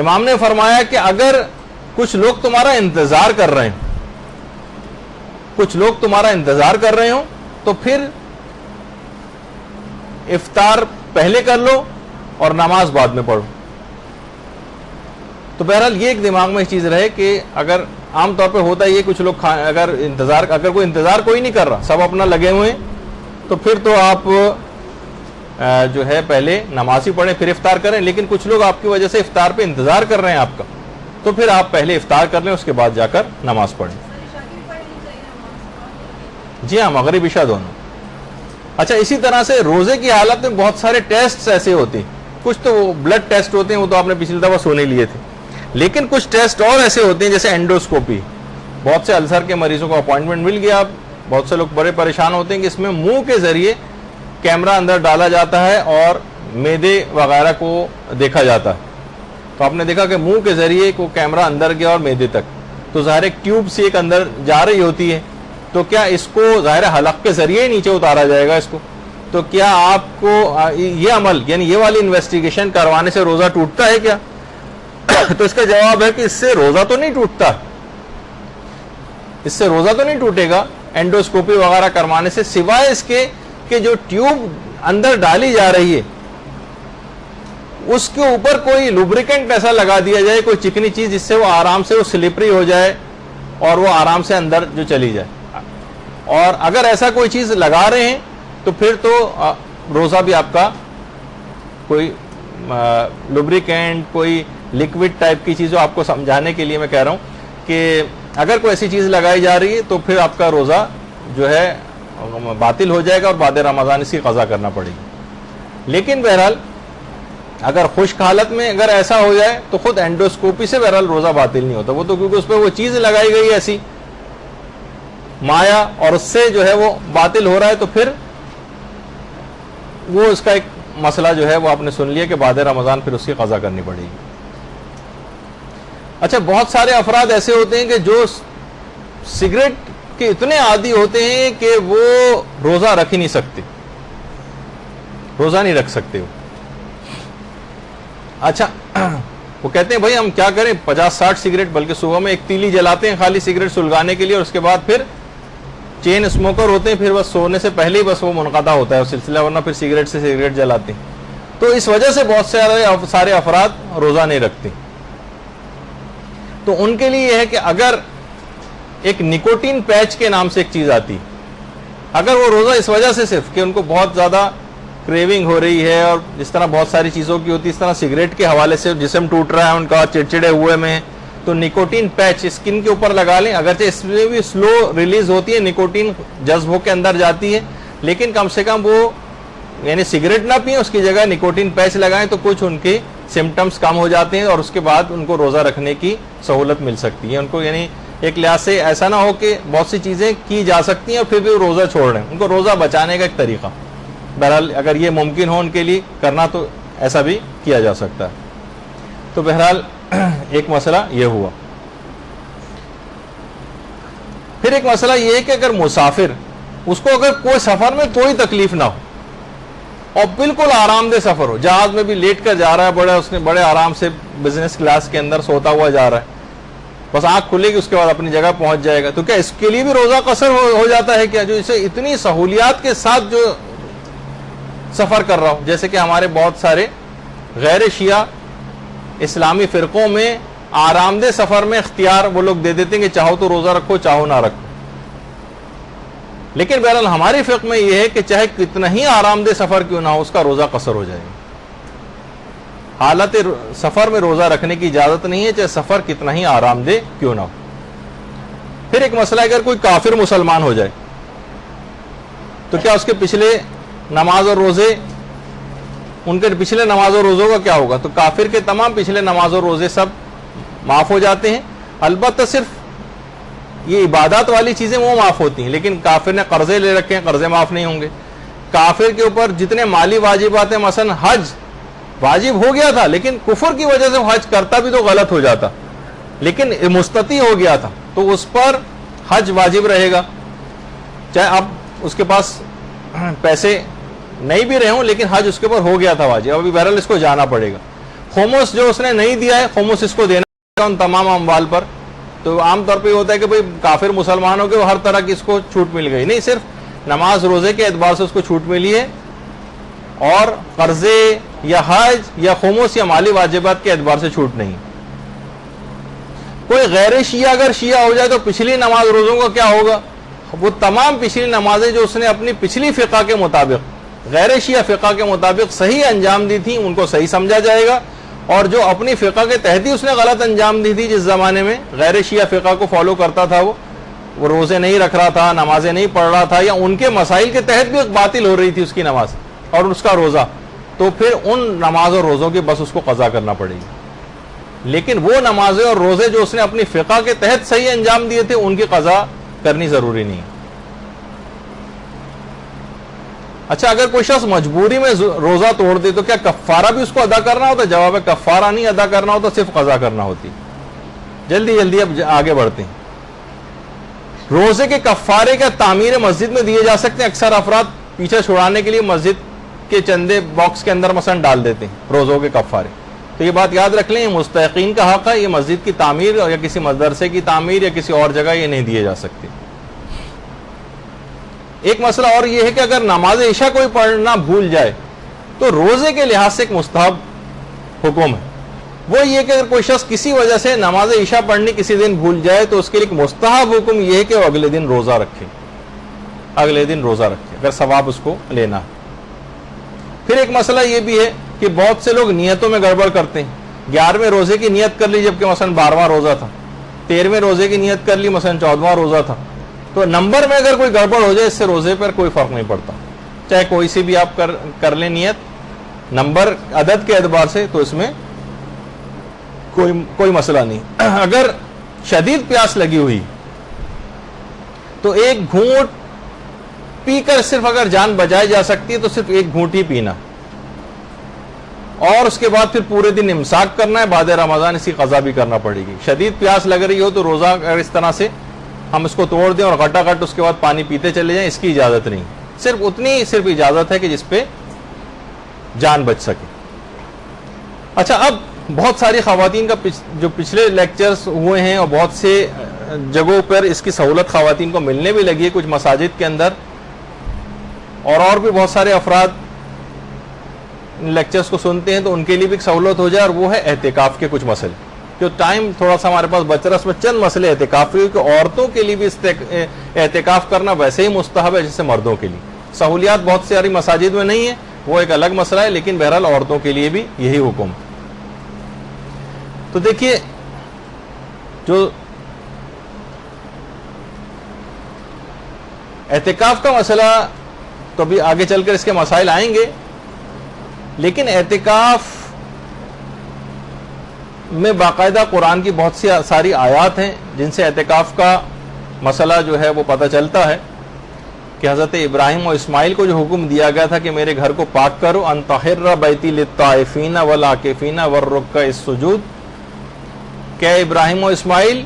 امام نے فرمایا کہ اگر کچھ لوگ تمہارا انتظار کر رہے ہیں، کچھ لوگ تمہارا انتظار کر رہے ہوں تو پھر افطار پہلے کر لو اور نماز بعد میں پڑھو. تو بہرحال یہ ایک دماغ میں چیز رہے کہ اگر عام طور پہ ہوتا ہے یہ کچھ لوگ اگر کوئی انتظار کوئی نہیں کر رہا، سب اپنا لگے ہوئے ہیں، تو پھر تو آپ جو ہے پہلے نماز ہی پڑھیں پھر افطار کریں. لیکن کچھ لوگ آپ کی وجہ سے افطار پہ انتظار کر رہے ہیں آپ کا، تو پھر آپ پہلے افطار کر لیں، اس کے بعد جا کر نماز پڑھیں. جی ہاں، مغرب عشاء دونوں. اچھا، اسی طرح سے روزے کی حالت میں بہت سارے ٹیسٹ ایسے ہوتے ہیں، کچھ تو بلڈ ٹیسٹ ہوتے ہیں، وہ تو آپ نے پچھلی دفعہ سنے لیے تھے، لیکن کچھ ٹیسٹ اور ایسے ہوتے ہیں جیسے اینڈوسکوپی. بہت سے السر کے مریضوں کو اپوائنٹمنٹ مل گیا، بہت سے لوگ بڑے پریشان ہوتے ہیں کہ اس میں منہ کے ذریعے کیمرہ اندر ڈالا جاتا ہے اور معدے وغیرہ کو دیکھا جاتا ہے. تو آپ نے دیکھا کہ منہ کے ذریعے کو کیمرہ اندر گیا اور معدے تک، تو ظاہر ایک ٹیوب سے ایک اندر جا رہی ہوتی ہے، تو کیا اس کو ظاہر حلق کے ذریعے نیچے اتارا جائے گا اس کو؟ تو کیا آپ کو یہ عمل یعنی یہ والی انویسٹیگیشن کروانے سے روزہ ٹوٹتا ہے کیا؟ تو اس کا جواب ہے کہ اس سے روزہ تو نہیں ٹوٹتا، اس سے روزہ تو نہیں ٹوٹے گا اینڈوسکوپی وغیرہ کروانے سے، سوائے اس کے کہ جو ٹیوب اندر ڈالی جا رہی ہے اس کے اوپر کوئی لوبریکنٹ ایسا لگا دیا جائے، کوئی چکنی چیز جس سے وہ آرام سے وہ سلپری ہو جائے اور وہ آرام سے اندر جو چلی جائے. اور اگر ایسا کوئی چیز لگا رہے ہیں تو پھر تو روزہ بھی آپ کا کوئی لوبریکنٹ کوئی لکوڈ ٹائپ کی چیز، آپ کو سمجھانے کے لیے میں کہہ رہا ہوں کہ اگر کوئی ایسی چیز لگائی جا رہی ہے تو پھر آپ کا روزہ جو ہے باطل ہو جائے گا اور بعد رمضان اس کی قضا کرنا پڑے گی. لیکن بہرحال اگر خشک حالت میں اگر ایسا ہو جائے تو خود اینڈوسکوپی سے بہرحال روزہ باطل نہیں ہوتا، وہ تو کیونکہ اس پہ وہ چیز لگائی گئی ایسی مایا اور اس سے جو ہے وہ باطل ہو رہا ہے، تو پھر وہ اس کا ایک مسئلہ جو ہے وہ آپ نے سن لیا کہ بعد رمضان پھر اس کی قضا کرنی پڑے گی. اچھا، بہت سارے افراد ایسے ہوتے ہیں کہ جو سگریٹ کے اتنے عادی ہوتے ہیں کہ وہ روزہ رکھ ہی نہیں سکتے، روزہ نہیں رکھ سکتے وہ. اچھا، وہ کہتے ہیں بھائی ہم کیا کریں، 50-60 سگریٹ، بلکہ صبح میں ایک تیلی جلاتے ہیں خالی سگریٹ سلگانے کے لیے، اور اس کے بعد پھر چین اسموکر ہوتے ہیں، پھر بس سونے سے پہلے ہی بس وہ منقطع ہوتا ہے وہ سلسلہ، ورنہ پھر سگریٹ سے سگریٹ جلاتے ہیں. تو اس وجہ سے بہت سارے افراد روزہ نہیں رکھتے. تو ان کے لیے یہ ہے کہ اگر ایک نکوٹین پیچ کے نام سے ایک چیز آتی، اگر وہ روزہ اس وجہ سے صرف کہ ان کو بہت زیادہ کریونگ ہو رہی ہے، اور جس طرح بہت ساری چیزوں کی ہوتی ہے، اس طرح سگریٹ کے حوالے سے جسم ٹوٹ رہا ہے ان کا، چڑچڑے ہوئے میں، تو نکوٹین پیچ اسکن کے اوپر لگا لیں. اگرچہ اس میں بھی سلو ریلیز ہوتی ہے، نکوٹین جذب ہو کے اندر جاتی ہے، لیکن کم سے کم وہ یعنی سگریٹ نہ پئیں، اس کی جگہ نکوٹین پیچ لگائیں تو کچھ ان کے سمٹمز کم ہو جاتے ہیں، اور اس کے بعد ان کو روزہ رکھنے کی سہولت مل سکتی ہے. ان کو یعنی ایک لحاظ سے ایسا نہ ہو کہ بہت سی چیزیں کی جا سکتی ہیں اور پھر بھی وہ روزہ چھوڑ رہے ہیں، ان کو روزہ بچانے کا ایک طریقہ. بہرحال اگر یہ ممکن ہو ان کے لیے کرنا تو ایسا بھی کیا جا سکتا ہے. تو بہرحال ایک مسئلہ یہ ہوا. پھر ایک مسئلہ یہ ہے کہ اگر مسافر، اس کو اگر کوئی سفر میں کوئی تکلیف نہ ہو اور بالکل آرام دہ سفر ہو، جہاز میں بھی لیٹ کر جا رہا ہے، اس نے بڑے آرام سے بزنس کلاس کے اندر سوتا ہوا جا رہا ہے، بس آنکھ کھلے گی اس کے بعد اپنی جگہ پہنچ جائے گا، تو کیا اس کے لیے بھی روزہ قصر ہو جاتا ہے کیا؟ جو اسے اتنی سہولیات کے ساتھ جو سفر کر رہا ہو، جیسے کہ ہمارے بہت سارے غیر شیعہ اسلامی فرقوں میں آرام دہ سفر میں اختیار وہ لوگ دے دیتے ہیں کہ چاہو تو روزہ رکھو، چاہو نہ رکھو. لیکن بہرحال ہماری فقہ میں یہ ہے کہ چاہے کتنا ہی آرام دہ سفر کیوں نہ ہو، اس کا روزہ قصر ہو جائے گا. حالت سفر میں روزہ رکھنے کی اجازت نہیں ہے، چاہے سفر کتنا ہی آرام دہ کیوں نہ ہو. پھر ایک مسئلہ، اگر کوئی کافر مسلمان ہو جائے تو کیا اس کے پچھلے نماز اور روزے، ان کے پچھلے نماز اور روزوں کا کیا ہوگا؟ تو کافر کے تمام پچھلے نماز اور روزے سب معاف ہو جاتے ہیں. البتہ صرف یہ عبادات والی چیزیں وہ معاف ہوتی ہیں، لیکن کافر نے قرضے لے رکھے ہیں، قرضے معاف نہیں ہوں گے. کافر کے اوپر جتنے مالی واجبات ہیں، مثلا حج واجب ہو گیا تھا لیکن کفر کی وجہ سے حج کرتا بھی تو غلط ہو جاتا، لیکن مستطیع ہو گیا تھا تو اس پر حج واجب رہے گا، چاہے اب اس کے پاس پیسے نہیں بھی رہے ہوں، لیکن حج اس کے اوپر ہو گیا تھا واجب، ابھی بہرحال اس کو جانا پڑے گا. خمس جو اس نے نہیں دیا ہے، خمس اس کو دینا ہے ان تمام اموال پر. تو عام طور پہ یہ ہوتا ہے کہ بھئی کافر مسلمانوں کے ہر طرح کی اس کو چھوٹ مل گئی، نہیں، صرف نماز روزے کے اعتبار سے اس کو چھوٹ ملی ہے، اور قرضے یا حج یا خمس یا مالی واجبات کے اعتبار سے چھوٹ نہیں. کوئی غیر شیعہ اگر شیعہ ہو جائے تو پچھلی نماز روزوں کا کیا ہوگا؟ وہ تمام پچھلی نمازیں جو اس نے اپنی پچھلی فقہ کے مطابق، غیر شیعہ فقہ کے مطابق صحیح انجام دی تھی، ان کو صحیح سمجھا جائے گا. اور جو اپنی فقہ کے تحت ہی اس نے غلط انجام دی تھی، جس زمانے میں غیر شیعہ فقہ کو فالو کرتا تھا، وہ روزے نہیں رکھ رہا تھا، نمازیں نہیں پڑھ رہا تھا، یا ان کے مسائل کے تحت بھی باطل ہو رہی تھی اس کی نماز اور اس کا روزہ، تو پھر ان نماز اور روزوں کی بس اس کو قضا کرنا پڑے گی. لیکن وہ نمازیں اور روزے جو اس نے اپنی فقہ کے تحت صحیح انجام دیے تھے، ان کی قضا کرنی ضروری نہیں. اچھا، اگر کوئی شخص مجبوری میں روزہ توڑ دے تو کیا کفارہ بھی اس کو ادا کرنا ہوتا ہے؟ جواب ہے کفارہ نہیں ادا کرنا ہوتا، صرف قضا کرنا ہوتی. جلدی اب آگے بڑھتے ہیں. روزے کے کفارے کا تعمیر مسجد میں دیے جا سکتے ہیں. اکثر افراد پیچھے چھڑانے کے لیے مسجد کے چندے باکس کے اندر مثلا ڈال دیتے ہیں روزوں کے کفارے. تو یہ بات یاد رکھ لیں، یہ مستحقین کا حق ہے. یہ مسجد کی تعمیر یا کسی مدرسے کی تعمیر یا کسی اور جگہ یہ نہیں دیے جا سکتے. ایک مسئلہ اور یہ ہے کہ اگر نماز عشاء کوئی پڑھنا بھول جائے تو روزے کے لحاظ سے ایک مستحب حکم ہے. وہ یہ کہ اگر کوئی شخص کسی وجہ سے نماز عشاء پڑھنی کسی دن بھول جائے تو اس کے لیے ایک مستحب حکم یہ ہے کہ وہ اگلے دن روزہ رکھے، اگلے دن روزہ رکھے اگر ثواب اس کو لینا ہے. پھر ایک مسئلہ یہ بھی ہے کہ بہت سے لوگ نیتوں میں گڑبڑ کرتے ہیں. 11ویں روزے کی نیت کر لی جبکہ مثلا 12واں روزہ تھا، 13ویں روزے کی نیت کر لی مثلا 14واں روزہ تھا. تو نمبر میں اگر کوئی گڑبڑ ہو جائے اس سے روزے پر کوئی فرق نہیں پڑتا، چاہے کوئی سی بھی آپ کر لیں نیت نمبر عدد کے اعتبار سے، تو اس میں کوئی مسئلہ نہیں. اگر شدید پیاس لگی ہوئی تو ایک گھونٹ پی کر صرف اگر جان بچائی جا سکتی ہے تو صرف ایک گھونٹ ہی پینا، اور اس کے بعد پھر پورے دن امساک کرنا ہے. بعد رمضان اسی قضا بھی کرنا پڑے گی. شدید پیاس لگ رہی ہو تو روزہ اگر اس طرح سے ہم اس کو توڑ دیں اور گھٹا گھٹ اس کے بعد پانی پیتے چلے جائیں، اس کی اجازت نہیں. صرف اجازت ہے کہ جس پہ جان بچ سکے. اچھا، اب بہت ساری خواتین کا جو پچھلے لیکچرز ہوئے ہیں اور بہت سے جگہوں پر اس کی سہولت خواتین کو ملنے بھی لگی ہے، کچھ مساجد کے اندر اور بھی بہت سارے افراد لیکچرز کو سنتے ہیں تو ان کے لیے بھی ایک سہولت ہو جائے، اور وہ ہے اعتکاف کے کچھ مسئلے. جو ٹائم تھوڑا سا ہمارے پاس بچ رہا ہے اس میں چند مسئلے اعتکاف کے، کہ عورتوں کے لیے بھی اعتکاف کرنا ویسے ہی مستحب ہے جیسے مردوں کے لیے. سہولیات بہت ساری مساجد میں نہیں ہے، وہ ایک الگ مسئلہ ہے، لیکن بہرحال عورتوں کے لیے بھی یہی حکم. تو دیکھیے، جو اعتکاف کا مسئلہ تو ابھی آگے چل کر اس کے مسائل آئیں گے، لیکن اعتکاف میں باقاعدہ قرآن کی بہت ساری آیات ہیں جن سے اعتکاف کا مسئلہ جو ہے وہ پتہ چلتا ہے. کہ حضرت ابراہیم و اسماعیل کو جو حکم دیا گیا تھا کہ میرے گھر کو پاک کرو، ان طہر بیتی للطائفین والعاکفین والرکع السجود، کہ ابراہیم و اسماعیل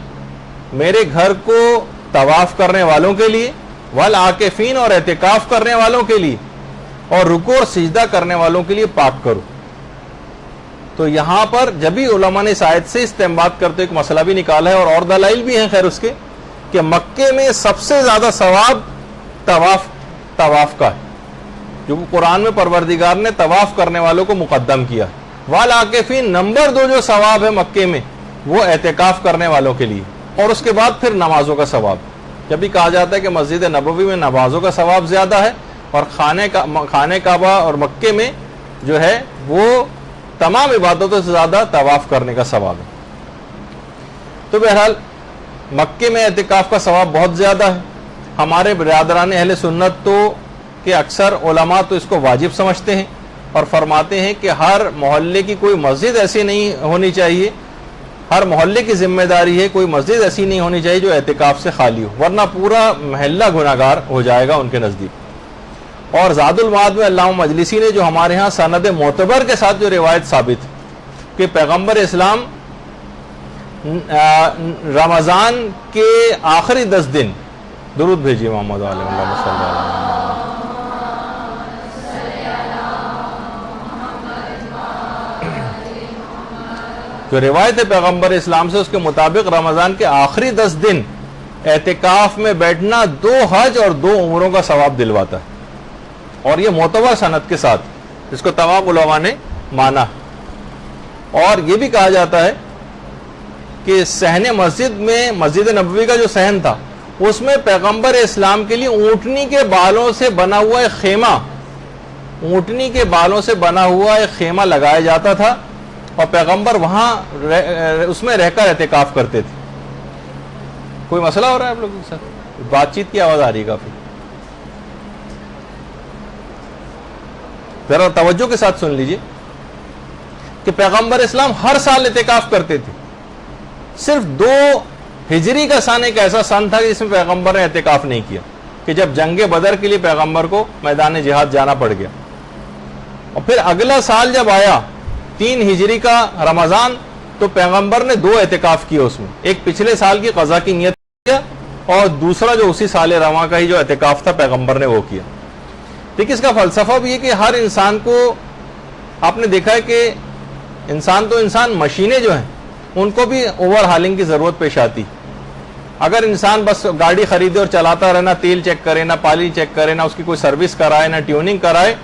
میرے گھر کو طواف کرنے والوں کے لیے، والعاکفین اور اعتکاف کرنے والوں کے لیے، اور رکوع اور سجدہ کرنے والوں کے لیے پاک کرو. تو یہاں پر جب بھی علماء نے اس آیت سے استنباط کرتے ایک مسئلہ بھی نکالا ہے، اور دلائل بھی ہیں خیر اس کے، کہ مکے میں سب سے زیادہ ثواب طواف کا ہے، جو قرآن میں پروردگار نے طواف کرنے والوں کو مقدم کیا. والعاکفین نمبر 2 جو ثواب ہے مکے میں وہ اعتکاف کرنے والوں کے لیے، اور اس کے بعد پھر نمازوں کا ثواب. جب بھی کہا جاتا ہے کہ مسجد نبوی میں نمازوں کا ثواب زیادہ ہے، اور خانہ کعبہ اور مکے میں جو ہے وہ تمام عبادتوں سے زیادہ طواف کرنے کا ثواب ہے. تو بہرحال مکے میں اعتکاف کا ثواب بہت زیادہ ہے. ہمارے برادران اہل سنت تو کہ اکثر علماء تو اس کو واجب سمجھتے ہیں اور فرماتے ہیں کہ ہر محلے کی کوئی مسجد ایسی نہیں ہونی چاہیے، ہر محلے کی ذمہ داری ہے کوئی مسجد ایسی نہیں ہونی چاہیے جو اعتکاف سے خالی ہو، ورنہ پورا محلہ گناہگار ہو جائے گا ان کے نزدیک. اور زاد المعاد میں علامہ مجلسی نے جو ہمارے ہاں سند معتبر کے ساتھ جو روایت ثابت ہے کہ پیغمبر اسلام رمضان کے آخری 10 دن، درود بھیجیے محمد علیہ وسلم صلی اللہ علیہ وسلم، جو روایت ہے پیغمبر اسلام سے اس کے مطابق رمضان کے آخری 10 دن اعتکاف میں بیٹھنا 2 حج اور 2 عمروں کا ثواب دلواتا ہے. اور یہ معتبر سند کے ساتھ اس کو تمام علماء نے مانا. اور یہ بھی کہا جاتا ہے کہ صحن مسجد میں، مسجد نبوی کا جو صحن تھا اس میں پیغمبر اسلام کے لیے اونٹنی کے بالوں سے بنا ہوا ایک خیمہ، اونٹنی کے بالوں سے بنا ہوا ایک خیمہ لگایا جاتا تھا، اور پیغمبر وہاں اس میں رہ کر اعتکاف کرتے تھے. کوئی مسئلہ ہو رہا ہے آپ لوگوں کے ساتھ؟ بات چیت کی آواز آ رہی ہے کافی، ذرا توجہ کے ساتھ سن لیجئے کہ پیغمبر اسلام ہر سال اعتکاف کرتے تھے. صرف 2 ہجری کا سن ایک ایسا سن تھا جس میں پیغمبر نے اعتکاف نہیں کیا، کہ جب جنگ بدر کے لیے پیغمبر کو میدان جہاد جانا پڑ گیا. اور پھر اگلا سال جب آیا 3 ہجری کا رمضان، تو پیغمبر نے 2 اعتکاف کیے. اس میں ایک پچھلے سال کی قضا کی نیت کیا، اور دوسرا جو اسی سال رواں کا ہی جو اعتکاف تھا پیغمبر نے وہ کیا. لیکن اس کا فلسفہ بھی ہے کہ ہر انسان کو, آپ نے دیکھا ہے کہ انسان مشینیں جو ہیں ان کو بھی اوور ہالنگ کی ضرورت پیش آتی. اگر انسان بس گاڑی خریدے اور چلاتا رہے, نہ تیل چیک کرے, نہ پانی چیک کرے, نہ اس کی کوئی سروس کرائے, نہ ٹیوننگ کرائے,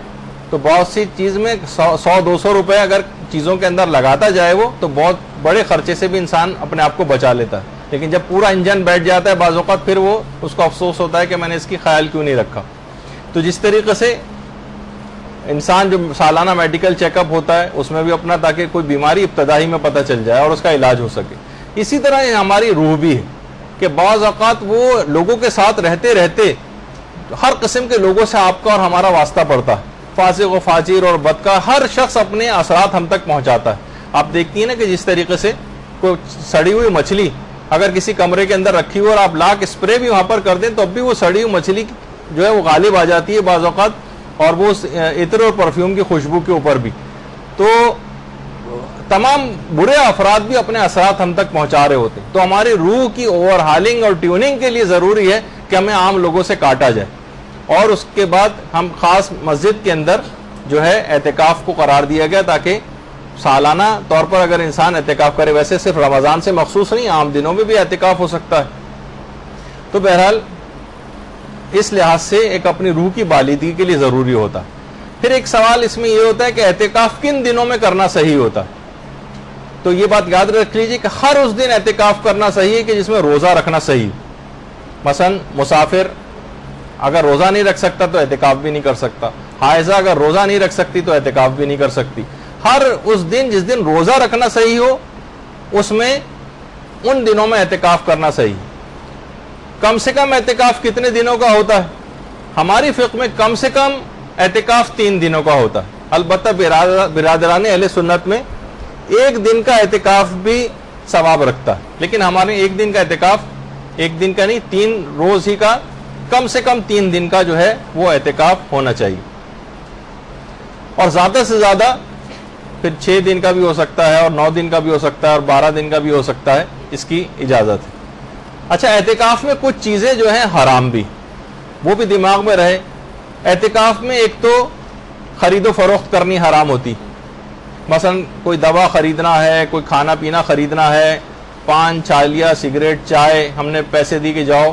تو بہت سی چیز میں 100-200 روپے اگر چیزوں کے اندر لگاتا جائے وہ, تو بہت بڑے خرچے سے بھی انسان اپنے آپ کو بچا لیتا ہے. لیکن جب پورا انجن بیٹھ جاتا ہے بعض اوقات پھر وہ اس کو افسوس ہوتا ہے کہ میں نے اس کی خیال کیوں نہیں رکھا. تو جس طریقے سے انسان جو سالانہ میڈیکل چیک اپ ہوتا ہے اس میں بھی اپنا, تاکہ کوئی بیماری ابتدائی میں پتہ چل جائے اور اس کا علاج ہو سکے. اسی طرح یہ ہماری روح بھی ہے کہ بعض اوقات وہ لوگوں کے ساتھ رہتے رہتے ہر قسم کے لوگوں سے آپ کا اور ہمارا واسطہ پڑتا ہے. فاسق و فاجر اور بدکار ہر شخص اپنے اثرات ہم تک پہنچاتا ہے. آپ دیکھتی ہیں نا کہ جس طریقے سے کوئی سڑی ہوئی مچھلی اگر کسی کمرے کے اندر رکھی ہو اور آپ لاکھ اسپرے بھی وہاں پر کر دیں تو اب بھی وہ سڑی ہوئی مچھلی جو ہے وہ غالب آ جاتی ہے بعض اوقات, اور وہ عطر اور پرفیوم کی خوشبو کے اوپر بھی. تو تمام برے افراد بھی اپنے اثرات ہم تک پہنچا رہے ہوتے ہیں. تو ہماری روح کی اوور ہالنگ اور ٹیوننگ کے لیے ضروری ہے کہ ہمیں عام لوگوں سے کاٹا جائے, اور اس کے بعد ہم خاص مسجد کے اندر جو ہے اعتکاف کو قرار دیا گیا تاکہ سالانہ طور پر اگر انسان اعتکاف کرے, ویسے صرف رمضان سے مخصوص نہیں, عام دنوں میں بھی اعتکاف ہو سکتا ہے. تو بہرحال اس لحاظ سے ایک اپنی روح کی بالیدگی کے لیے ضروری ہوتا. پھر ایک سوال اس میں یہ ہوتا ہے کہ اعتکاف کن دنوں میں کرنا صحیح ہوتا. تو یہ بات یاد رکھ لیجیے کہ ہر اس دن اعتکاف کرنا صحیح ہے کہ جس میں روزہ رکھنا صحیح. مثلا مسافر اگر روزہ نہیں رکھ سکتا تو اعتکاف بھی نہیں کر سکتا, حائضہ اگر روزہ نہیں رکھ سکتی تو اعتکاف بھی نہیں کر سکتی. ہر اس دن جس دن روزہ رکھنا صحیح ہو اس میں ان دنوں میں اعتکاف کرنا صحیح. کم سے کم اعتکاف کتنے دنوں کا ہوتا ہے؟ ہماری فقہ میں کم سے کم اعتکاف 3 دنوں کا ہوتا ہے. البتہ برادران اہل سنت میں ایک دن کا اعتکاف بھی ثواب رکھتا ہے, لیکن ہمارے ایک دن کا اعتکاف, ایک دن کا نہیں 3 روز ہی کا, کم سے کم 3 دن کا جو ہے وہ اعتکاف ہونا چاہیے. اور زیادہ سے زیادہ پھر 6 دن کا بھی ہو سکتا ہے, اور 9 دن کا بھی ہو سکتا ہے, اور 12 دن کا بھی ہو سکتا ہے, اس کی اجازت ہے. اچھا, اعتکاف میں کچھ چیزیں جو ہیں حرام بھی, وہ بھی دماغ میں رہے. اعتکاف میں ایک تو خرید و فروخت کرنی حرام ہوتی. مثلا کوئی دوا خریدنا ہے, کوئی کھانا پینا خریدنا ہے, پان, چھالیا, سگریٹ, چائے, ہم نے پیسے دی کہ جاؤ,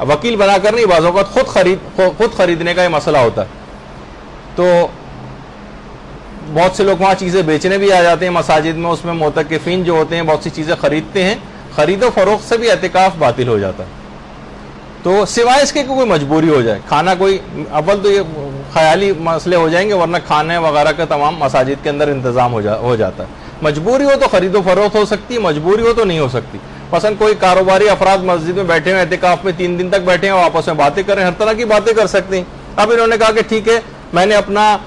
وکیل بنا کر نہیں, بعض اوقات خود خریدنے کا یہ مسئلہ ہوتا ہے. تو بہت سے لوگ وہاں چیزیں بیچنے بھی آ جاتے ہیں مساجد میں, اس میں معتکفین جو ہوتے ہیں بہت سی چیزیں خریدتے ہیں. خرید و فروخت سے بھی اعتکاف باطل ہو جاتا ہے. تو سوائے اس کے کوئی مجبوری ہو جائے, کھانا کوئی, اول تو یہ خیالی مسئلے ہو جائیں گے, ورنہ کھانے وغیرہ کا تمام مساجد کے اندر انتظام ہو جاتا ہے. مجبوری ہو تو خرید و فروخت ہو سکتی ہے, مجبوری ہو تو نہیں ہو سکتی. مثلا کوئی کاروباری افراد مسجد میں بیٹھے ہیں, اعتکاف میں 3 دن تک بیٹھے ہیں, آپس میں باتیں کر رہے ہیں, ہر طرح کی باتیں کر سکتے ہیں. اب انہوں نے کہا کہ ٹھیک ہے میں نے اپنا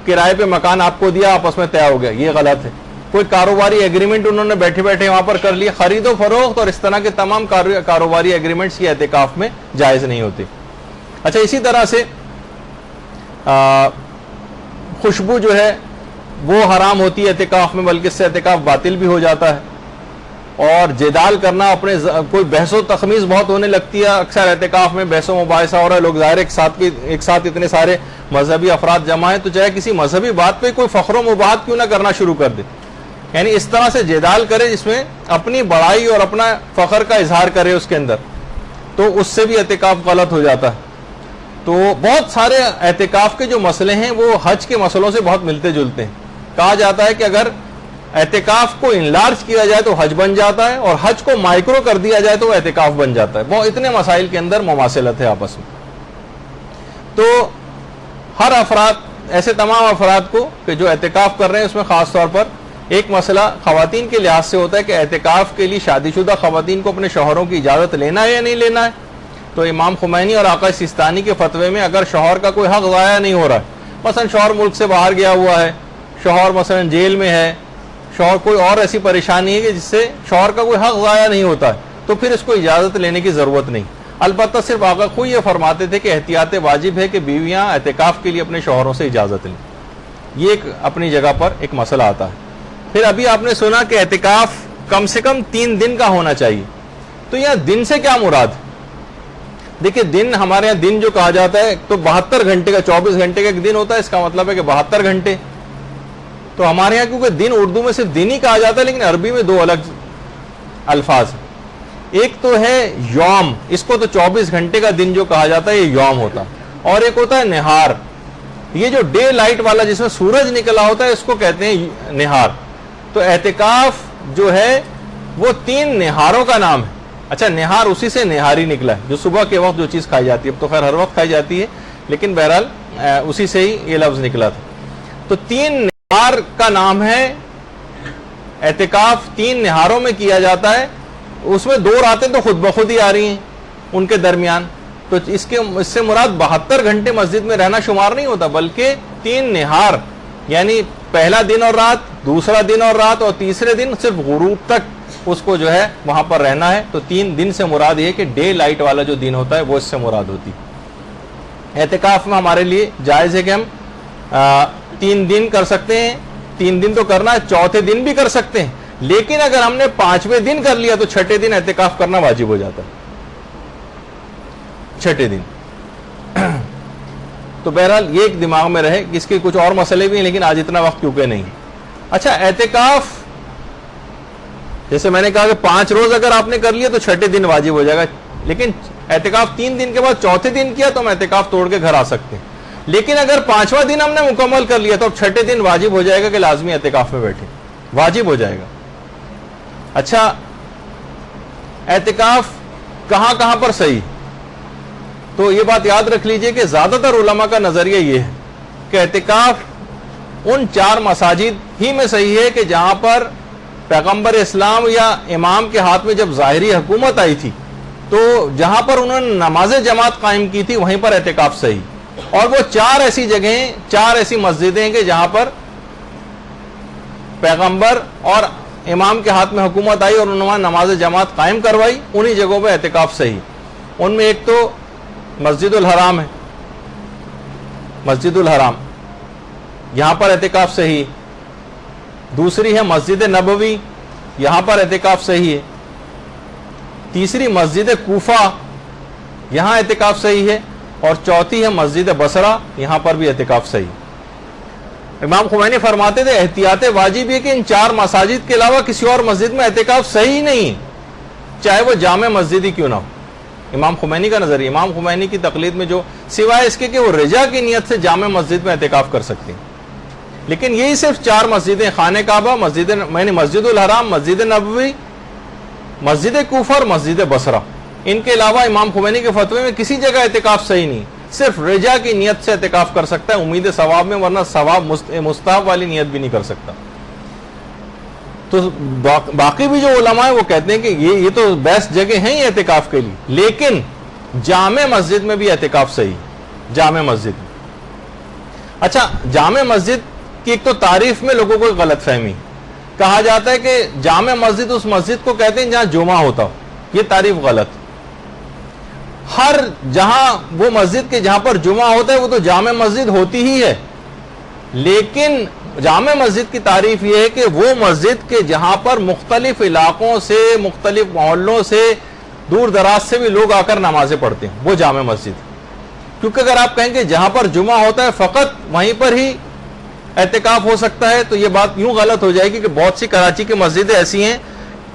کرائے پہ مکان آپ کو دیا, آپس میں طے ہو گیا, یہ غلط ہے. کوئی کاروباری ایگریمنٹ انہوں نے بیٹھے بیٹھے وہاں پر کر لیا. خرید و فروخت اور اس طرح کے تمام کاروباری ایگریمنٹس کی اعتکاف میں جائز نہیں ہوتی. اچھا, اسی طرح سے خوشبو جو ہے وہ حرام ہوتی ہے اعتکاف میں, بلکہ اس سے اعتکاف باطل بھی ہو جاتا ہے. اور جدال کرنا, اپنے کوئی بحث و تخمیز بہت ہونے لگتی ہے اکثر اعتکاف میں, بحث و مباحثہ ہو رہا ہے, لوگ ظاہر ایک ساتھ اتنے سارے مذہبی افراد جمع ہیں, تو چاہے کسی مذہبی بات پہ کوئی فخر و مباحثہ کیوں نہ کرنا شروع کر دے, یعنی اس طرح سے جدال کرے جس میں اپنی بڑائی اور اپنا فخر کا اظہار کرے اس کے اندر, تو اس سے بھی اعتکاف غلط ہو جاتا ہے. تو بہت سارے اعتکاف کے جو مسئلے ہیں وہ حج کے مسئلوں سے بہت ملتے جلتے ہیں. کہا جاتا ہے کہ اگر اعتکاف کو انلارج کیا جائے تو حج بن جاتا ہے, اور حج کو مائکرو کر دیا جائے تو وہ اعتکاف بن جاتا ہے. وہ اتنے مسائل کے اندر مماثلت ہے آپس میں. تو ہر افراد, ایسے تمام افراد کو کہ جو اعتکاف کر رہے ہیں, اس میں خاص طور پر ایک مسئلہ خواتین کے لحاظ سے ہوتا ہے کہ اعتکاف کے لیے شادی شدہ خواتین کو اپنے شوہروں کی اجازت لینا ہے یا نہیں لینا ہے. تو امام خمینی اور آقا سیستانی کے فتوے میں اگر شوہر کا کوئی حق ضائع نہیں ہو رہا ہے, مثلا شوہر ملک سے باہر گیا ہوا ہے, شوہر مثلا جیل میں ہے, شوہر کوئی اور ایسی پریشانی ہے کہ جس سے شوہر کا کوئی حق ضائع نہیں ہوتا ہے, تو پھر اس کو اجازت لینے کی ضرورت نہیں. البتہ صرف آقا خود یہ فرماتے تھے کہ احتیاط واجب ہے کہ بیویاں اعتکاف کے لیے اپنے شوہروں سے اجازت لیں. یہ ایک اپنی جگہ پر ایک مسئلہ آتا ہے. پھر ابھی آپ نے سنا کہ اعتکاف کم سے کم 3 دن کا ہونا چاہیے. تو یہاں دن سے کیا مراد؟ دیکھیں دن ہمارے یہاں دن جو کہا جاتا ہے تو 72 گھنٹے کا 24 گھنٹے کا ایک دن ہوتا ہے، اس کا مطلب ہے کہ 72 گھنٹے. تو ہمارے یہاں کیونکہ دن اردو میں صرف دن ہی کہا جاتا ہے، لیکن عربی میں دو الگ الفاظ ہیں. ایک تو ہے یوم، اس کو تو 24 گھنٹے کا دن جو کہا جاتا ہے یہ یوم ہوتا ہے، اور ایک ہوتا ہے نہار. یہ جو ڈے لائٹ والا جس میں سورج نکلا ہوتا ہے اس کو کہتے ہیں نہار. تو اعتکاف جو ہے وہ 3 نہاروں کا نام ہے. اچھا نہار اسی سے نہاری نکلا ہے جو صبح کے وقت جو چیز کھائی جاتی ہے، اب تو خیر ہر وقت کھائی جاتی ہے لیکن بہرحال اسی سے ہی یہ لفظ نکلا تھا. تو 3 نہار کا نام ہے اعتکاف. 3 نہاروں میں کیا جاتا ہے، اس میں 2 راتیں تو خود بخود ہی آ رہی ہیں ان کے درمیان. تو اس سے مراد 72 گھنٹے مسجد میں رہنا شمار نہیں ہوتا، بلکہ 3 نہار یعنی پہلا دن اور رات، دوسرا دن اور رات، اور تیسرے دن صرف غروب تک اس کو جو ہے وہاں پر رہنا ہے. تو 3 دن سے مراد یہ کہ ڈے لائٹ والا جو دن ہوتا ہے وہ اس سے مراد ہوتی. اعتکاف میں ہمارے لیے جائز ہے کہ ہم 3 دن کر سکتے ہیں. 3 دن تو کرنا ہے، چوتھے دن بھی کر سکتے ہیں، لیکن اگر ہم نے 5ویں دن کر لیا تو 6ٹھے دن اعتکاف کرنا واجب ہو جاتا ہے. 6ٹھے دن. تو بہرحال یہ ایک دماغ میں رہے. اس کے کچھ اور مسئلے بھی ہیں لیکن آج اتنا وقت کیونکہ نہیں. اچھا اعتکاف جیسے میں نے کہا کہ 5 روز اگر آپ نے کر لیا تو 6ٹھے دن واجب ہو جائے گا، لیکن اعتکاف 3 دن کے بعد چوتھے دن کیا تو ہم اعتکاف توڑ کے گھر آ سکتے ہیں. لیکن اگر 5واں دن ہم نے مکمل کر لیا تو اب 6ٹھے دن واجب ہو جائے گا کہ لازمی اعتکاف میں بیٹھے، واجب ہو جائے گا. اچھا اعتکاف کہاں کہاں پر صحیح؟ تو یہ بات یاد رکھ لیجئے کہ زیادہ تر علماء کا نظریہ یہ ہے کہ اعتکاف ان 4 مساجد ہی میں صحیح ہے کہ جہاں پر پیغمبر اسلام یا امام کے ہاتھ میں جب ظاہری حکومت آئی تھی تو جہاں پر انہوں نے نماز جماعت قائم کی تھی وہیں پر اعتکاف صحیح. اور وہ 4 ایسی جگہیں، 4 ایسی مسجدیں ہیں کہ جہاں پر پیغمبر اور امام کے ہاتھ میں حکومت آئی اور انہوں نے نماز جماعت قائم کروائی، انہی جگہوں پہ اعتکاف صحیح. ان میں ایک تو مسجد الحرام ہے، مسجد الحرام یہاں پر اعتکاف صحیح. دوسری ہے مسجد نبوی، یہاں پر اعتکاف صحیح ہے. تیسری مسجد کوفہ، یہاں اعتکاف صحیح ہے. اور چوتھی ہے مسجد بصرہ، یہاں پر بھی اعتکاف صحیح. امام خمینی فرماتے تھے احتیاط واجب ہے کہ ان 4 مساجد کے علاوہ کسی اور مسجد میں اعتکاف صحیح نہیں، چاہے وہ جامع مسجد ہی کیوں نہ ہو. امام خمینی کا نظریہ. امام خمینی کی تقلید میں جو سوائے اس کے کہ وہ رجا کی نیت سے جامع مسجد میں اعتکاف کر سکتے ہیں، لیکن یہی صرف 4 مسجدیں، خانہ کعبہ، مسجد الحرام، مسجد نبوی، مسجد کوفہ اور مسجد بصرہ، ان کے علاوہ امام خمینی کے فتوے میں کسی جگہ اعتکاف صحیح نہیں. صرف رجا کی نیت سے اعتکاف کر سکتا ہے امید ثواب میں، ورنہ ثواب مستحب والی نیت بھی نہیں کر سکتا. تو باقی بھی جو علماء ہیں وہ کہتے ہیں کہ یہ تو بیسٹ جگہ ہیں یہ اعتکاف کے لیے، لیکن جامع مسجد میں بھی اعتکاف صحیح، جامع مسجد میں. اچھا جامع مسجد کی ایک تو تعریف میں لوگوں کو غلط فہمی، کہا جاتا ہے کہ جامع مسجد اس مسجد کو کہتے ہیں جہاں جمعہ ہوتا ہو. یہ تعریف غلط. ہر جہاں وہ مسجد کے جہاں پر جمعہ ہوتا ہے وہ تو جامع مسجد ہوتی ہی ہے، لیکن جامع مسجد کی تعریف یہ ہے کہ وہ مسجد کے جہاں پر مختلف علاقوں سے، مختلف محلوں سے، دور دراز سے بھی لوگ آ کر نمازیں پڑھتے ہیں، وہ جامع مسجد. کیونکہ اگر آپ کہیں کہ جہاں پر جمعہ ہوتا ہے فقط وہیں پر ہی اعتکاف ہو سکتا ہے تو یہ بات یوں غلط ہو جائے گی کہ بہت سی کراچی کی مسجدیں ایسی ہیں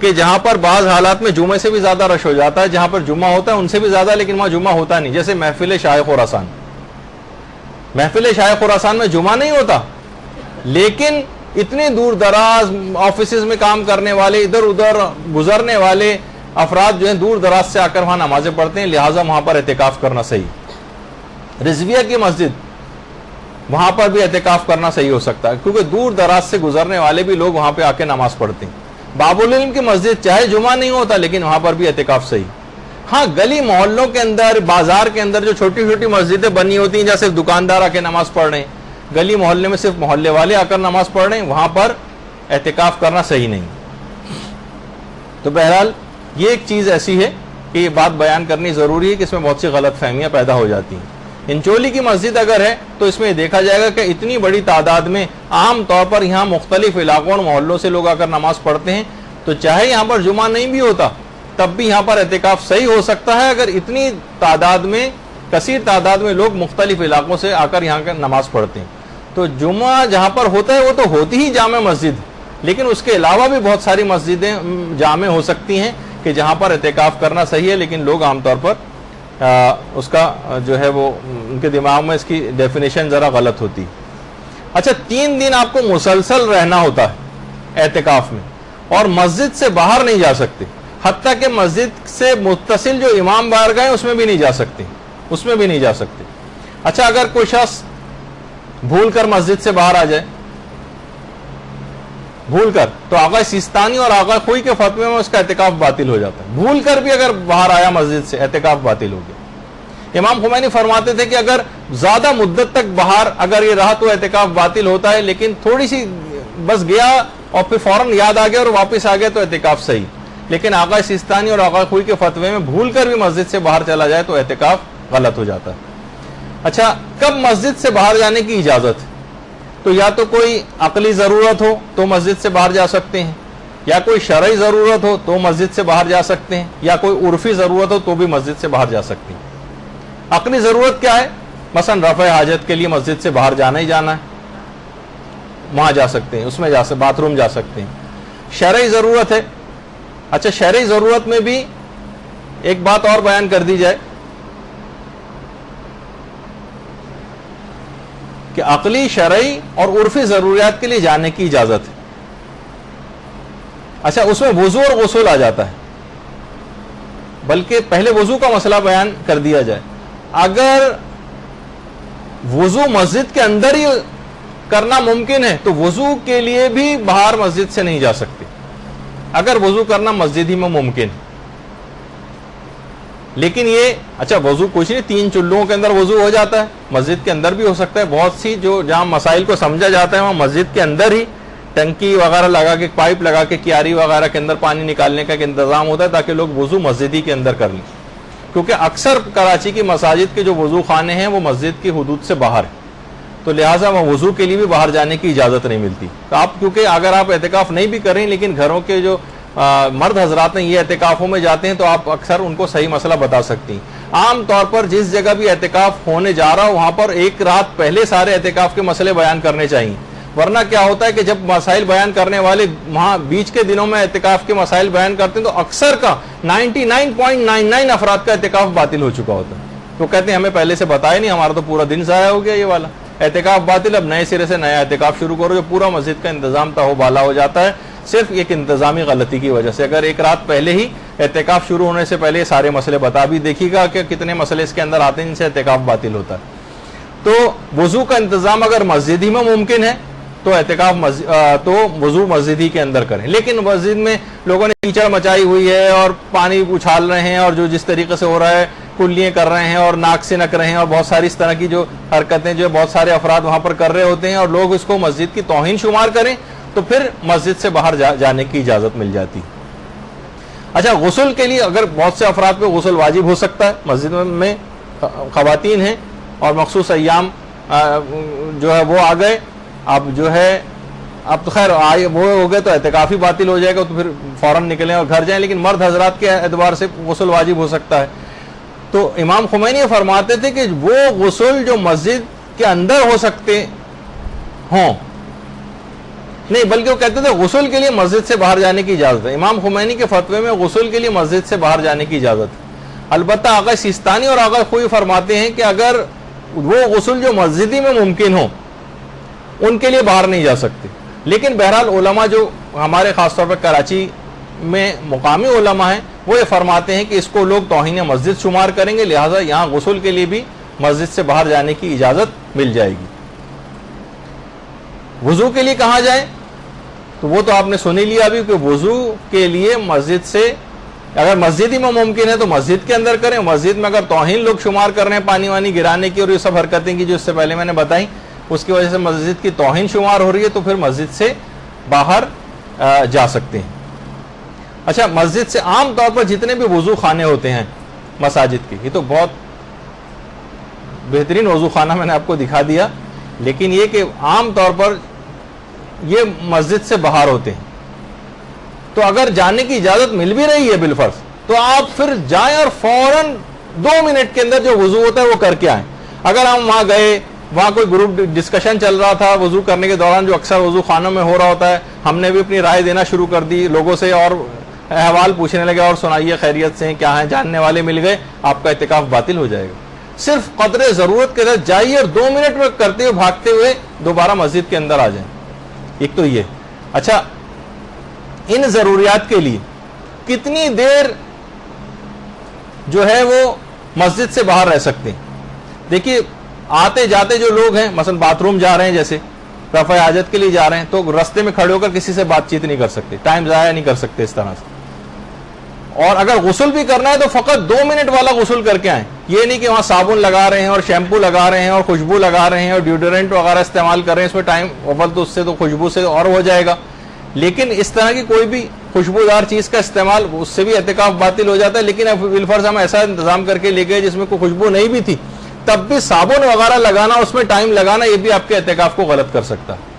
کہ جہاں پر بعض حالات میں جمعے سے بھی زیادہ رش ہو جاتا ہے، جہاں پر جمعہ ہوتا ہے ان سے بھی زیادہ، لیکن وہاں جمعہ ہوتا نہیں. جیسے محفل شاہ خراسان، محفل شاہ خراسان میں جمعہ نہیں ہوتا، لیکن اتنے دور دراز آفیسز میں کام کرنے والے، ادھر ادھر گزرنے والے افراد جو ہیں دور دراز سے آ کر وہاں نمازیں پڑھتے ہیں، لہٰذا وہاں پر اعتکاف کرنا صحیح. رضویہ کی مسجد، وہاں پر بھی اعتکاف کرنا صحیح ہو سکتا ہے کیونکہ دور دراز سے گزرنے والے بھی لوگ وہاں پہ آ کے نماز پڑھتے ہیں. باب العلم کی مسجد چاہے جمعہ نہیں ہوتا لیکن وہاں پر بھی اعتکاف صحیح. ہاں گلی محلوں کے اندر، بازار کے اندر جو چھوٹی چھوٹی مسجدیں بنی ہوتی ہیں جہاں صرف دکاندار آ کے نماز پڑھ رہے ہیں، گلی محلے میں صرف محلے والے آ کر نماز پڑھ رہے ہیں، وہاں پر اعتکاف کرنا صحیح نہیں. تو بہرحال یہ ایک چیز ایسی ہے کہ یہ بات بیان کرنی ضروری ہے کہ اس میں بہت سی غلط فہمیاں پیدا ہو جاتی ہیں. انچولی کی مسجد اگر ہے تو اس میں دیکھا جائے گا کہ اتنی بڑی تعداد میں عام طور پر یہاں مختلف علاقوں اور محلوں سے لوگ آ کر نماز پڑھتے ہیں، تو چاہے یہاں پر جمعہ نہیں بھی ہوتا تب بھی یہاں پر اعتکاف صحیح ہو سکتا ہے اگر اتنی تعداد میں، کثیر تعداد میں لوگ مختلف علاقوں سے آ کر یہاں کا نماز پڑھتے ہیں. تو جمعہ جہاں پر ہوتا ہے وہ تو ہوتی ہی جامع مسجد، لیکن اس کے علاوہ بھی بہت ساری مسجدیں جامع ہو سکتی ہیں کہ جہاں پر اعتکاف کرنا صحیح ہے، لیکن لوگ عام طور پر اس کا جو ہے وہ ان کے دماغ میں اس کی ڈیفینیشن ذرا غلط ہوتی. اچھا 3 دن آپ کو مسلسل رہنا ہوتا ہے اعتکاف میں، اور مسجد سے باہر نہیں جا سکتے، حتیٰ کہ مسجد سے متصل جو امام بارگاہ ہیں اس میں بھی نہیں جا سکتے، اس میں بھی نہیں جا سکتے. اچھا اگر کوئی شخص بھول کر مسجد سے باہر آ جائے، بھول کر، تو آقا سیستانی اور آقا خوئی کے فتوے میں اس کا اعتکاف باطل ہو جاتا ہے. بھول کر بھی اگر باہر آیا مسجد سے، اعتکاف باطل ہو گیا. امام خمینی فرماتے تھے کہ اگر زیادہ مدت تک باہر اگر یہ رہا تو اعتکاف باطل ہوتا ہے، لیکن تھوڑی سی بس گیا اور پھر فوراً یاد آ گیا اور واپس آ گیا تو اعتکاف صحیح. لیکن آقا سیستانی اور آقا خوئی کے فتوے میں بھول کر بھی مسجد سے باہر چلا جائے تو اعتکاف غلط ہو جاتا ہے. اچھا کب مسجد سے باہر جانے کی اجازت ہے؟ تو یا تو کوئی عقلی ضرورت ہو تو مسجد سے باہر جا سکتے ہیں، یا کوئی شرعی ضرورت ہو تو مسجد سے باہر جا سکتے ہیں، یا کوئی عرفی ضرورت ہو تو بھی مسجد سے باہر جا سکتے ہیں. عقلی ضرورت کیا ہے؟ مثلا رفع حاجت کے لیے مسجد سے باہر جانا ہی جانا ہے، وہاں جا سکتے ہیں، اس میں باتھ روم جا سکتے ہیں. شرعی ضرورت ہے. اچھا شرعی ضرورت میں بھی ایک بات اور بیان کر دی جائے کہ عقلی، شرعی اور عرفی ضروریات کے لیے جانے کی اجازت ہے. اچھا اس میں وضو اور غسل آ جاتا ہے، بلکہ پہلے وضو کا مسئلہ بیان کر دیا جائے. اگر وضو مسجد کے اندر ہی کرنا ممکن ہے تو وضو کے لیے بھی باہر مسجد سے نہیں جا سکتے، اگر وضو کرنا مسجد ہی میں ممکن ہے. لیکن یہ اچھا وضو کچھ نہیں، 3 چلوں کے اندر وضو ہو جاتا ہے، مسجد کے اندر بھی ہو سکتا ہے. بہت سی جو جہاں مسائل کو سمجھا جاتا ہے وہاں مسجد کے اندر ہی ٹنکی وغیرہ لگا کے، پائپ لگا کے، کیاری وغیرہ کے اندر پانی نکالنے کا ایک انتظام ہوتا ہے تاکہ لوگ وضو مسجد ہی کے اندر کر لیں. کیونکہ اکثر کراچی کی مساجد کے جو وضو خانے ہیں وہ مسجد کی حدود سے باہر ہیں، تو لہٰذا وہاں وضو کے لیے بھی باہر جانے کی اجازت نہیں ملتی. تو آپ کیونکہ اگر آپ اعتکاف نہیں بھی کریں لیکن گھروں کے جو مرد حضرات ہیں یہ اعتکافوں میں جاتے ہیں تو آپ اکثر ان کو صحیح مسئلہ بتا سکتی ہیں. عام طور پر جس جگہ بھی اعتکاف ہونے جا رہا ہو وہاں پر ایک رات پہلے سارے اعتکاف کے مسئلے بیان کرنے چاہیے، ورنہ کیا ہوتا ہے کہ جب مسائل بیان کرنے والے وہاں بیچ کے دنوں میں اعتکاف کے مسائل بیان کرتے ہیں تو اکثر کا 99.99 افراد کا اعتکاف باطل ہو چکا ہوتا ہے. تو کہتے ہیں ہمیں پہلے سے بتایا نہیں، ہمارا تو پورا دن ضائع ہو گیا، یہ والا اعتکاف باطل، اب نئے سرے سے نیا اعتکاف شروع کرو. جو پورا مسجد کا انتظام تھا وہ بالا ہو جاتا ہے صرف ایک انتظامی غلطی کی وجہ سے. اگر ایک رات پہلے ہی اعتکاف شروع ہونے سے پہلے سارے مسئلے بتا بھی دیکھیے گا کہ کتنے مسئلے اس کے اندر آتے ہیں جن سے اعتکاف باطل ہوتا ہے. تو وضو کا انتظام اگر مسجد ہی میں ممکن ہے تو تو وضو مسجد ہی کے اندر کریں. لیکن مسجد میں لوگوں نے کیچڑ مچائی ہوئی ہے اور پانی اچھال رہے ہیں اور جو جس طریقے سے ہو رہا ہے کلیاں کر رہے ہیں اور ناک سے نک رہے ہیں اور بہت ساری اس طرح کی جو حرکتیں جو بہت سارے افراد وہاں پر کر رہے ہوتے ہیں اور لوگ اس کو مسجد کی توہین شمار کریں تو پھر مسجد سے باہر جانے کی اجازت مل جاتی. اچھا غسل کے لیے اگر بہت سے افراد پہ غسل واجب ہو سکتا ہے، مسجد میں خواتین ہیں اور مخصوص ایام جو ہے وہ آ گئے، اب جو ہے اب تو خیر وہ ہو گئے تو اعتکافی باطل ہو جائے گا تو پھر فوراً نکلیں اور گھر جائیں، لیکن مرد حضرات کے اعتبار سے غسل واجب ہو سکتا ہے. تو امام خمینی فرماتے تھے کہ وہ غسل جو مسجد کے اندر ہو سکتے ہوں نہیں، بلکہ وہ کہتے تھے غسل کے لیے مسجد سے باہر جانے کی اجازت ہے. امام خمینی کے فتوے میں غسل کے لیے مسجد سے باہر جانے کی اجازت ہے. البتہ آقا سیستانی اور آقا خوئی فرماتے ہیں کہ اگر وہ غسل جو مسجدی میں ممکن ہو ان کے لیے باہر نہیں جا سکتے. لیکن بہرحال علماء جو ہمارے خاص طور پر کراچی میں مقامی علماء ہیں وہ یہ فرماتے ہیں کہ اس کو لوگ توہین مسجد شمار کریں گے، لہٰذا یہاں غسل کے لیے بھی مسجد سے باہر جانے کی اجازت مل جائے گی. وضو کے لیے کہاں جائیں تو وہ تو آپ نے سن ہی لیا ابھی کہ وضو کے لیے مسجد سے اگر مسجد ہی میں ممکن ہے تو مسجد کے اندر کریں. مسجد میں اگر توہین لوگ شمار کر رہے ہیں پانی وانی گرانے کی اور یہ سب حرکتیں کی جو اس سے پہلے میں نے بتائی اس کی وجہ سے مسجد کی توہین شمار ہو رہی ہے تو پھر مسجد سے باہر جا سکتے ہیں. اچھا مسجد سے عام طور پر جتنے بھی وضو خانے ہوتے ہیں مساجد کے، یہ تو بہت بہترین وضو خانہ میں نے آپ کو دکھا دیا، لیکن یہ کہ عام طور پر یہ مسجد سے باہر ہوتے ہیں. تو اگر جانے کی اجازت مل بھی رہی ہے بالفرض تو آپ پھر جائیں اور فوراً 2 منٹ کے اندر جو وضو ہوتا ہے وہ کر کے آئیں. اگر ہم وہاں گئے, وہاں کوئی گروپ ڈسکشن چل رہا تھا وضو کرنے کے دوران, جو اکثر وضو خانوں میں ہو رہا ہوتا ہے, ہم نے بھی اپنی رائے دینا شروع کر دی لوگوں سے اور احوال پوچھنے لگے اور سنائیے خیریت سے کیا ہیں, جاننے والے مل گئے, آپ کا اعتکاف باطل ہو جائے گا. صرف قدر ضرورت کے تحت جائیے اور 2 منٹ میں کرتے ہوئے بھاگتے ہوئے دوبارہ مسجد کے اندر آ جائیں. ایک تو یہ. اچھا, ان ضروریات کے لیے کتنی دیر جو ہے وہ مسجد سے باہر رہ سکتے ہیں؟ دیکھیے, آتے جاتے جو لوگ ہیں, مثلا باتھ روم جا رہے ہیں, جیسے رفع حاجت کے لیے جا رہے ہیں, تو رستے میں کھڑے ہو کر کسی سے بات چیت نہیں کر سکتے, ٹائم ضائع نہیں کر سکتے اس طرح سے. اور اگر غسل بھی کرنا ہے تو فقط 2 منٹ والا غسل کر کے آئیں. یہ نہیں کہ وہاں صابن لگا رہے ہیں اور شیمپو لگا رہے ہیں اور خوشبو لگا رہے ہیں اور ڈیوڈرنٹ وغیرہ استعمال کر رہے ہیں, اس میں ٹائم اول تو اس سے تو خوشبو سے اور ہو جائے گا. لیکن اس طرح کی کوئی بھی خوشبودار چیز کا استعمال, اس سے بھی اعتکاف باطل ہو جاتا ہے. لیکن اب بالفرض ہم ایسا انتظام کر کے لے گئے جس میں کوئی خوشبو نہیں بھی تھی, تب بھی صابن وغیرہ لگانا, اس میں ٹائم لگانا, یہ بھی آپ کے اعتکاف کو غلط کر سکتا ہے.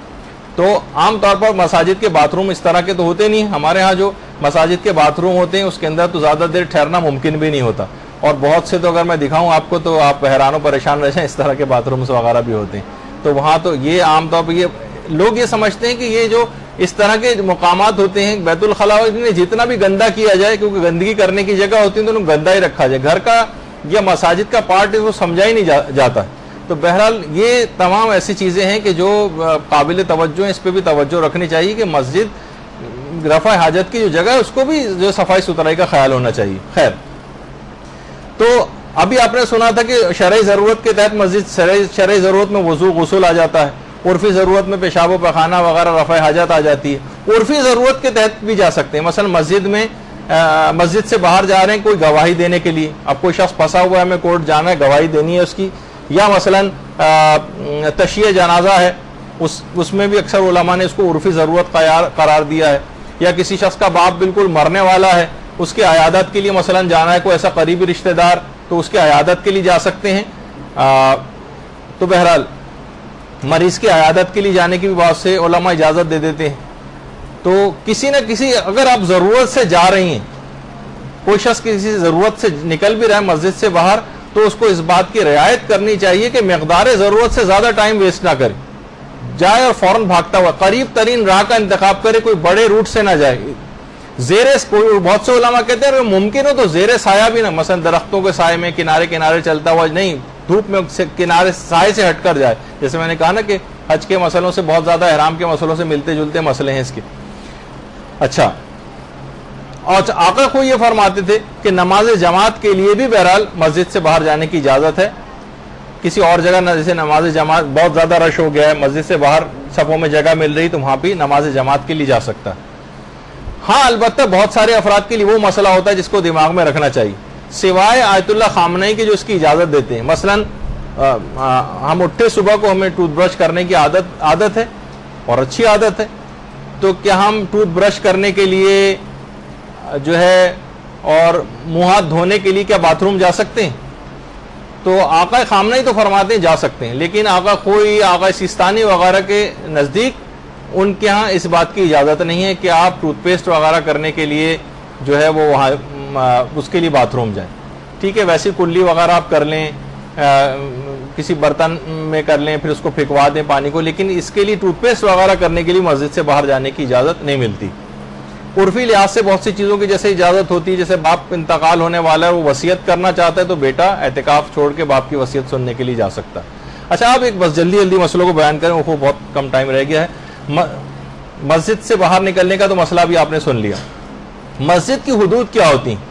تو عام طور پر مساجد کے باتھ روم اس طرح کے تو ہوتے نہیں. ہمارے ہاں جو مساجد کے باتھ روم ہوتے ہیں اس کے اندر تو زیادہ دیر ٹھہرنا ممکن بھی نہیں ہوتا, اور بہت سے تو اگر میں دکھاؤں آپ کو تو آپ حیران و پریشان رہ جائیں, اس طرح کے باتھ رومز وغیرہ بھی ہوتے ہیں. تو وہاں تو یہ عام طور پر یہ لوگ یہ سمجھتے ہیں کہ یہ جو اس طرح کے مقامات ہوتے ہیں, بیت الخلاء میں جتنا بھی گندا کیا جائے, کیونکہ گندگی کرنے کی جگہ ہوتی ہے تو انہوں گندا ہی رکھا جائے, گھر کا یا مساجد کا پارٹ وہ سمجھا ہی نہیں جاتا. تو بہرحال یہ تمام ایسی چیزیں ہیں کہ جو قابل توجہ ہیں, اس پہ بھی توجہ رکھنی چاہیے کہ مسجد رفع حاجت کی جو جگہ ہے اس کو بھی جو صفائی ستھرائی کا خیال ہونا چاہیے. خیر, تو ابھی آپ نے سنا تھا کہ شرعی ضرورت کے تحت مسجد, شرعی ضرورت میں وضو غسل آ جاتا ہے, عرفی ضرورت میں پیشاب و پخانہ وغیرہ رفع حاجت آ جاتی ہے. عرفی ضرورت کے تحت بھی جا سکتے ہیں, مثلا مسجد سے باہر جا رہے ہیں کوئی گواہی دینے کے لیے, اب کوئی شخص پھنسا ہوا ہے, ہمیں کورٹ جانا ہے, گواہی دینی ہے اس کی, یا مثلا تشیع جنازہ ہے, اس میں بھی اکثر علماء نے اس کو عرفی ضرورت قرار دیا ہے. یا کسی شخص کا باپ بالکل مرنے والا ہے, اس کی عیادت کے لیے مثلا جانا ہے, کوئی ایسا قریبی رشتہ دار, تو اس کی عیادت کے لیے جا سکتے ہیں. تو بہرحال مریض کی عیادت کے لیے جانے کی بھی بہت سے علماء اجازت دے دیتے ہیں. تو کسی نہ کسی, اگر آپ ضرورت سے جا رہی ہیں, کوئی شخص کسی ضرورت سے نکل بھی رہا ہے مسجد سے باہر, تو اس کو اس بات کی رعایت کرنی چاہیے کہ مقدار ضرورت سے زیادہ ٹائم ویسٹ نہ کرے, جائے اور فوراً بھاگتا ہوا قریب ترین راہ کا انتخاب کرے, کوئی بڑے روٹ سے نہ جائے. بہت سے علماء کہتے ہیں ممکن ہو تو زیر سایہ بھی نہ, مثلا درختوں کے سائے میں کنارے کنارے چلتا ہوا نہیں, دھوپ میں کنارے سائے سے ہٹ کر جائے. جیسے میں نے کہا نا کہ حج کے مسئلوں سے بہت زیادہ احرام کے مسئلوں سے ملتے جلتے مسئلے ہیں اس کے. اچھا, اور آقا کو یہ فرماتے تھے کہ نماز جماعت کے لیے بھی بہرحال مسجد سے باہر جانے کی اجازت ہے. کسی اور جگہ نہ, جیسے نماز جماعت بہت زیادہ رش ہو گیا ہے, مسجد سے باہر صفوں میں جگہ مل رہی, تو وہاں بھی نماز جماعت کے لیے جا سکتا ہے. ہاں البتہ بہت سارے افراد کے لیے وہ مسئلہ ہوتا ہے جس کو دماغ میں رکھنا چاہیے, سوائے آیت اللہ خامنئی کے جو اس کی اجازت دیتے ہیں. مثلا ہم اٹھے صبح کو, ہمیں ٹوتھ برش کرنے کی عادت ہے اور اچھی عادت ہے, تو کیا ہم ٹوتھ برش کرنے کے لیے جو ہے اور منہ ہاتھ دھونے کے لیے کیا باتھ روم جا سکتے ہیں؟ تو آقا خامنئی تو فرماتے ہیں جا سکتے ہیں, لیکن آقا خوئی, آقا سیستانی وغیرہ کے نزدیک ان کے ہاں اس بات کی اجازت نہیں ہے کہ آپ ٹوتھ پیسٹ وغیرہ کرنے کے لیے جو ہے وہ وہاں اس کے لیے باتھ روم جائیں. ٹھیک ہے, ویسی کلی وغیرہ آپ کر لیں, کسی برتن میں کر لیں, پھر اس کو پھینکوا دیں پانی کو, لیکن اس کے لیے ٹوتھ پیسٹ وغیرہ کرنے کے لیے مسجد سے باہر جانے کی اجازت نہیں ملتی. عرفی لحاظ سے بہت سی چیزوں کی جیسے اجازت ہوتی ہے, جیسے باپ انتقال ہونے والا ہے, وہ وصیت کرنا چاہتا ہے, تو بیٹا اعتکاف چھوڑ کے باپ کی وصیت سننے کے لیے جا سکتا ہے. اچھا, آپ ایک بس جلدی مسئلوں کو بیان کریں, وہ بہت کم ٹائم رہ گیا ہے. مسجد سے باہر نکلنے کا تو مسئلہ بھی آپ نے سن لیا. مسجد کی حدود کیا ہوتی ہیں,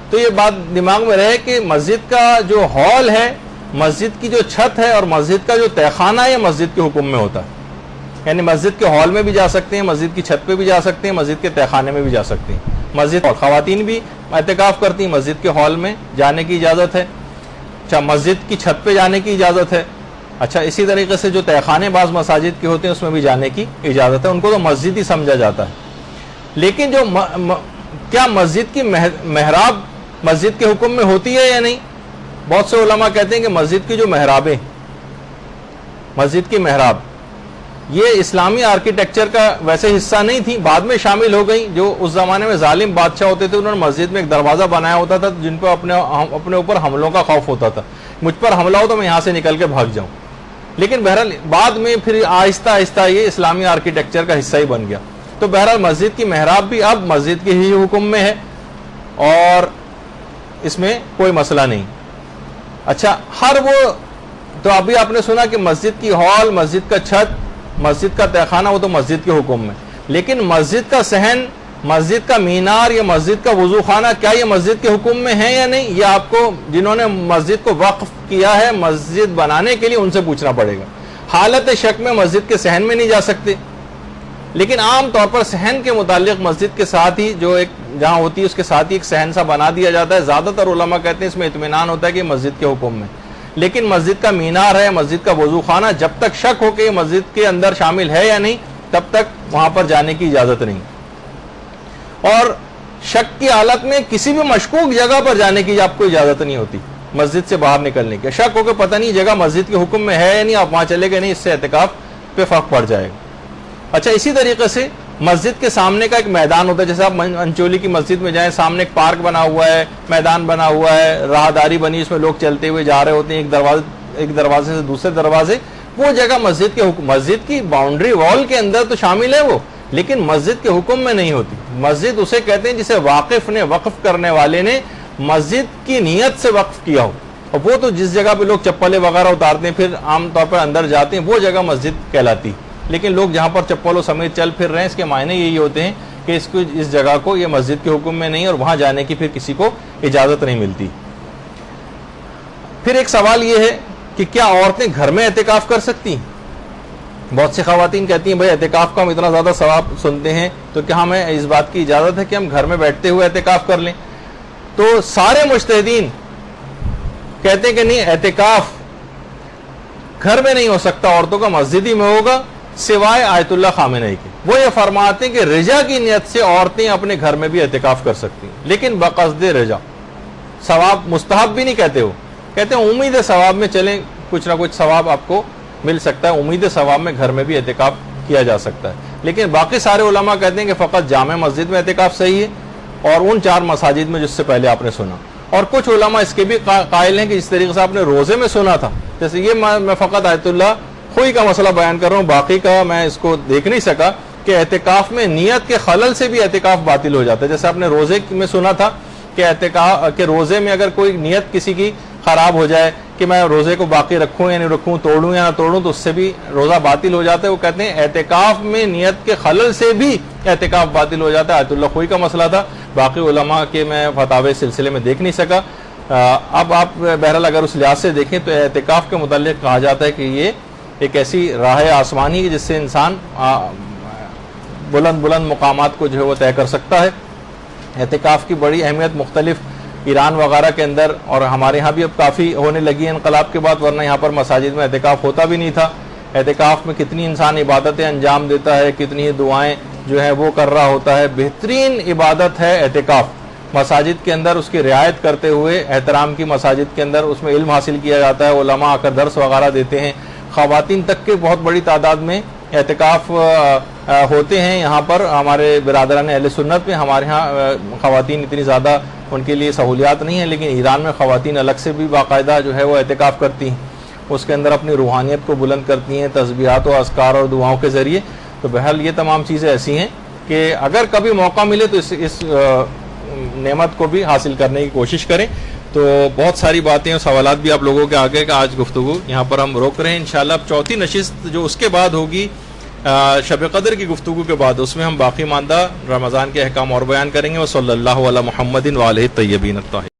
تو یہ بات دماغ میں رہے کہ مسجد کا جو ہال ہے, مسجد کی جو چھت ہے اور مسجد کا جو تہخانہ ہے, یہ مسجد کے حکم میں ہوتا ہے. یعنی مسجد کے ہال میں بھی جا سکتے ہیں, مسجد کی چھت پہ بھی جا سکتے ہیں, مسجد کے تہخانے میں بھی جا سکتے ہیں. مسجد اور خواتین بھی اعتکاف کرتی ہیں, مسجد کے ہال میں جانے کی اجازت ہے. اچھا, مسجد کی چھت پہ جانے کی اجازت ہے. اچھا, اسی طریقے سے جو تہخانے بعض مساجد کے ہوتے ہیں اس میں بھی جانے کی اجازت ہے, ان کو تو مسجد ہی سمجھا جاتا ہے. لیکن جو کیا مسجد کی محراب مسجد کے حکم میں ہوتی ہے یا نہیں؟ بہت سے علماء کہتے ہیں کہ مسجد کی جو محرابیں, مسجد کی محراب یہ اسلامی آرکیٹیکچر کا ویسے حصہ نہیں تھی، بعد میں شامل ہو گئیں. جو اس زمانے میں ظالم بادشاہ ہوتے تھے انہوں نے مسجد میں ایک دروازہ بنایا ہوتا تھا جن کو اپنے اوپر حملوں کا خوف ہوتا تھا. مجھ پر حملہ ہو تو میں یہاں سے نکل کے بھاگ جاؤں. لیکن بہرحال بعد میں پھر آہستہ آہستہ یہ اسلامی آرکیٹیکچر کا حصہ ہی بن گیا. تو بہرحال مسجد کی محراب بھی اب مسجد کے ہی حکم میں ہے اور اس میں کوئی مسئلہ نہیں. اچھا، ہر وہ تو ابھی آپ نے سنا کہ مسجد کی ہال، مسجد کا چھت، مسجد کا تہخانہ وہ تو مسجد کے حکم میں، لیکن مسجد کا صحن، مسجد کا مینار یا مسجد کا وضو خانہ کیا یہ مسجد کے حکم میں ہے یا نہیں؟ یہ آپ کو جنہوں نے مسجد کو وقف کیا ہے مسجد بنانے کے لیے ان سے پوچھنا پڑے گا. حالت شک میں مسجد کے صحن میں نہیں جا سکتے، لیکن عام طور پر صحن کے متعلق مسجد کے ساتھ ہی جو ایک جہاں ہوتی ہے اس کے ساتھ ہی ایک صحن سا بنا دیا جاتا ہے. زیادہ تر علماء کہتے ہیں اس میں اطمینان ہوتا ہے کہ مسجد کے حکم میں. لیکن مسجد کا مینار ہے، مسجد کا وضو خانہ، جب تک شک ہو کہ یہ مسجد کے اندر شامل ہے یا نہیں تب تک وہاں پر جانے کی اجازت نہیں. اور شک کی حالت میں کسی بھی مشکوک جگہ پر جانے کی آپ کو اجازت نہیں ہوتی مسجد سے باہر نکلنے کی. شک ہو کہ پتہ نہیں جگہ مسجد کے حکم میں ہے یا نہیں، آپ وہاں چلے گئے نہیں، اس سے اعتکاف پہ فرق پڑ جائے گا. اچھا، اسی طریقے سے مسجد کے سامنے کا ایک میدان ہوتا ہے. جیسے آپ انچولی کی مسجد میں جائیں، سامنے ایک پارک بنا ہوا ہے، میدان بنا ہوا ہے، راہداری بنی، اس میں لوگ چلتے ہوئے جا رہے ہوتے ہیں ایک دروازے سے دوسرے دروازے. وہ جگہ مسجد کے حکم، مسجد کی باؤنڈری وال کے اندر تو شامل ہے وہ، لیکن مسجد کے حکم میں نہیں ہوتی. مسجد اسے کہتے ہیں جسے واقف نے، وقف کرنے والے نے مسجد کی نیت سے وقف کیا ہو. اور وہ تو جس جگہ پہ لوگ چپلیں وغیرہ اتارتے ہیں پھر عام طور پر اندر جاتے ہیں، وہ جگہ مسجد کہلاتی. لیکن لوگ جہاں پر چپلوں سمیت چل پھر رہے ہیں اس کے معنی یہی ہوتے ہیں کہ اس جگہ کو یہ مسجد کے حکم میں نہیں اور وہاں جانے کی پھر کسی کو اجازت نہیں ملتی. پھر ایک سوال یہ ہے کہ کیا عورتیں گھر میں اعتکاف کر سکتی ہیں؟ بہت سی خواتین کہتی ہیں بھائی اعتکاف کا ہم اتنا زیادہ ثواب سنتے ہیں تو کیا ہمیں اس بات کی اجازت ہے کہ ہم گھر میں بیٹھتے ہوئے اعتکاف کر لیں؟ تو سارے مجتہدین کہتے ہیں کہ نہیں، اعتکاف گھر میں نہیں ہو سکتا، عورتوں کا مسجد ہی میں ہوگا، سوائے آیت اللہ خامنئی کے. وہ یہ فرماتے ہیں کہ رجا کی نیت سے عورتیں اپنے گھر میں بھی اعتکاف کر سکتی ہیں، لیکن بقصد رجا. ثواب مستحب بھی نہیں کہتے، وہ کہتے ہیں امید ثواب میں چلیں، کچھ نہ کچھ ثواب آپ کو مل سکتا ہے، امید ثواب میں گھر میں بھی اعتکاف کیا جا سکتا ہے. لیکن باقی سارے علماء کہتے ہیں کہ فقط جامع مسجد میں اعتکاف صحیح ہے اور ان 4 مساجد میں جس سے پہلے آپ نے سنا. اور کچھ علماء اس کے بھی قائل ہیں کہ جس طریقے سے آپ نے روزے میں سنا تھا، جیسے یہ میں فقط آیت اللہ خوئی کا مسئلہ بیان کر رہا ہوں، باقی کا میں اس کو دیکھ نہیں سکا کہ اعتکاف میں نیت کے خلل سے بھی اعتکاف باطل ہو جاتا ہے. جیسے آپ نے روزے میں سنا تھا کہ اعتکاف کہ روزے میں اگر کوئی نیت کسی کی خراب ہو جائے کہ میں روزے کو باقی رکھوں یا نہیں رکھوں، توڑوں یا نہ توڑوں، تو اس سے بھی روزہ باطل ہو جاتا ہے. وہ کہتے ہیں اعتکاف میں نیت کے خلل سے بھی اعتکاف باطل ہو جاتا ہے. آیت اللہ خوئی کا مسئلہ تھا، باقی علماء کے میں فتاوی سلسلے میں دیکھ نہیں سکا. اب آپ بہرحال اگر اس لحاظ سے دیکھیں تو اعتکاف کے متعلق کہا جاتا ہے کہ یہ ایک ایسی راہ آسمانی ہے جس سے انسان بلند بلند مقامات کو جو ہے وہ طے کر سکتا ہے. اعتکاف کی بڑی اہمیت مختلف ایران وغیرہ کے اندر اور ہمارے ہاں بھی اب کافی ہونے لگی ہے انقلاب کے بعد، ورنہ یہاں پر مساجد میں اعتکاف ہوتا بھی نہیں تھا. اعتکاف میں کتنی انسان عبادتیں انجام دیتا ہے، کتنی دعائیں جو ہے وہ کر رہا ہوتا ہے. بہترین عبادت ہے اعتکاف. مساجد کے اندر اس کی رعایت کرتے ہوئے، احترام کی مساجد کے اندر اس میں علم حاصل کیا جاتا ہے، علماء آ کر درس وغیرہ دیتے ہیں. خواتین تک کے بہت بڑی تعداد میں اعتکاف ہوتے ہیں. یہاں پر ہمارے برادران اہل سنت میں ہمارے ہاں خواتین اتنی زیادہ ان کے لیے سہولیات نہیں ہیں، لیکن ایران میں خواتین الگ سے بھی باقاعدہ جو ہے وہ اعتکاف کرتی ہیں. اس کے اندر اپنی روحانیت کو بلند کرتی ہیں تسبیحات و اذکار اور دعاؤں کے ذریعے. تو بہرحال یہ تمام چیزیں ایسی ہیں کہ اگر کبھی موقع ملے تو اس نعمت کو بھی حاصل کرنے کی کوشش کریں. تو بہت ساری باتیں اور سوالات بھی آپ لوگوں کے آگے کا آج گفتگو یہاں پر ہم روک رہے ہیں. انشاءاللہ اب چوتھی نشست جو اس کے بعد ہوگی شب قدر کی گفتگو کے بعد، اس میں ہم باقی ماندہ رمضان کے احکام اور بیان کریں گے. وصلی اللہ علی محمد وآلہ الطیبین الطاہرین.